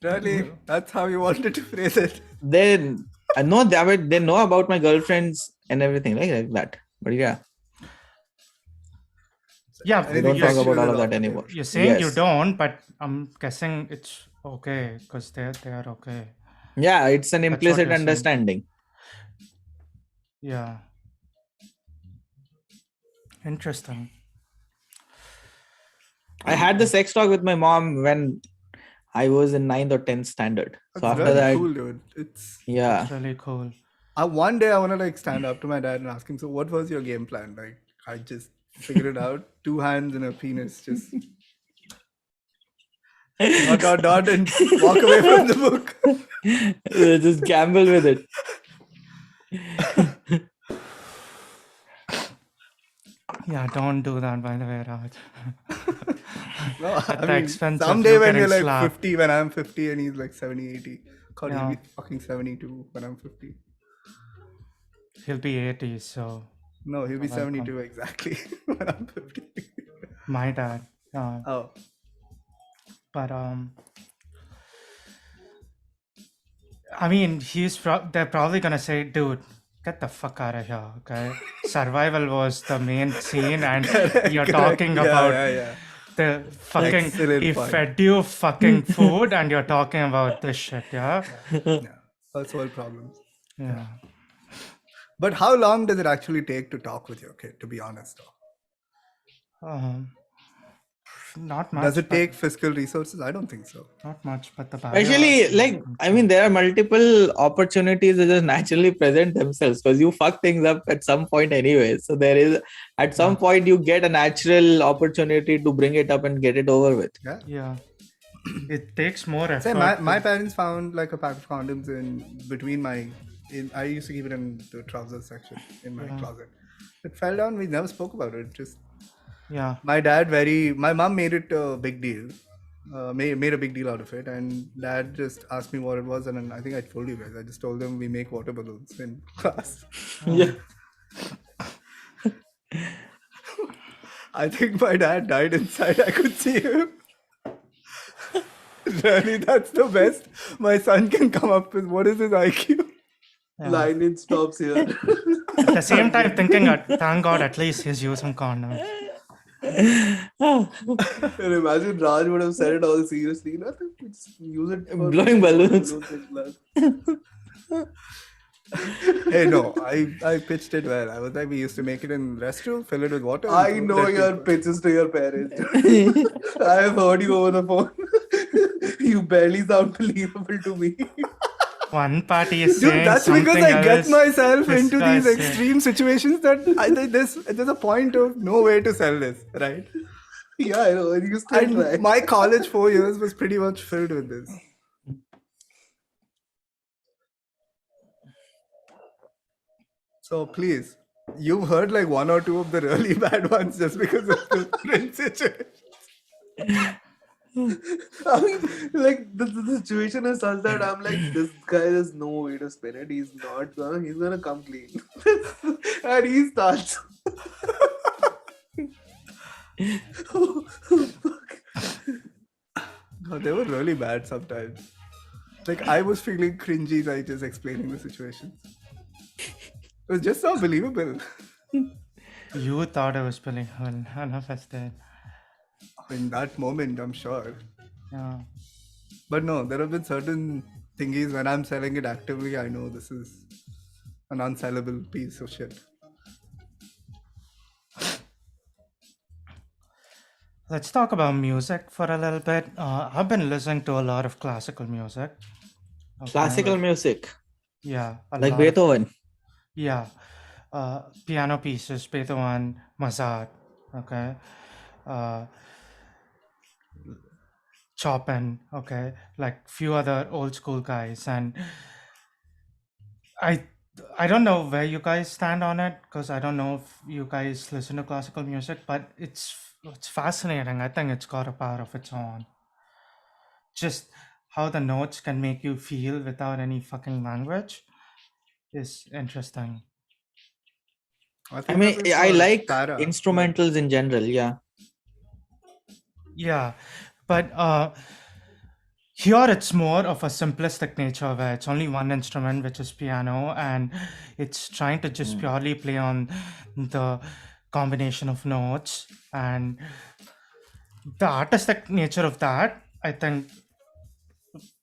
Really? That's how you wanted to phrase it. They know they know about my girlfriends and everything like that. But yeah, Yeah, we don't Anything talk about all of sexual that anymore. you're saying you Yes. don't, but I'm guessing it's okay because they are okay. Yeah, it's an That's what implicit you're saying. understanding. Yeah. Interesting. I had the sex talk with my mom when I was in 9th or 10th standard. So That's after really that, cool, dude. It's yeah, It's really cool. one day I want to like stand up to my dad and ask him, so what was your game plan? Like, I just figured it out. 2 hands and a penis, just dot, and walk away from the book. just gamble with it. Yeah, don't do that, by the way, Raj. No, At I the mean, expense of someday you when getting you're like slapped. 50, when I'm 50 and he's like 70, 80. God, Yeah. he'll be fucking 72 when I'm 50. He'll be 80, so No, he'll be Welcome. 72 exactly when I'm 50. my dad. Oh, But I mean, they're probably gonna say, dude, get the fuck out of here, okay? Survival was the main scene, and you're talking yeah, about yeah. The fucking Excellent he point. fed you fucking food and you're talking about this shit, yeah? Yeah, first world problems. Yeah. But how long does it actually take to talk with your kid? To be honest, Um, not much. does it but- take fiscal resources? I don't think so. Not much, but the barrier. Especially, like, I mean, there are multiple opportunities that just naturally present themselves because you fuck things up at some point anyway. So there is, at some point, you get a natural opportunity to bring it up and get it over with. Yeah. Yeah. It takes more effort. Say my parents found like a pack of condoms in between I used to keep it in the trousers section in my closet. It fell down. We never spoke about it. Just Yeah. my mom made it a big deal. Made a big deal out of it, and dad just asked me what it was, and then I think I told you guys. I just told them we make water balloons in class. Yeah. I think my dad died inside. I could see him. Really, that's the best my son can come up with. What is his IQ? Line in stops here. At the same time, thinking, thank God, at least he's using condoms. And imagine Raj would have said it all seriously. Nothing. Just use it for Blowing balloons. Hey, no, I pitched it well. I was like, we used to make it in restroom, fill it with water. and I throw know it at your people. pitches to your parents. I have heard you over the phone. You barely sound believable to me. One party is Dude, saying that's something because I get else. myself This into guy these said- extreme situations that I think there's a point of no way to sell this, right? Yeah, I know. You still try. And my college 4 years was pretty much filled with this. So please, you've heard like one or two of the really bad ones just because of the print situation. I mean, like the situation is such that I'm like, this guy has no way to spin it. He's gonna come clean. And he starts. No, they were really bad sometimes. Like I was feeling cringy like just explaining the situation. It was just not believable. You thought I was spilling when none of us did. In that moment, I'm sure. Yeah. But no, there have been certain thingies when I'm selling it actively, I know this is an unsellable piece of shit. Let's talk about music for a little bit. I've been listening to a lot of classical music. Okay. Classical music, Yeah. a like lot of- Beethoven. Yeah. Piano pieces, Beethoven, Mozart, okay. Chopin, okay, like few other old school guys, and I don't know where you guys stand on it because I don't know if you guys listen to classical music, but it's fascinating. I think it's got a power of its own. Just how the notes can make you feel without any fucking language is interesting. I think mean, of it I for like para. instrumentals in general. Yeah. Yeah, but here it's more of a simplistic nature where it's only one instrument, which is piano, and it's trying to just purely play on the combination of notes. And the artistic nature of that, I think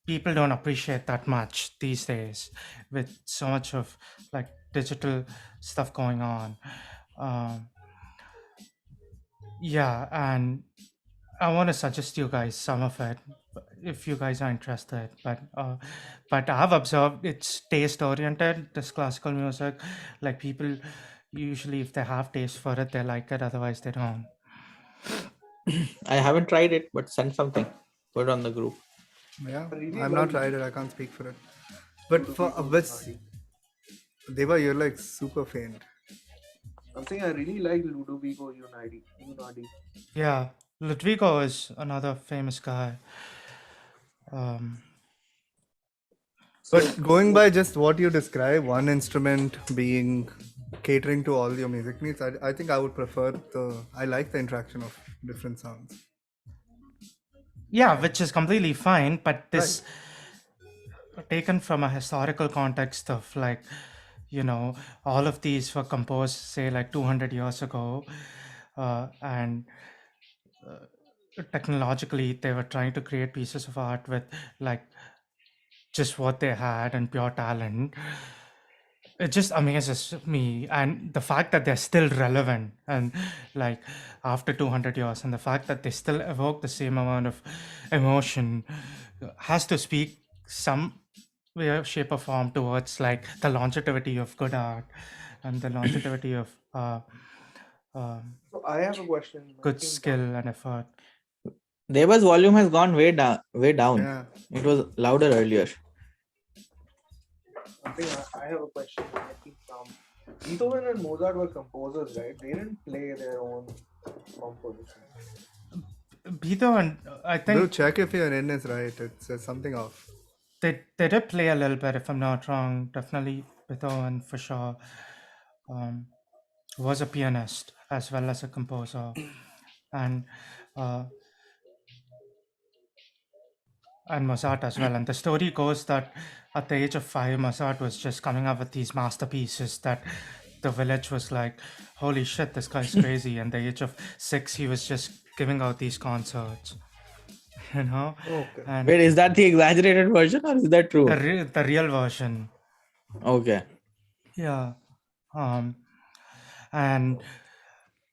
people don't appreciate that much these days with so much of like digital stuff going on. Yeah, and I want to suggest you guys some of it if you guys are interested. But I've observed it's taste oriented. This classical music, like people usually, if they have taste for it, they like it. Otherwise, they don't. I haven't tried it, but send something. Put it on the group. Yeah, Really I've not tried it. I can't speak for it. But for Abbas, Deva, you're like super faint. I'm saying I really like Ludovico Unadi. Yeah, Ludwiko is another famous guy. But going by just what you describe, one instrument being catering to all your music needs, I think I would prefer I like the interaction of different sounds. Yeah, which is completely fine, but this taken from a historical context of like, all of these were composed, say, like 200 years ago, and technologically they were trying to create pieces of art with like just what they had and pure talent. It just amazes me, and the fact that they're still relevant and like after 200 years, and the fact that they still evoke the same amount of emotion has to speak some way, shape or form towards like the longevity of good art and the longevity of So I have a question. I good think skill and effort. Deva's volume has gone way down. Yeah. It was louder earlier. I have a question. I think Beethoven and Mozart were composers, right? They didn't play their own composition. Beethoven, I Bro, think check if your in is right. It says something off. they did play a little bit, if I'm not wrong. Definitely Beethoven for sure. Was a pianist as well as a composer, and Mozart as well. And the story goes that at the age of 5, Mozart was just coming up with these masterpieces that the village was like, holy shit, this guy's crazy. And the age of 6, he was just giving out these concerts, you know? Okay. And Wait, is that the exaggerated version or is that true? the real version. Okay. Yeah. And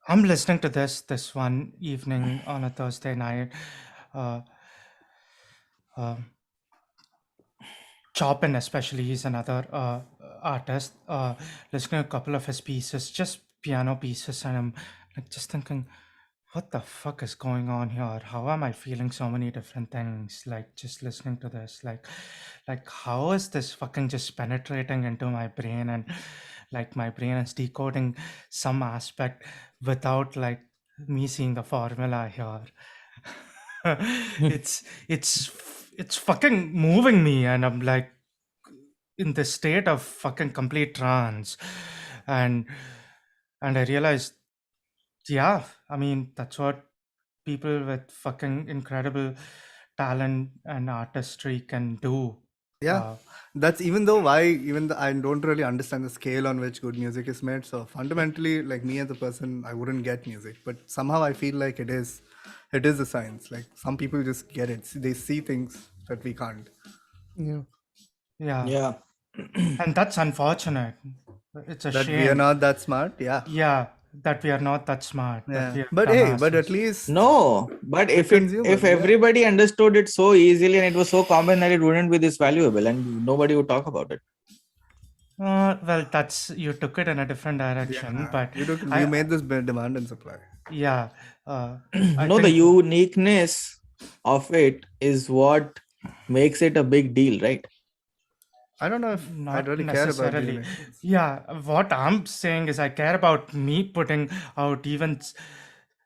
I'm listening to this one evening on a Thursday night. Chopin, especially, he's another artist. Listening to a couple of his pieces, just piano pieces, and I'm like just thinking, what the fuck is going on here? How am I feeling so many different things? Like just listening to this, like how is this fucking just penetrating into my brain, and like my brain is decoding some aspect without like me seeing the formula here. it's fucking moving me, and I'm like in this state of fucking complete trance, and I realized, yeah, I mean that's what people with fucking incredible talent and artistry can do. Yeah. That's even though I don't really understand the scale on which good music is made. So fundamentally, like me as a person, I wouldn't get music, but somehow I feel like it is a science. Like some people just get it. They see things that we can't. Yeah. Yeah. And that's unfortunate. It's a That shame. we are not that smart. Yeah. Yeah, that we are not that smart. that we Yeah. are But hey, but dumbasses. at least No, but if consumers, yeah. everybody understood it so easily and it was so common that it wouldn't be this valuable and nobody would talk about it. Well, you took it in a different direction, but you made this demand and supply. yeah, No, the uniqueness of it is what makes it a big deal, right? I don't know if I not really care about necessarily. it. Yeah, what I'm saying is I care about me putting out even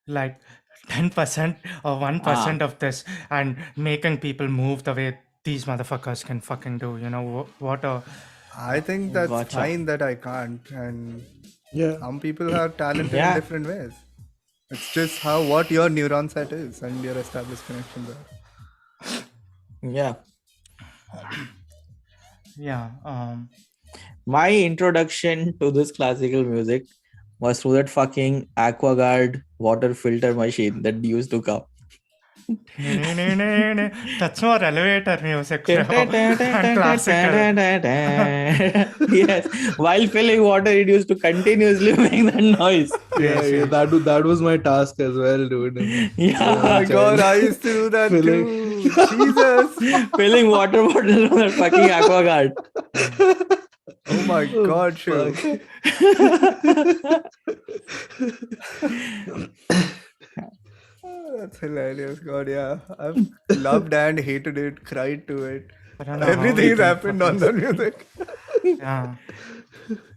like 10% or 1% of this and making people move the way these motherfuckers can fucking do. You know what a I think that's Gotcha. fine that I can't, and Yeah. some people are talented Yeah. in different ways. It's just what your neuron set is and your established connections are. Yeah. yeah. My introduction to this classical music was through that fucking AquaGuard water filter machine that used to come. That's more elevator music, bro. And classical. Yes, while filling water, it used to continuously make that noise. Yeah, that was my task as well, dude. Yeah. Oh my god, I used to do that Filling- too. Jesus. Filling water bottles on that fucking AquaGuard. Oh my god, sure. That's hilarious. God, yeah. I've loved and hated it, cried to it. I don't know how Everything we has can happened on that music. Yeah.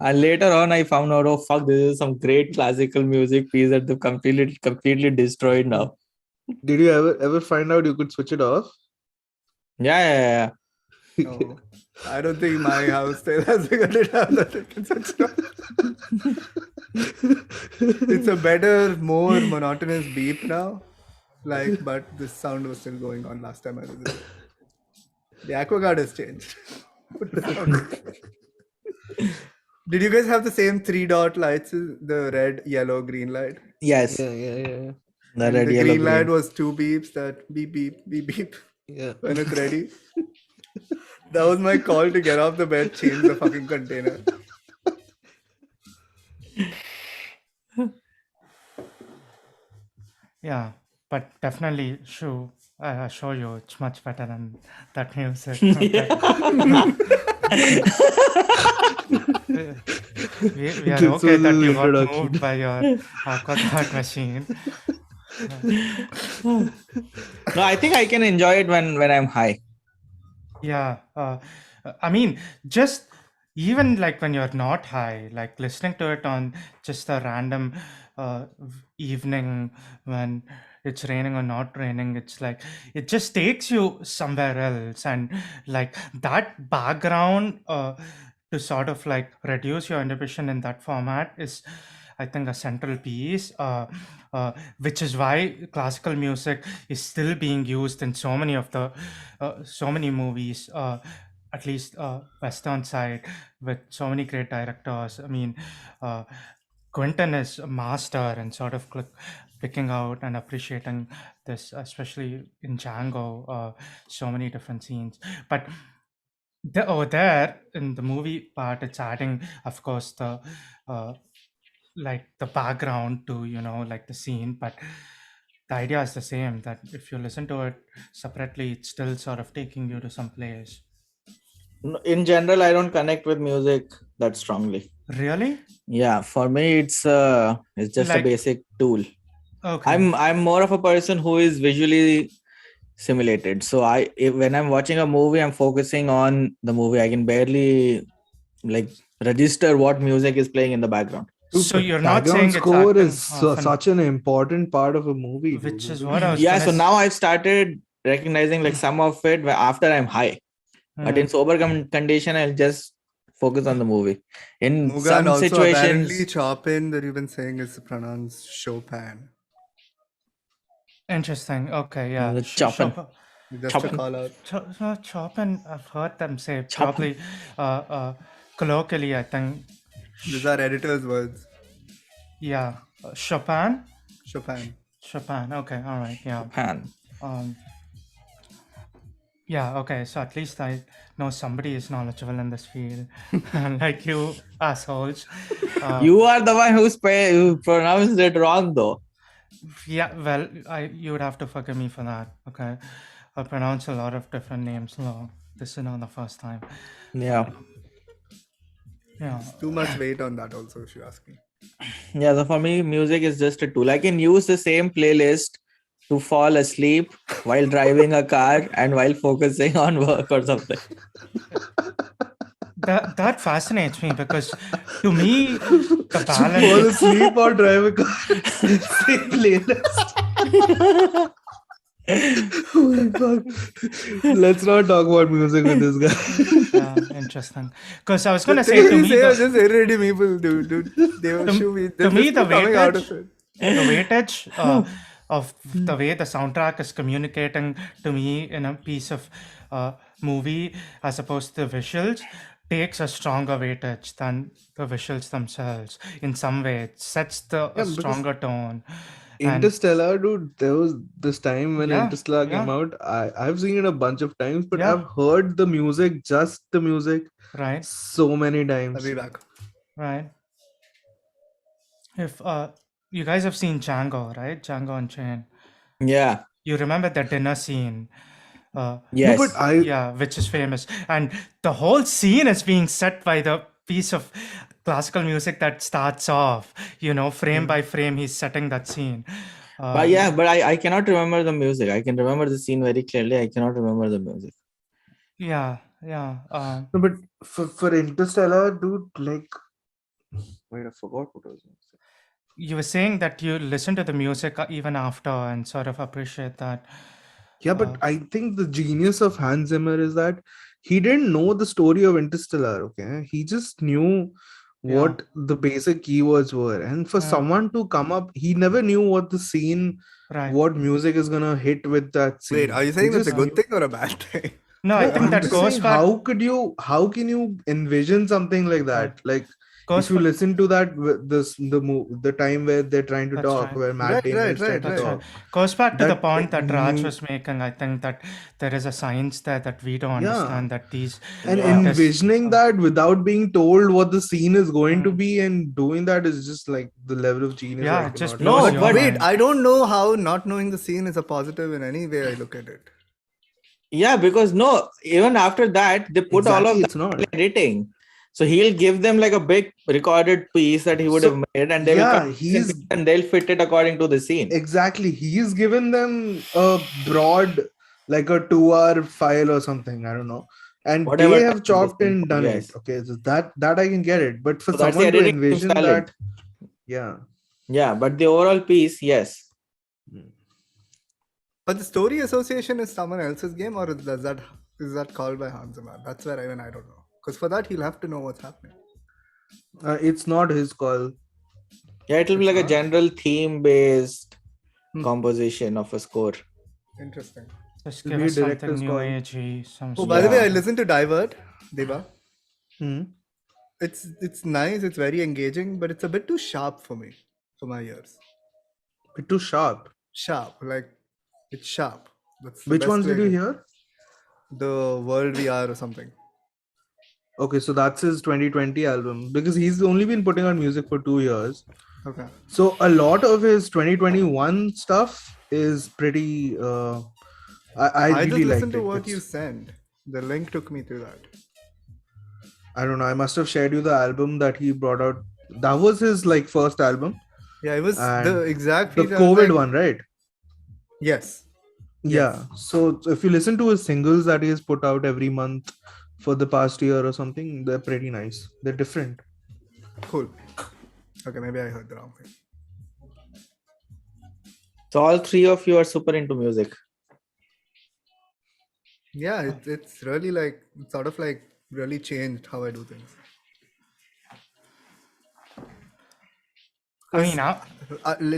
And later on, I found out, oh fuck, this is some great classical music piece that they've completely destroyed now. Did you ever find out you could switch it off? Yeah. No, I don't think my house still has figured it out that it can switch it off. It's a better, more monotonous beep now. Like, but this sound was still going on last time I was there. The AquaGuard has changed. Did you guys have the same 3-dot lights? The red, yellow, green light? Yes. Yeah. The And red, the yellow, green light green. was 2 beeps that beep beep beep beep Yeah. when it's ready. That was my call to get off the bed, change the fucking container. Yeah, but definitely I assure you it's much better than that music. Okay. We are This okay was that his you got introduction. moved by your Aquaguard machine. No, I think I can enjoy it when I'm high. Yeah, I mean, just even like when you're not high, like listening to it on just a random evening when it's raining or not raining, it's like it just takes you somewhere else, and like that background to sort of like reduce your inhibition in that format is, I think, a central piece. Which is why classical music is still being used in so many of the so many movies, at least western side, with so many great directors. I mean, uh, Quentin is a master and sort of picking out and appreciating this, especially in Django, so many different scenes. But over there in the movie part, it's adding, of course, the uh, like the background to, like the scene. But the idea is the same, that if you listen to it separately, it's still sort of taking you to some place. In general, I don't connect with music that strongly. Really? Yeah, for me, it's just a Like, basic tool. okay. I'm more of a person who is visually simulated. So when I'm watching a movie, I'm focusing on the movie. I can barely like register what music is playing in the background. Dude, So but you're not background saying it's score acting is often, such an important part of a movie, dude, which is isn't what it? I was Yeah, gonna so now I've started recognizing like some of it after I'm high. But in sober condition, I'll just focus on the movie. In Muga, and some also apparently situations, Chopin that you've been saying is pronounced Chopin. Interesting. Okay, yeah. the Chopin. Just Chopin. to call out. Chopin, I've heard them say Chopin. probably colloquially, I think. These are editor's words. Yeah. Chopin? Chopin. Chopin. Okay, all right. Yeah. Chopin. Yeah, okay. So at least I know somebody is knowledgeable in this field, like you assholes. You are the one who pronounced it wrong, though. Yeah, well, you would have to forgive me for that. Okay, I pronounce a lot of different names. No, this is not the first time. Yeah. Yeah. Too much weight on that also, if you ask me. Yeah, so for me, music is just a tool. I can use the same playlist to fall asleep while driving a car and while focusing on work or something. That fascinates me because to me the Fall balance. asleep or drive a car. Same playlist. Holy fuck. Let's not talk about music with this guy. Yeah, interesting. Because I was gonna The say things to we me, say are the, just irredeemable, dude. They were to me the coming out of weightage, it. the weightage of the way the soundtrack is communicating to me in a piece of movie as opposed to the visuals takes a stronger weightage than the visuals themselves. In some way, it sets a because stronger tone. And Interstellar, dude, there was this time when Yeah, Interstellar came yeah. out. I've seen it a bunch of times, but Yeah. I've heard the music, just the music, right, so many times. I'll be back. right. If you guys have seen Django, right? Django Unchained. Yeah. You remember the dinner scene? Yes. No, but Yeah, which is famous, and the whole scene is being set by the piece of classical music that starts off. Frame by frame, he's setting that scene. But yeah, but I cannot remember the music. I can remember the scene very clearly. I cannot remember the music. Yeah. No, but for Interstellar, dude, like, wait, I forgot what I was going to say. You were saying that you listen to the music even after and sort of appreciate that. Yeah, but I think the genius of Hans Zimmer is that he didn't know the story of Interstellar, okay? He just knew what the basic keywords were. And for someone to come up, he never knew what the scene, Right. what music is gonna hit with that scene. Wait, are you He saying that's a just good knew- thing or a bad thing? No, I No, think I'm that just goes saying, back. how can you envision something like that? Like, goes If you for listen to that, the time where they're trying to That's talk, right. where Matt Right, Damon right, is trying right, to That's right. right. talk, Goes back to the that point that Raj mu- was making. I think that there is a science there that we don't yeah, understand, that these and Yeah. artists. envisioning that without being told what the scene is going to Mm. be and doing that is just like the level of genius Yeah, I it just cannot blows No, imagine. your But wait, mind. I don't know how not knowing the scene is a positive in any way I look at it. Yeah, because no, even after that, they put all of Exactly, that it's not. in editing. So he'll give them like a big recorded piece that he would have So made, and they will yeah, cut bits and he's pieces and they'll fit it according to the scene. exactly he's given them a broad, like a 2 hour file or something, I don't know, and Whatever they time have is the chopped scene and for, done it. yes. Okay, so that I can get it, but for So that's the someone to editing team's envision talent. that, yeah. Yeah, but the overall piece, yes. But the story association is someone else's game, or is that called by Hans Zimmer? That's where I don't know. Because for that he'll have to know what's happening. It's not his call. Yeah, it'll be It's like a not? general theme-based Hmm. composition of a score. Interesting. Just It'll give be a us something director's new call. agey. Some Oh, by the way, I Yeah. listened to Divert, Deva. Hmm. It's nice, it's very engaging, but it's a bit too sharp for me, for my ears. Bit too sharp. Sharp, like it's sharp. That's the Which best ones way did you to- hear? The World We Are or something. Okay, so that's his 2020 album, because he's only been putting out music for 2 years. Okay. So a lot of his 2021 stuff is pretty. I I really just listened liked to it. what you It's- sent. The link took me through that. I don't know. I must have shared you the album that he brought out. That was his like first album, Yeah, it was and the exact the feed. I was COVID like, one, right? Yes. Yeah. So if you listen to his singles that he has put out every month for the past year or something, they're pretty nice. They're different. Cool. Okay, maybe I heard the wrong thing. So all three of you are super into music. Yeah, it's really like it's sort of like really changed how I do things. I mean,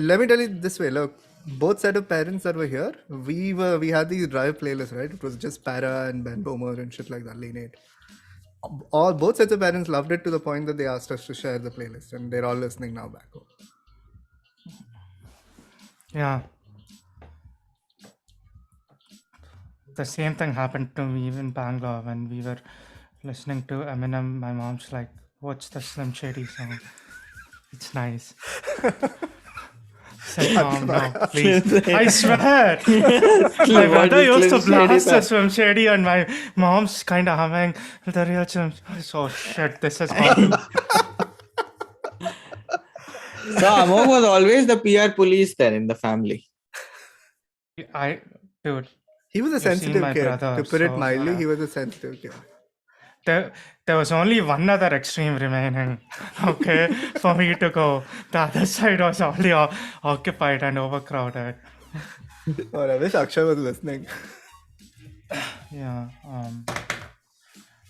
Let me tell you this way. Look, both set of parents that were here, we had these drive playlists, right? It was just Para and Ben Bomer and shit like that, Lane 8. Both sets of parents loved it to the point that they asked us to share the playlist, and they're all listening now back home. yeah. The same thing happened to me in Bangalore when we were listening to Eminem. My mom's like, "What's the Slim Shady song? It's nice." I said, "Mom, no, please." I swear. My mother used to blast the Slim Shady, and my mom's kind of humming the real Slim. So shit, this is hard. So Amog was always the PR police then in the family. Dude, He was a You've seen sensitive my kid. brother, To put it so, mildly, he was a sensitive kid. there was only one other extreme remaining, okay, for me to go. The other side was already occupied and overcrowded. Oh, I wish Akshay was listening. Yeah.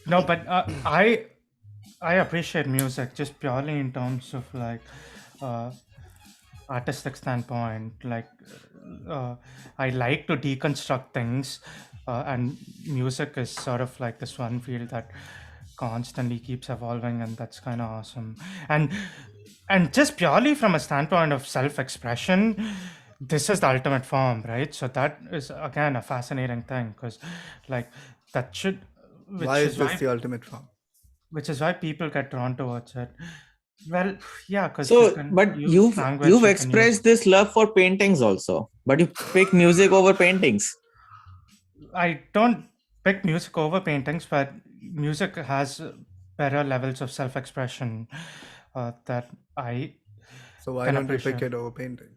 No, but I appreciate music just purely in terms of like artistic standpoint. Like I like to deconstruct things, and music is sort of like this one field that constantly keeps evolving, and that's kind of awesome. And just purely from a standpoint of self-expression, this is the ultimate form, right? So that is again a fascinating thing, because like that should Why is this the ultimate form? which is why people get drawn towards it. Well, yeah, because So, but you've expressed this love for paintings also, but you pick music over paintings. I don't pick music over paintings, but music has better levels of self-expression that I So why can don't you appreciate. pick it over painting?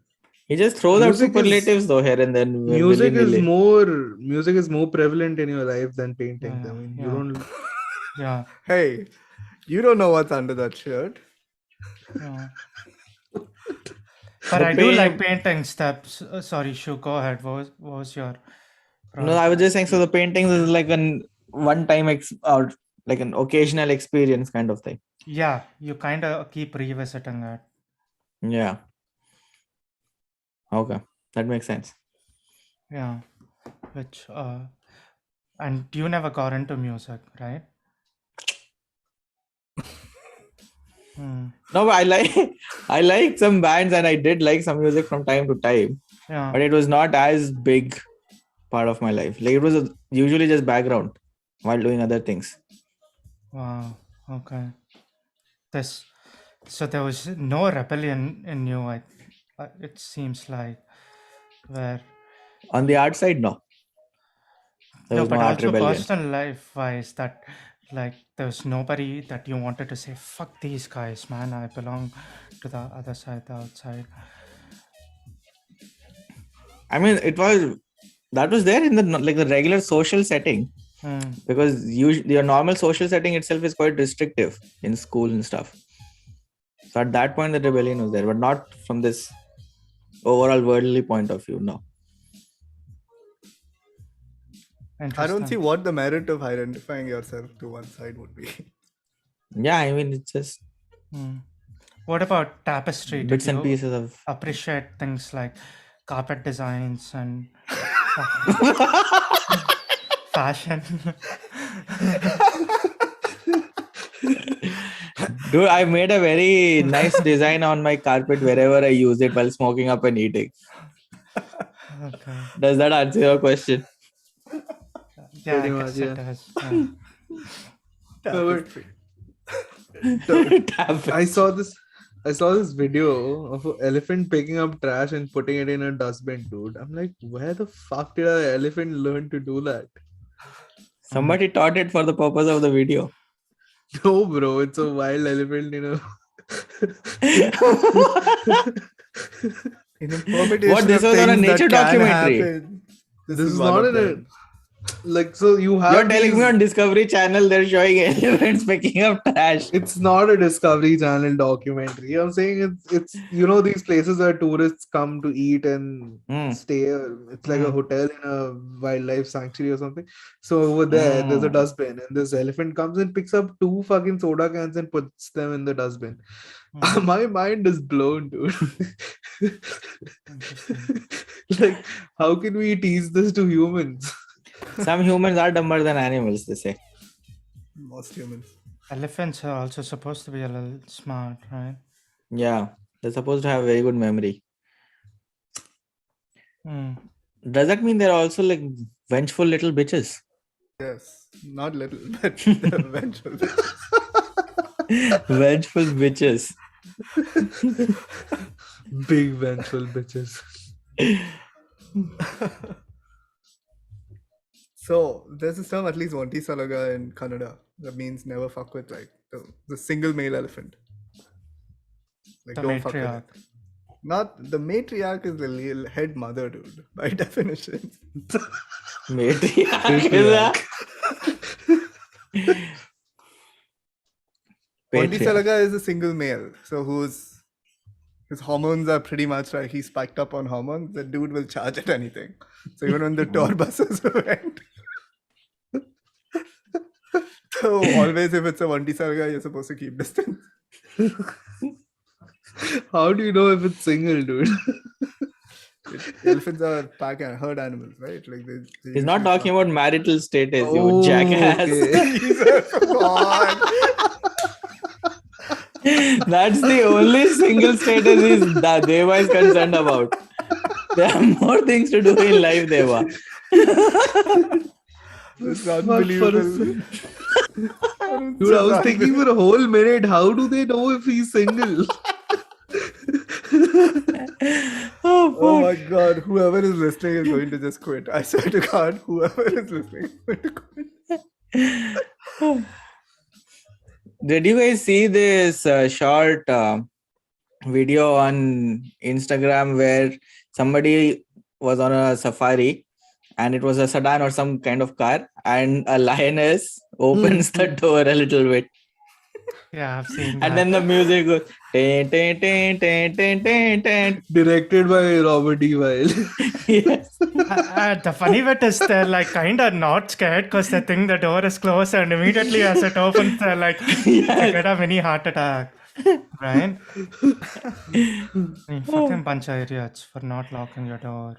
He just throws out Music is- superlatives though here and then. Music is willy-nilly. more prevalent in your life than painting. Yeah, I mean, yeah. you don't. Yeah, Hey, you don't know what's under that shirt. yeah. But I do like painting steps. Sorry, Shu, go ahead. What was your? No, I was just saying. So the paintings is like an one-time or like an occasional experience kind of thing. Yeah, you kind of keep revisiting it. Yeah. Okay, that makes sense. Yeah, which and you never got into music, right? Mm. No, but I like some bands and I did like some music from time to time, Yeah. but it was not as big part of my life. Like it was usually just background while doing other things. Wow. Okay. So there was no rebellion in you. It seems like where On the art side, no, there no, was no but art also rebellion. personal life wise that like there was nobody that you wanted to say fuck these guys, man. I belong to the other side, the outside. I mean, that was there in the regular social setting, Mm. because your normal social setting itself is quite restrictive in school and stuff. So at that point, the rebellion was there, but not from this overall worldly point of view. No. I don't Interesting. see what the merit of identifying yourself to one side would be. Yeah, I mean, it's just Mm. What about tapestry? Did bits and you pieces of. appreciate things like carpet designs and fashion? Dude, I made a very nice design on my carpet wherever I use it while smoking up and eating. Okay. Does that answer your question? Yeah, Pretty I much, guess it yeah. does. Yeah. Tapestry. I saw this video of an elephant picking up trash and putting it in a dustbin, dude. I'm like, where the fuck did an elephant learn to do that? Somebody taught it for the purpose of the video. No, bro, it's a wild elephant, you know. In a permutation What, this of was on a things that nature can documentary? happen, This is is one not of in a them. like, so you have You're telling me these- on Discovery Channel they're showing elephants picking up trash. it's not a Discovery Channel documentary. I'm saying it's these places where tourists come to eat and Hmm. stay. It's like a Mm. hotel in a wildlife sanctuary or something. So over there, there's a Mm. dustbin, and this elephant comes and picks up 2 fucking soda cans and puts them in the dustbin. Mm. My mind is blown, dude. Interesting. Like, how can we teach this to humans? Some humans are dumber than animals, they say. Most humans. Elephants are also supposed to be a little smart, right? Yeah, they're supposed to have very good memory. Mm. Does that mean they're also like vengeful little bitches? Yes. Not little, but the eventual. Vengeful bitches. Big vengeful bitches. So there's this term, at least Onti Salaga in Kannada, that means never fuck with like the single male elephant. Like The don't fuck with matriarch. it. Not the matriarch is the head mother, dude, by definition. Matriarch is a Onti patriarch. Salaga is a single male, so his hormones are pretty much like he's spiked up on hormones. The dude will charge at anything. So even when the tour buses went. So always if it's a Onti Salaga, you're supposed to keep distance. How do you know if it's single, dude? Elephants are pack and herd animals, right? Like they He's not usually talking about marital status, you Oh, jackass. okay. Jesus God. That's the only single status that Deva is concerned about. There are more things to do in life, Deva. It's Fuck, unbelievable. Dude, I was thinking for a whole minute, how do they know if he's single? Oh, Oh my fuck. God, whoever is listening is going to just quit. I swear to God, whoever is listening is going to quit. Did you guys see this short video on Instagram where somebody was on a safari and it was a sedan or some kind of car and a lioness opens the door a little bit Yeah, I've seen that. and then the music goes "Tin, tin, tin, tin, tin, tin, tin." Directed by Robert D. Weil. Yes. The funny bit is they're like kind of not scared because they think the door is closed and immediately as it opens, they're like, they get a mini heart attack. Right? I mean, fucking bunch of idiots for not locking your door.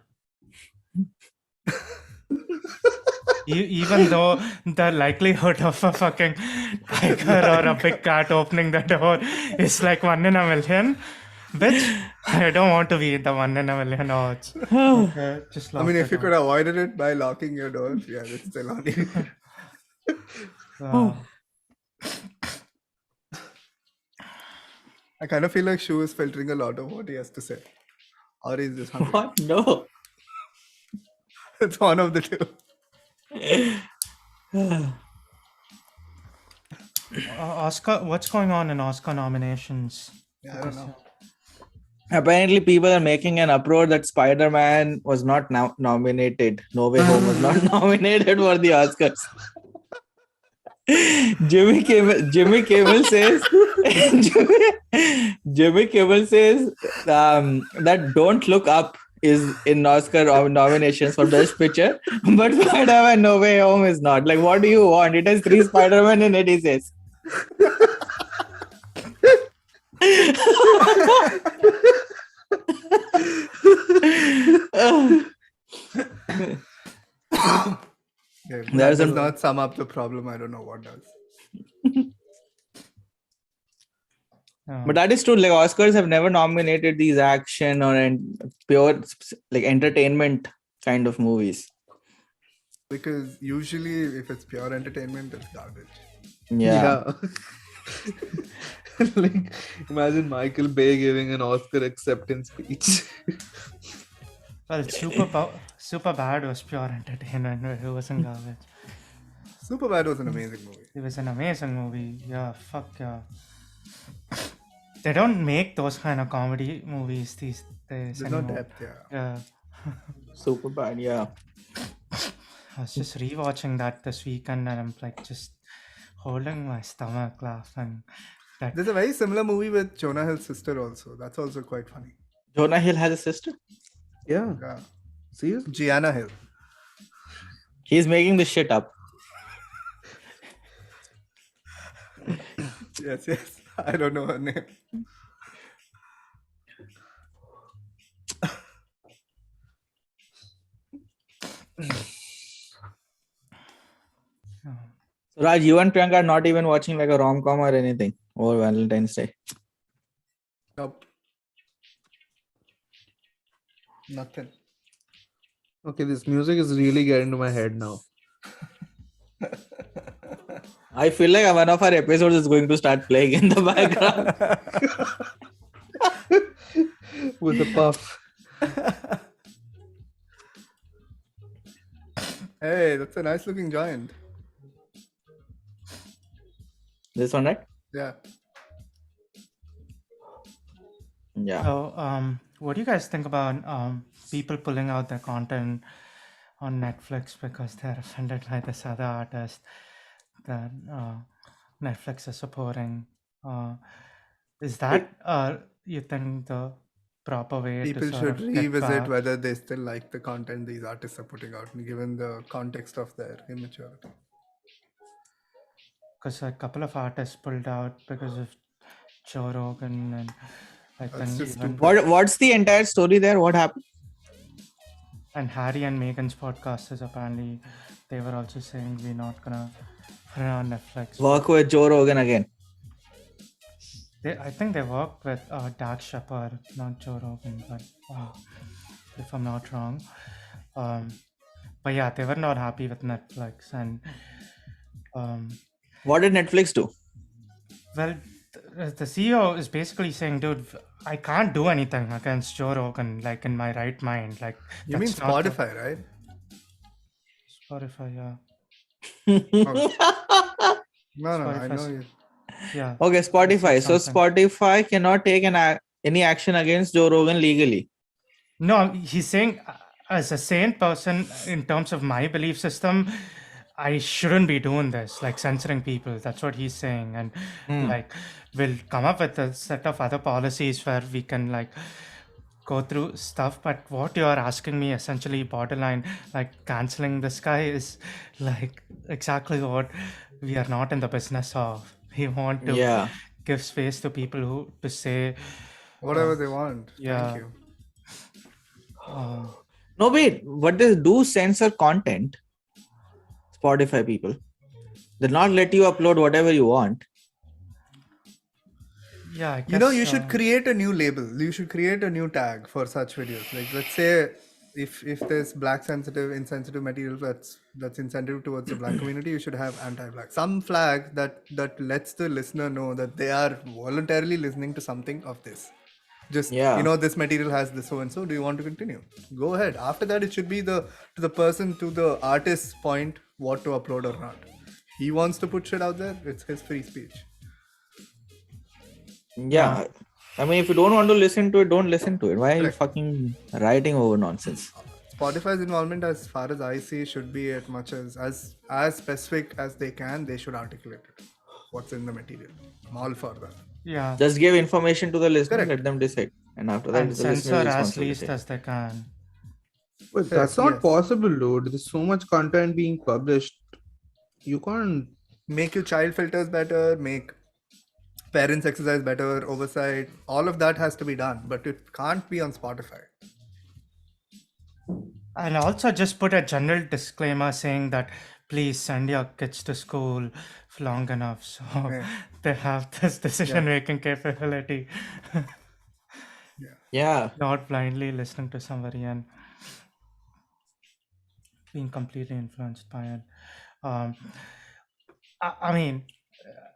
Even though the likelihood of a fucking tiger or a big cat opening the door is like 1 in a million, which I don't want to be the 1 in a million odds. Okay, just I lock mean, the if you door. could avoid it by locking your door, yeah, it's still on you. Uh, I kind of feel like Shu is filtering a lot of what he has to say. Or he's just hungry. What? No. It's one of the two. Oscar, what's going on in Oscar nominations? Yeah, I don't know. Apparently, people are making an uproar that Spider-Man was not nominated. No Way Home was not nominated for the Oscars. Jimmy Kimmel says Jimmy Kimmel says that Don't Look Up is in Oscar nominations for Best Picture, but Spider-Man No Way Home is not. Like, what do you want? It has 3 Spider-Man in it, he says. Yeah, if There's that does a- not sum up the problem. I don't know what does. But that is true. Like, Oscars have never nominated these action or pure like entertainment kind of movies. Because usually, if it's pure entertainment, it's garbage. Yeah. Like, imagine Michael Bay giving an Oscar acceptance speech. Well, Super Bad was pure entertainment. It wasn't garbage. Superbad was an amazing movie. It was an amazing movie. Yeah, fuck yeah. They don't make those kind of comedy movies these days There's no anymore. depth, yeah. Yeah. Super bad. Yeah. I was just rewatching that this weekend and I'm like just holding my stomach laughing. That There's a very similar movie with Jonah Hill's sister also. That's also quite funny. Jonah Hill has a sister. Yeah. Yeah. Seriously? Gianna Hill. He's making this shit up. Yes. I don't know her name. oh, So Raj, you and Priyanka are not even watching like a rom-com or anything over Valentine's Day. Nope. Nothing. Okay, this music is really getting to my head now. I feel like one of our episodes is going to start playing in the background. With a puff. Hey, that's a nice looking giant. This one, right? Yeah. Yeah. So, what do you guys think about people pulling out their content on Netflix because they're offended by this other artist that Netflix is supporting? Is that you think the proper way People to sort should of get revisit back? whether they still like the content these artists are putting out, given the context of their immaturity. Because a couple of artists pulled out because of Joe Rogan and I That's think just even stupid. What's the entire story there? What happened? and Harry and Meghan's podcasters apparently they were also saying we're not gonna put it on Netflix. Work with Joe Rogan again. I think they work with Dak Shepard, not Joe Rogan, but if I'm not wrong. But yeah, they were not happy with Netflix, and What did Netflix do? well, the CEO is basically saying, dude, I can't do anything against Joe Rogan, like in my right mind. Like You mean that's not the- Spotify, right? Spotify, yeah. No, I Spotify. know you. Yeah. Okay, Spotify. So Something. Spotify cannot take any action against Joe Rogan legally. No, he's saying as a sane person, in terms of my belief system, I shouldn't be doing this, like censoring people. That's what he's saying. And like, we'll come up with a set of other policies where we can like go through stuff. But what you're asking me essentially borderline, like canceling this guy is like exactly what we are not in the business of. We want to Yeah. give space to people who to say, Whatever they want. yeah. Thank you. No, wait. But they do censor content. Spotify people. They'll not let you upload whatever you want. Yeah, I guess. You know, you should create a new label. You should create a new tag for such videos. Like, let's say if there's black sensitive, insensitive material that's insensitive towards the black community, you should have anti-black. Some flag that lets the listener know that they are voluntarily listening to something of this. Just Yeah. this material has this so and so. Do you want to continue? Go ahead. After that, it should be to the artist's point what to upload or not. He wants to put shit out there. It's his free speech. Yeah. I mean, if you don't want to listen to it, don't listen to it. Why are you Correct. fucking writing over nonsense? Spotify's involvement, as far as I see, should be as much as specific as they can. They should articulate it. What's in the material? I'm all for that. Yeah, Just give information to the listener, Correct. let them decide. And after that, and it's the listener's censor as responsibility. least as they can. But that's not Yes. possible, dude. There's so much content being published. You can't. Make your child filters better. Make parents exercise better. Oversight. All of that has to be done, but it can't be on Spotify. And also just put a general disclaimer saying that please send your kids to school for long enough so Yeah. they have this decision making capability, Yeah. not blindly listening to somebody and being completely influenced by it. I mean,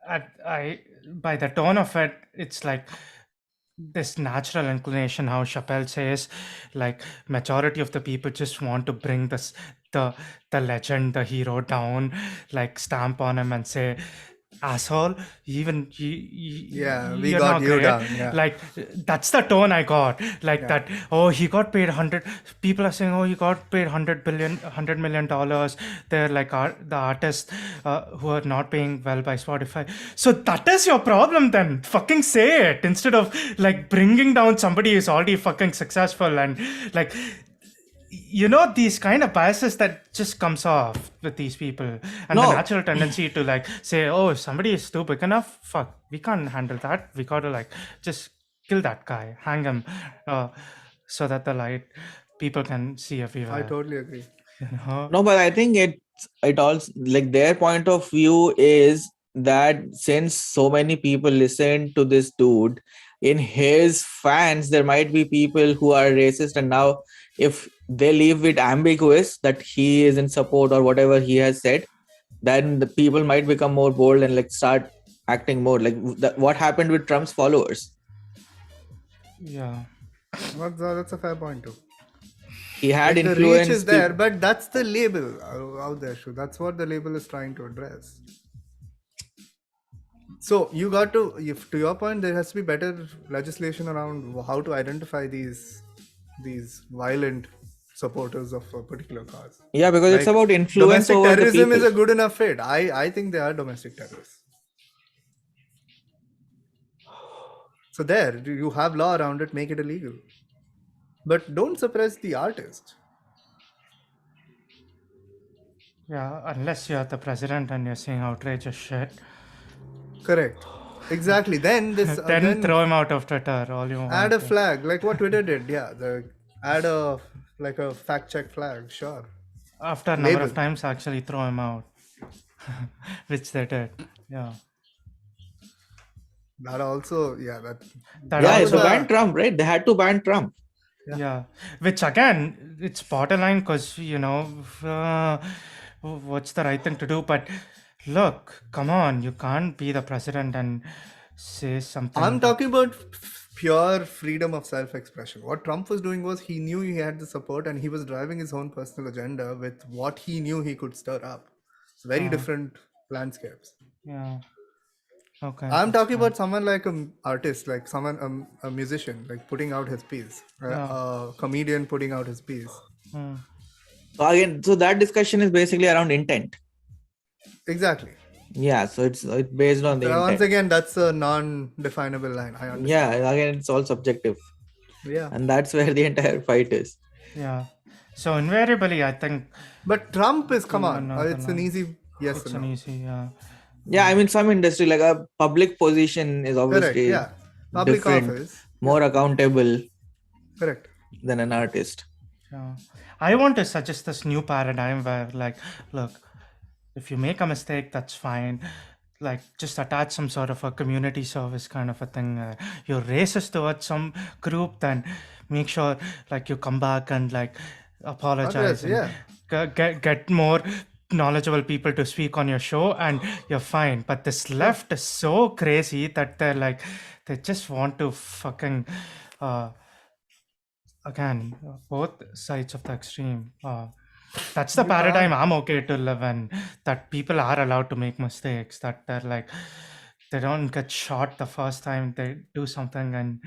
I by the tone of it, it's like this natural inclination, how Chappelle says, like majority of the people just want to bring this the legend, the hero down, like stamp on him and say, asshole, even Yeah, we you're got not you great. down, yeah. Like that's the tone I got. Like that, oh, he got paid 100. People are saying, oh, he got paid $100 million. They're like the artists who are not paying well by Spotify. So that is your problem then. Fucking say it instead of like bringing down somebody who's already fucking successful and like, these kind of biases that just comes off with these people and the No. natural tendency to like say, oh, if somebody is too big enough, fuck, we can't handle that. We gotta like just kill that guy, hang him, so that the light people can see everywhere. I totally agree. No, but I think it also, like, their point of view is that since so many people listen to this dude, in his fans there might be people who are racist, and now if they leave it ambiguous that he is in support or whatever he has said, then the people might become more bold and like start acting more like what happened with Trump's followers. Yeah. That's a fair point too. He had Like, the influence. reach is there, but that's the label out there, Shu. That's what the label is trying to address. So you got to your point, there has to be better legislation around how to identify these violent supporters of a particular cause. Yeah, because it's Like, about influence domestic over the terrorism people. is a good enough fit. I think they are domestic terrorists. So there, you have law around it, make it illegal. But don't suppress the artist. Yeah, unless you're the president and you're saying outrageous shit, Correct. Exactly. Then this then throw him out of Twitter all you want. add a flag like what Twitter did. Yeah, add a fact check flag. Sure. After a number of label. times, actually throw him out, which they did. Yeah. That also, yeah, That Yeah, also- so ban Trump, right? They had to ban Trump. Yeah, which again, it's borderline because what's the right thing to do? But look, come on, you can't be the president and say something. I'm talking about pure freedom of self-expression. What Trump was doing was he knew he had the support and he was driving his own personal agenda with what he knew he could stir up. It's very different landscapes. Yeah. Okay. I'm talking about someone like an artist, like someone, a musician, like putting out his piece, a comedian putting out his piece. Hmm. So again, so that discussion is basically around intent. Exactly. Yeah, so it's based on the Once intent. again, that's a non-definable line. I understand. Yeah, again, it's all subjective, Yeah. and that's where the entire fight is. Yeah. So invariably, I think But Trump is, come on, No, it's an easy yes it's or an no. easy. Yeah. Yeah, I mean, some industry like a public position is Correct. obviously Yeah. Public different, office. more accountable Correct. than an artist. Yeah. I want to suggest this new paradigm where, like, look, if you make a mistake, that's fine. Like just attach some sort of a community service kind of a thing. You're racist towards some group, then make sure like you come back and like apologize Address, and yeah. get more knowledgeable people to speak on your show, and you're fine. But this left is so crazy that they're like they just want to fucking again both sides of the extreme. That's the You paradigm can't. I'm okay to live in, that people are allowed to make mistakes, that they're like they don't get shot the first time they do something and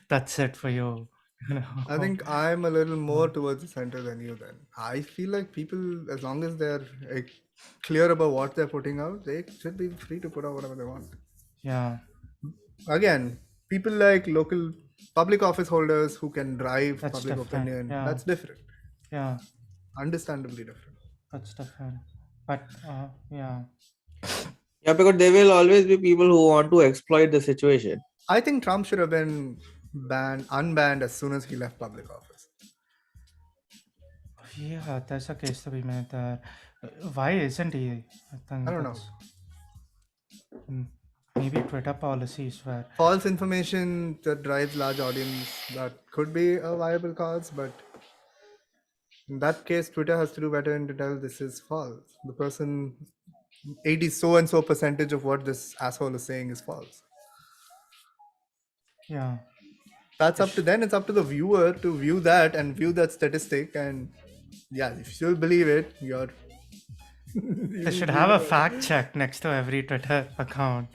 that's it for you, you know. I think I'm a little more towards the center than you then. I feel like people, as long as they're clear about what they're putting out, they should be free to put out whatever they want. Yeah, Again, people like local public office holders who can drive that's public different. opinion, Yeah, that's different. yeah, Understandably different. that's different. But yeah, Yeah, because there will always be people who want to exploit the situation. I think Trump should have been unbanned as soon as he left public office. yeah, there's a case to be made there. Why isn't he? I think I don't know. Maybe Twitter policies were. False information that drives large audience, that could be a viable cause, but in that case, Twitter has to do better and to tell this is false. The person, 80 so and so percentage of what this asshole is saying is false. Yeah, That's up to then. It's up to the viewer to view that and view that statistic. And yeah, if you still believe it, you're. they should have a fact check next to every Twitter account.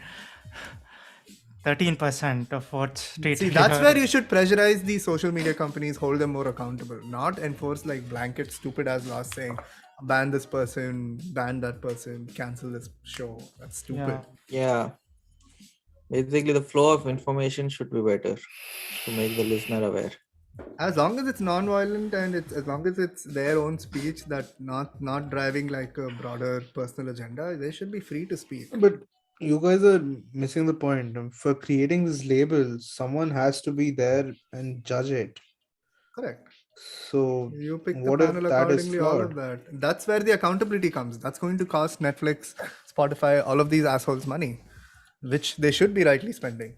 13% of what's stated. See, that's where you should pressurize the social media companies, hold them more accountable, not enforce like blanket stupid ass laws saying ban this person, ban that person, cancel this show. That's stupid. Yeah. Yeah. Basically, the flow of information should be better to make the listener aware. As long as it's non-violent and it's as long as it's their own speech that not driving like a broader personal agenda, they should be free to speak. But you guys are missing the point. For creating this label, someone has to be there and judge it. Correct. So You pick the what if panel that is accordingly, all of flawed? that. That's where the accountability comes. That's going to cost Netflix, Spotify, all of these assholes money, which they should be rightly spending.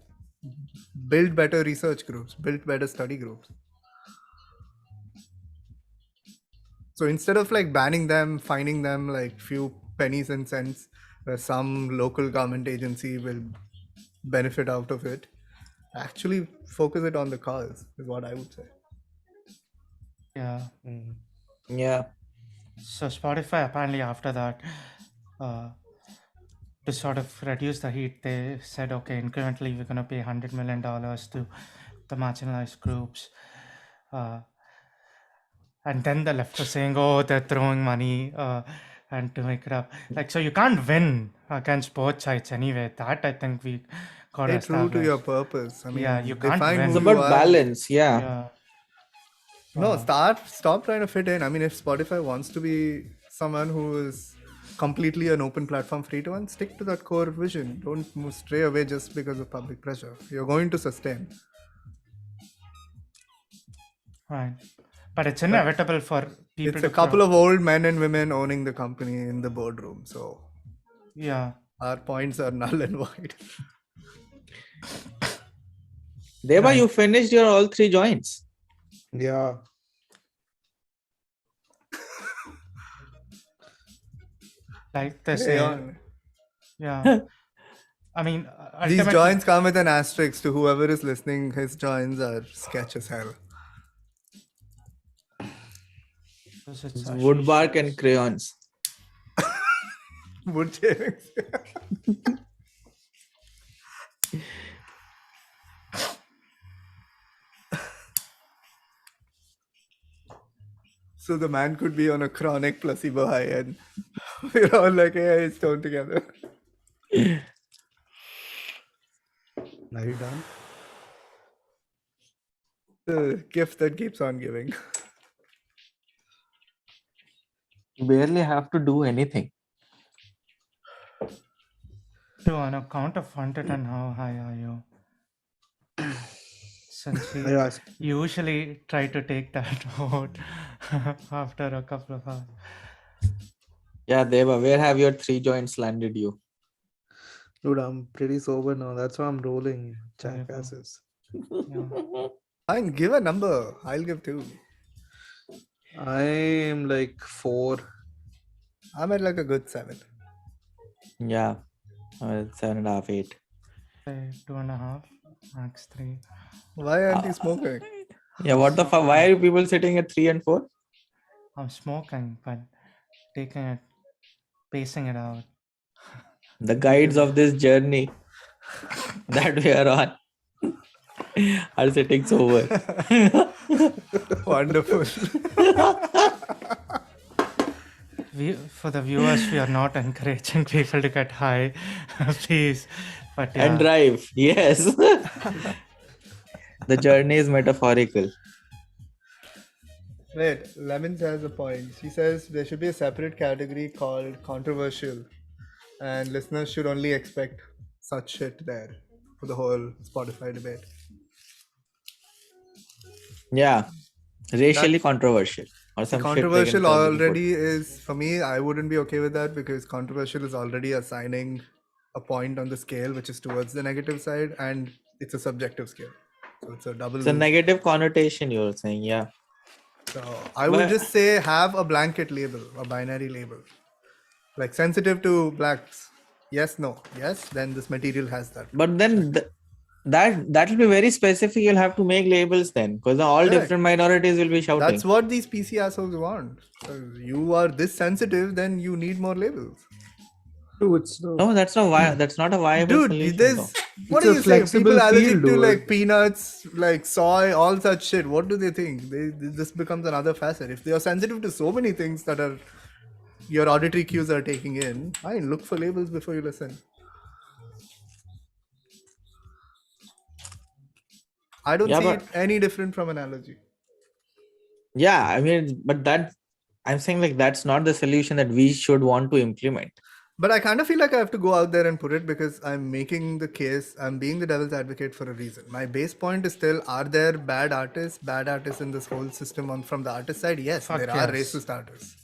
Build better research groups, build better study groups. So instead of like banning them, fining them like few pennies and cents, where some local government agency will benefit out of it, actually focus it on the cause, is what I would say. Yeah. Yeah. So Spotify apparently after that, to sort of reduce the heat, they said, okay, incrementally we're gonna pay $100 million to the marginalized groups. And then the left was saying, oh, they're throwing money and to make it up. Like, so you can't win against both sides anyway. That I think we got to Stay true to your establish. purpose. I mean, Yeah, you can't define win. It's who you about are. balance. Yeah. Yeah. No, stop trying to fit in. I mean, if Spotify wants to be someone who is completely an open platform, free to one, stick to that core vision. Don't stray away just because of public pressure. You're going to sustain. Right. But it's inevitable for people It's to a couple of old men and women owning the company in the boardroom. So Yeah. our points are null and void. Thereby, you finished your all 3 joints. Yeah. Like they Hey, say. on. Yeah. I mean, These ultimately, joints come with an asterisk to whoever is listening. His joints are sketch as hell. it's Wood bark and crayons. Wood shavings. So the man could be on a chronic placebo high and we're all like, hey, it's stoned together. Are you done? The gift that keeps on giving. You barely have to do anything. So on account of 100 and how high are you? Since we Yes. usually try to take that out after a couple of hours. Yeah, Deva, where have your 3 joints landed you? Dude, I'm pretty sober now. That's why I'm rolling There you go. jackasses. Yeah. Fine, give a number. I'll give 2. I am like 4. I'm at like a good 7. Yeah, 7.5, 8. Say 2.5, max 3. Why aren't you smoking? Yeah, what the fuck? Why are people sitting at 3 and 4? I'm smoking, but taking it, pacing it out. The guides of this journey that we are on are sitting sober. Wonderful. For the viewers, we are not encouraging people to get high, please. But yeah, And drive. Yes. The journey is metaphorical. Wait, Lemons has a point. She says there should be a separate category called controversial, and listeners should only expect such shit there for the whole Spotify debate. Yeah. Racially controversial. Or some Controversial shit they can already is, for me, I wouldn't be okay with that because controversial is already assigning a point on the scale which is towards the negative side, and it's a subjective scale. So it's a double. It's a negative connotation you're saying, yeah. So I would just say have a blanket label, a binary label. Like sensitive to blacks. Yes, no. Yes, then this material has that. But then that will be very specific. You'll have to make labels then, because all Correct. different minorities will be shouting. That's what these PC assholes want. You are this sensitive, then you need more labels. Dude, it's no. No, that's not a viable Dude, solution. this though. what It's are a you saying? People flexible allergic field, to dude. like peanuts, like soy, all such shit. What do they think? This becomes another facet. If they are sensitive to so many things that are your auditory cues are taking in, fine, look for labels before you listen. I don't Yeah, see but- it any different from an allergy. Yeah, I mean, but I'm saying like that's not the solution that we should want to implement. But I kind of feel like I have to go out there and put it because I'm making the case, I'm being the devil's advocate for a reason. My base point is still, are there bad artists in this whole system from the artist side? Yes, Fuck there are yes. racist artists.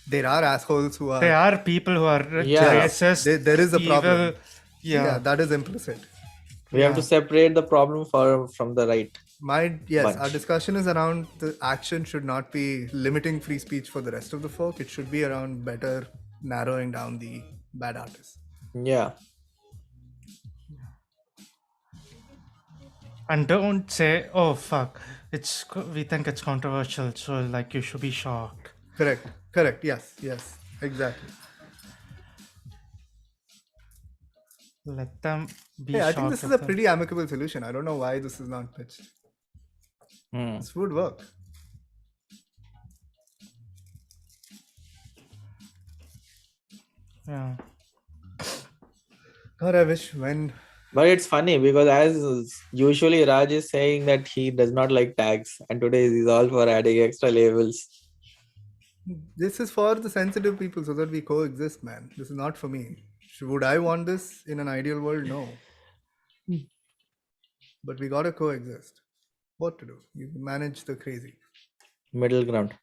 There are assholes who are. there are people who are Yeah. racist. There is a evil. problem. Yeah. That is implicit. We have to separate the problem from the right. Yes, Bunch. our discussion is around the action should not be limiting free speech for the rest of the folk. It should be around better narrowing down the bad artists. Yeah. And don't say, "Oh fuck, we think it's controversial, so like you should be shocked." Correct. Yes, exactly. Let them be Hey, I shocked. think this is if a they- pretty amicable solution. I don't know why this is not pitched. Hmm. This would work. Yeah. God, I wish when. But it's funny because as usually Raj is saying that he does not like tags, and today he's all for adding extra labels. This is for the sensitive people so that we coexist, man. This is not for me. Would I want this in an ideal world? No. But we gotta coexist. What to do? You manage the crazy. Middle ground.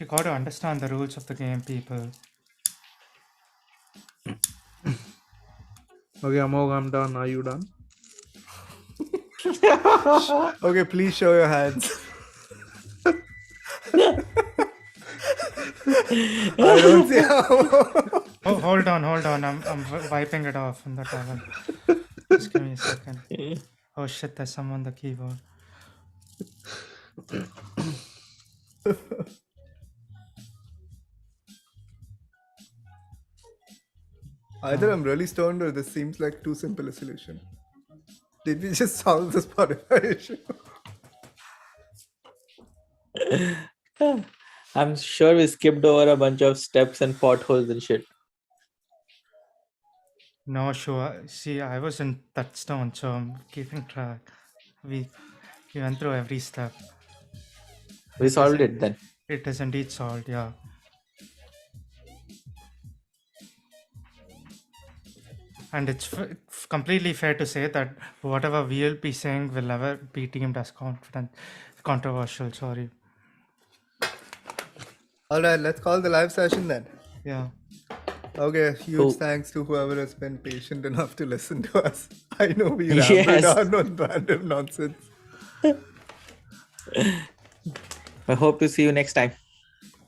You got to understand the rules of the game, people. Okay, Amog, I'm done. Are you done? Okay, please show your hands. I don't see how. Oh, hold on. I'm wiping it off in the towel. Just give me a second. Oh shit, there's someone on the keyboard. Either I'm really stoned or this seems like too simple a solution. Did we just solve the Spotify issue? I'm sure we skipped over a bunch of steps and potholes and shit. No, sure. See, I was in Touchstone, so I'm keeping track. We went through every step. We solved it then. It is indeed solved, yeah. And it's completely fair to say that whatever we'll be saying will never be deemed as controversial. Sorry. All right, let's call the live session then. Yeah. Okay, huge Cool. thanks to whoever has been patient enough to listen to us. I know we Yes. rambled on random nonsense. I hope to see you next time.